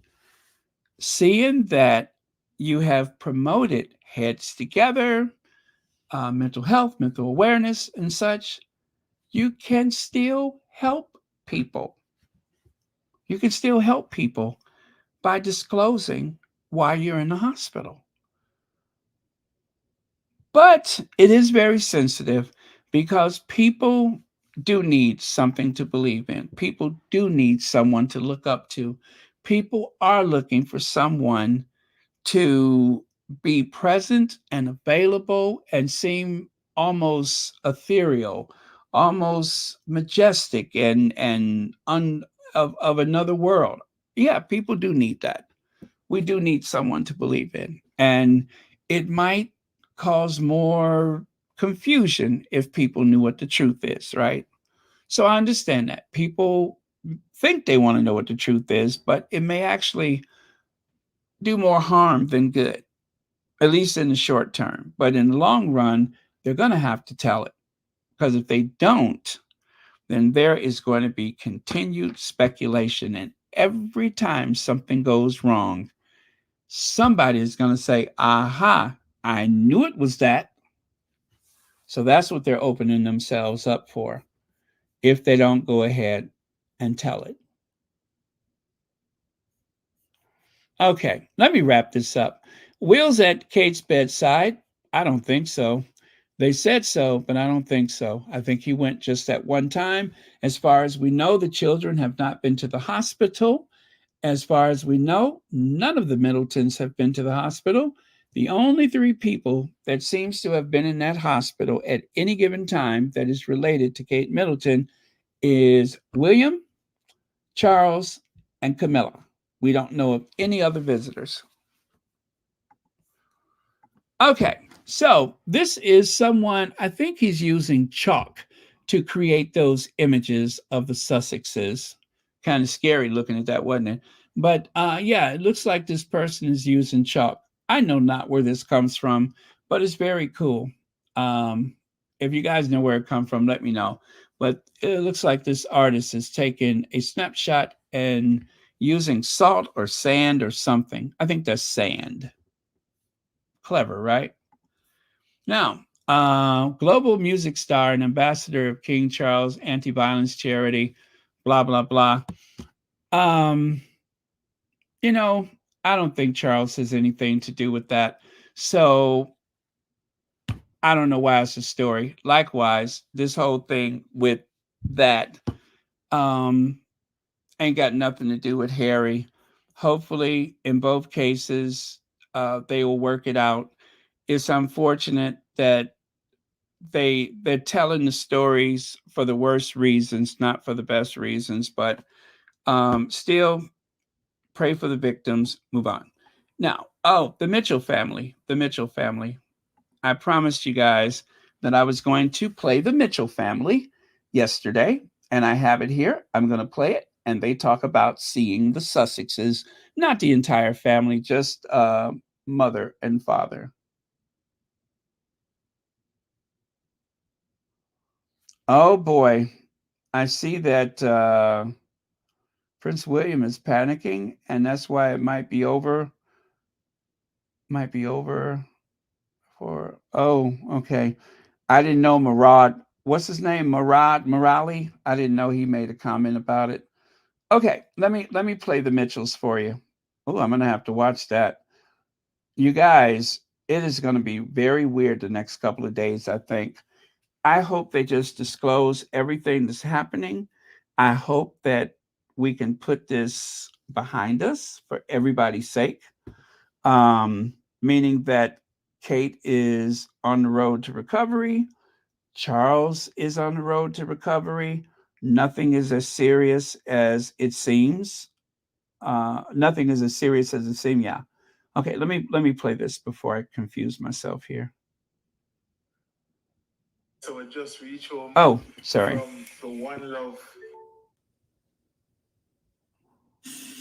seeing that you have promoted heads together, mental health, mental awareness, and such, you can still help people. You can still help people by disclosing why you're in the hospital. But it is very sensitive because people do need something to believe in. People do need someone to look up to. People are looking for someone to be present and available and seem almost ethereal, almost majestic and of another world. Yeah, people do need that. We do need someone to believe in. And it might cause more confusion if people knew what the truth is, right? So I understand that. People think they want to know what the truth is, but it may actually do more harm than good, at least in the short term. But in the long run, they're going to have to tell it because if they don't, then there is going to be continued speculation. And every time something goes wrong, somebody is going to say, aha, I knew it was that. So that's what they're opening themselves up for if they don't go ahead and tell it. Okay, let me wrap this up. Will's at Kate's bedside. I don't think so. They said so, but I don't think so. I think he went just at one time. As far as we know, the children have not been to the hospital. As far as we know, none of the Middletons have been to the hospital. The only three people that seems to have been in that hospital at any given time that is related to Kate Middleton is William, Charles, and Camilla. We don't know of any other visitors. Okay, so this is someone, I think he's using chalk to create those images of the Sussexes. Kind of scary looking at that, wasn't it? But yeah, it looks like this person is using chalk. I know not where this comes from, but it's very cool. If you guys know where it comes from, let me know. But it looks like this artist is taking a snapshot and using salt or sand or something. I think that's sand. Clever, right? Now, global music star and ambassador of King Charles Anti-Violence Charity, blah, blah, blah. I don't think Charles has anything to do with that. So I don't know why it's a story. Likewise, this whole thing with that ain't got nothing to do with Harry. Hopefully, in both cases, they will work it out. It's unfortunate that they're telling the stories for the worst reasons, not for the best reasons, but still pray for the victims, move on. Now, the Mitchell family. I promised you guys that I was going to play the Mitchell family yesterday, and I have it here. I'm going to play it and they talk about seeing the Sussexes, not the entire family, just mother and father. Oh boy, I see that Prince William is panicking, and that's why it might be over. Might be over for. Oh, okay. I didn't know Murad. What's his name? Murad Murali. I didn't know he made a comment about it. Okay, let me play the Mitchells for you. Oh, I'm gonna have to watch that. You guys, it is gonna be very weird the next couple of days, I think. I hope they just disclose everything that's happening. I hope that we can put this behind us for everybody's sake. Meaning that Kate is on the road to recovery. Charles is on the road to recovery. Nothing is as serious as it seems. Nothing is as serious as it seems. Yeah. Okay. Let me play this before I confuse myself here. So we just reach home. Oh, sorry. From the One Love.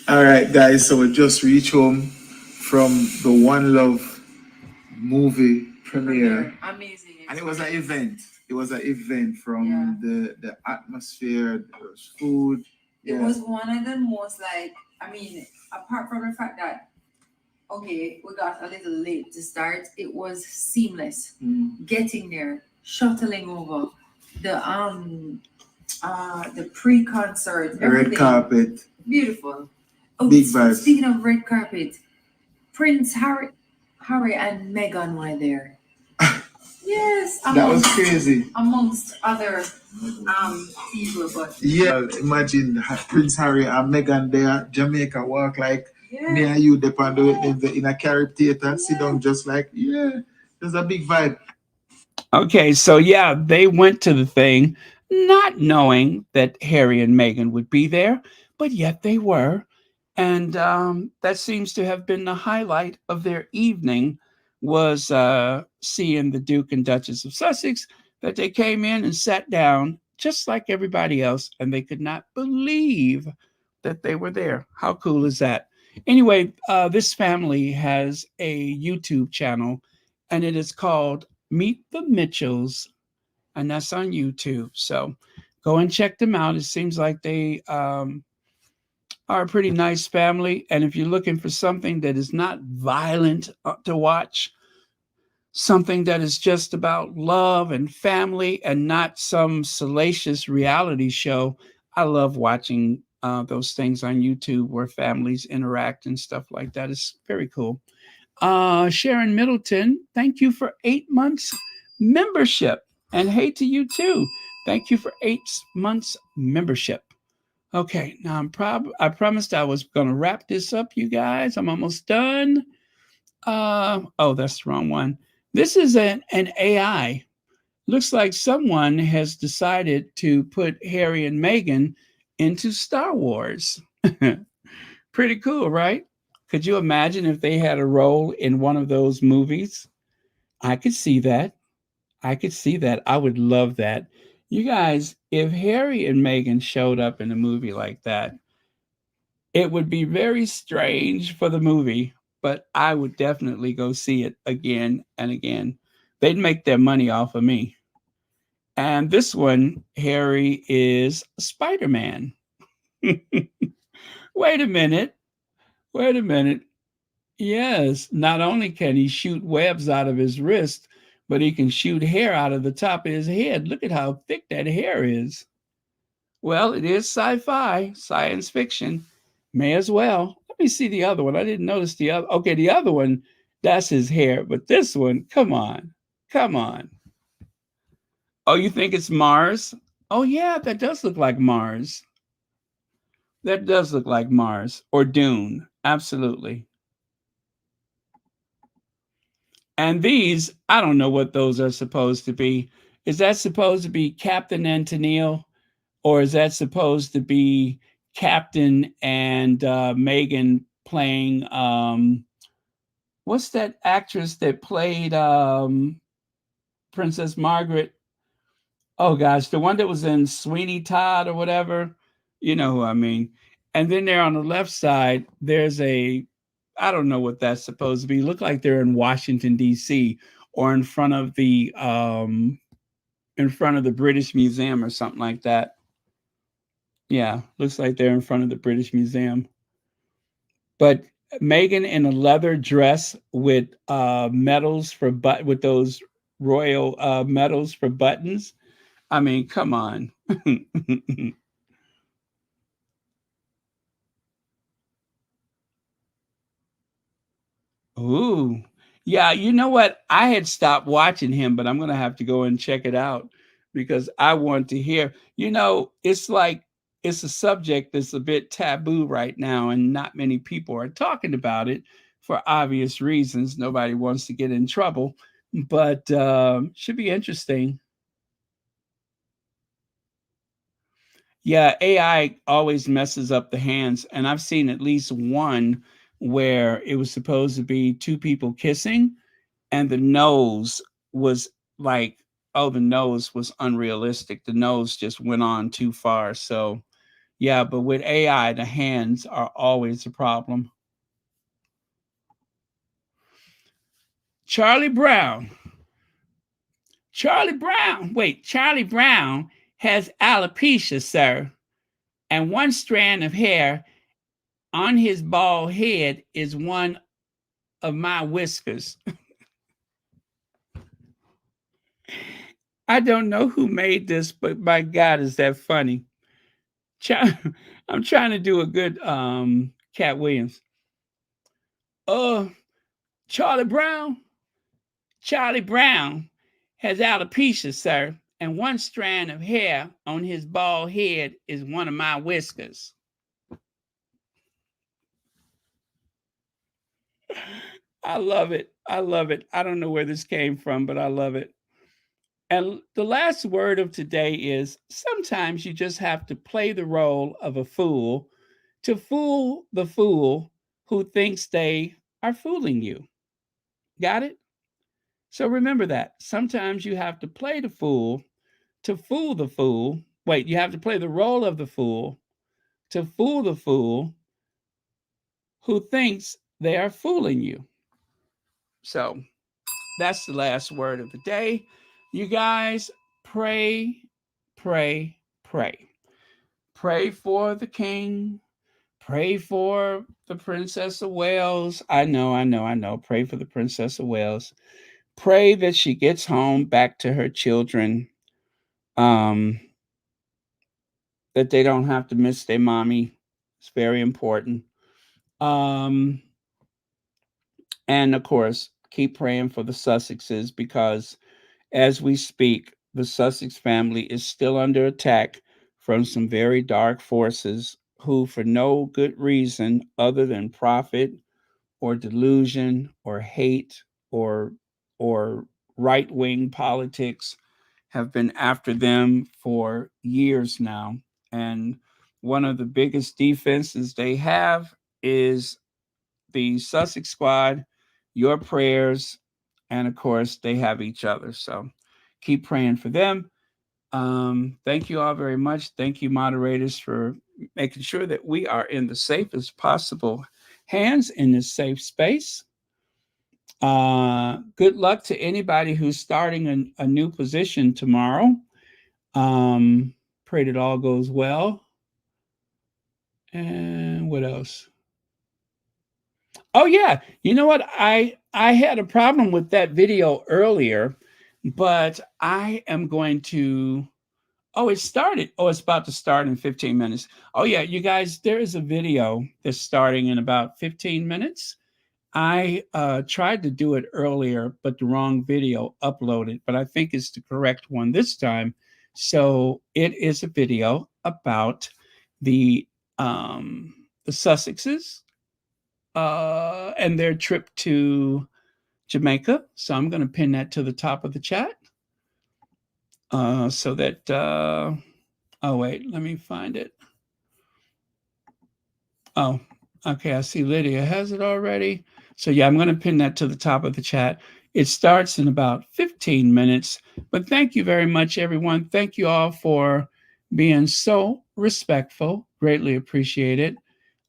All right, guys. So we just reach home from the One Love movie premiere. Amazing. And it was an event. It was an event from the atmosphere. There was food. It was one of the most apart from the fact that we got a little late to start, it was seamless. Getting there, shuttling over, the pre-concert, everything. Red carpet. Beautiful. Big vibes. Speaking of red carpet, Prince Harry and Meghan were there. Yes, that was crazy. Amongst other people, but imagine Prince Harry and Meghan there, Jamaica walk like me and you depend in a Carib theater, sit down just like there's a big vibe. Okay, so yeah, they went to the thing not knowing that Harry and Meghan would be there, but yet they were. And that seems to have been the highlight of their evening, was seeing the Duke and Duchess of Sussex, that they came in and sat down just like everybody else, and they could not believe that they were there. How cool is that? Anyway, this family has a YouTube channel, and it is called Meet the Mitchells, and that's on YouTube. So go and check them out. It seems like they are a pretty nice family. And if you're looking for something that is not violent to watch, something that is just about love and family and not some salacious reality show, I love watching those things on YouTube where families interact and stuff like that. It's very cool. Sharon Middleton, thank you for 8 months membership. And hey to you too. Thank you for 8 months membership. Okay, now I promised I was going to wrap this up, you guys. I'm almost done. Oh, that's the wrong one. This is an AI. Looks like someone has decided to put Harry and Meghan into Star Wars. Pretty cool, right? Could you imagine if they had a role in one of those movies? I could see that. I could see that. I would love that. You guys, if Harry and Meghan showed up in a movie like that, it would be very strange for the movie, but I would definitely go see it again and again. They'd make their money off of me. And this one, Harry is Spider-Man. Wait a minute. Yes, not only can he shoot webs out of his wrist, but he can shoot hair out of the top of his head. Look at how thick that hair is. Well, it is sci-fi, science fiction. May as well. Let me see the other one. I didn't notice the other. Okay, the other one, that's his hair. But this one, come on. Oh, you think it's Mars? Oh, yeah, that does look like Mars. That does look like Mars or Dune. Absolutely. And these, I don't know what those are supposed to be. Is that supposed to be Captain and Tennille? Or is that supposed to be Captain and Meghan playing, what's that actress that played Princess Margaret? Oh, gosh, the one that was in Sweeney Todd or whatever. You know who I mean. And then there on the left side, there's I don't know what that's supposed to be. Look like they're in Washington D.C. or in front of the British Museum or something like that. Yeah, looks like they're in front of the British Museum. But Meghan in a leather dress with medals with those royal medals for buttons. I mean, come on. Ooh. Yeah, you know what? I had stopped watching him, but I'm going to have to go and check it out because I want to hear. You know, it's like it's a subject that's a bit taboo right now, and not many people are talking about it for obvious reasons. Nobody wants to get in trouble, but should be interesting. Yeah, AI always messes up the hands, and I've seen at least one where it was supposed to be two people kissing, and the nose was like, oh, the nose was unrealistic. The nose just went on too far. So, yeah, but with AI, the hands are always a problem. Charlie Brown. Charlie Brown. Wait, Charlie Brown has alopecia, sir, and one strand of hair on his bald head is one of my whiskers. I don't know who made this, but my God, is that funny. I'm trying to do a good Cat Williams. Charlie Brown. Charlie Brown has alopecia, sir, and one strand of hair on his bald head is one of my whiskers. I love it. I love it. I don't know where this came from, but I love it. And the last word of today is sometimes you just have to play the role of a fool to fool the fool who thinks they are fooling you. Got it? So remember that. Sometimes you have to play the fool to fool the fool. Wait, you have to play the role of the fool to fool the fool who thinks they are fooling you. So that's the last word of the day. You guys, pray, pray, pray. Pray for the king. Pray for the Princess of Wales. I know. Pray for the Princess of Wales. Pray that she gets home back to her children. That they don't have to miss their mommy. It's very important. And of course, keep praying for the Sussexes because as we speak, the Sussex family is still under attack from some very dark forces who, for no good reason other than profit or delusion or hate or right-wing politics, have been after them for years now. And one of the biggest defenses they have is the Sussex squad, your prayers, and of course, they have each other. So keep praying for them. Thank you all very much. Thank you, moderators, for making sure that we are in the safest possible hands in this safe space. Good luck to anybody who's starting a new position tomorrow. Pray that all goes well. And what else? Oh yeah, you know what? I had a problem with that video earlier, but I am going to. Oh, it started. Oh, it's about to start in 15 minutes. Oh yeah, you guys, there is a video that's starting in about 15 minutes. I tried to do it earlier, but the wrong video uploaded, but I think it's the correct one this time. So it is a video about the Sussexes and their trip to Jamaica. So I'm going to pin that to the top of the chat so that, oh, wait, let me find it. Oh, okay, I see Lydia has it already. So yeah, I'm going to pin that to the top of the chat. It starts in about 15 minutes, but thank you very much, everyone. Thank you all for being so respectful. Greatly appreciate it.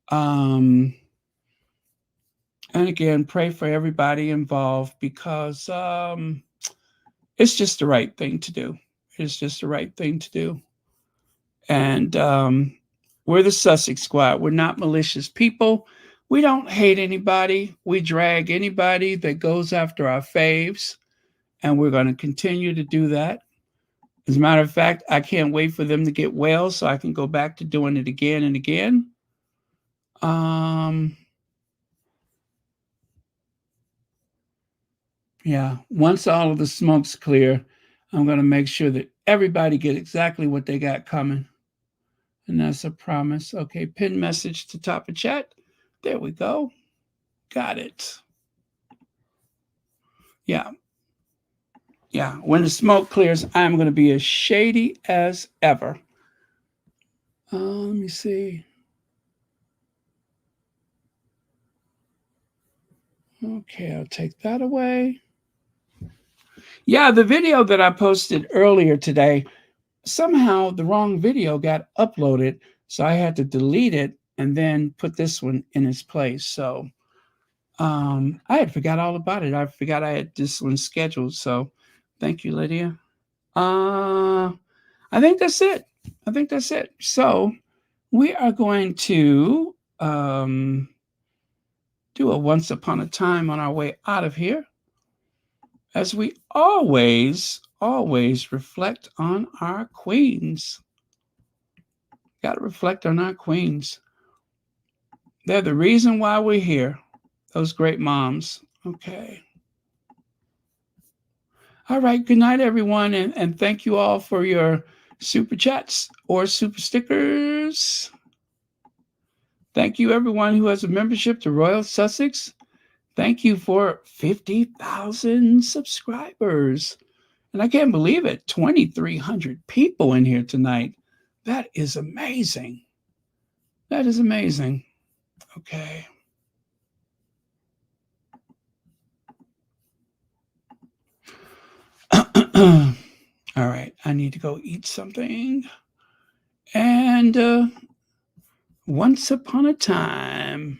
And again, pray for everybody involved because it's just the right thing to do. It's just the right thing to do. And we're the Sussex Squad. We're not malicious people. We don't hate anybody. We drag anybody that goes after our faves. And we're going to continue to do that. As a matter of fact, I can't wait for them to get well so I can go back to doing it again and again. Yeah, once all of the smoke's clear, I'm going to make sure that everybody get exactly what they got coming. And that's a promise. Okay, pin message to top of chat. There we go. Got it. Yeah. Yeah, when the smoke clears, I'm going to be as shady as ever. Let me see. Okay, I'll take that away. Yeah, the video that I posted earlier today, somehow the wrong video got uploaded, so I had to delete it and then put this one in its place. So I had forgot all about it. I forgot I had this one scheduled. So thank you, Lydia. I think that's it. I think that's it. So we are going to do a once upon a time on our way out of here, as we always reflect on our queens. Got to reflect on our queens. They're the reason why we're here. Those great moms. Okay. All right. Good night, everyone. And thank you all for your super chats or super stickers. Thank you, everyone who has a membership to Royal Sussex. Thank you for 50,000 subscribers. And I can't believe it. 2,300 people in here tonight. That is amazing. That is amazing. Okay. All right. I need to go eat something. And once upon a time.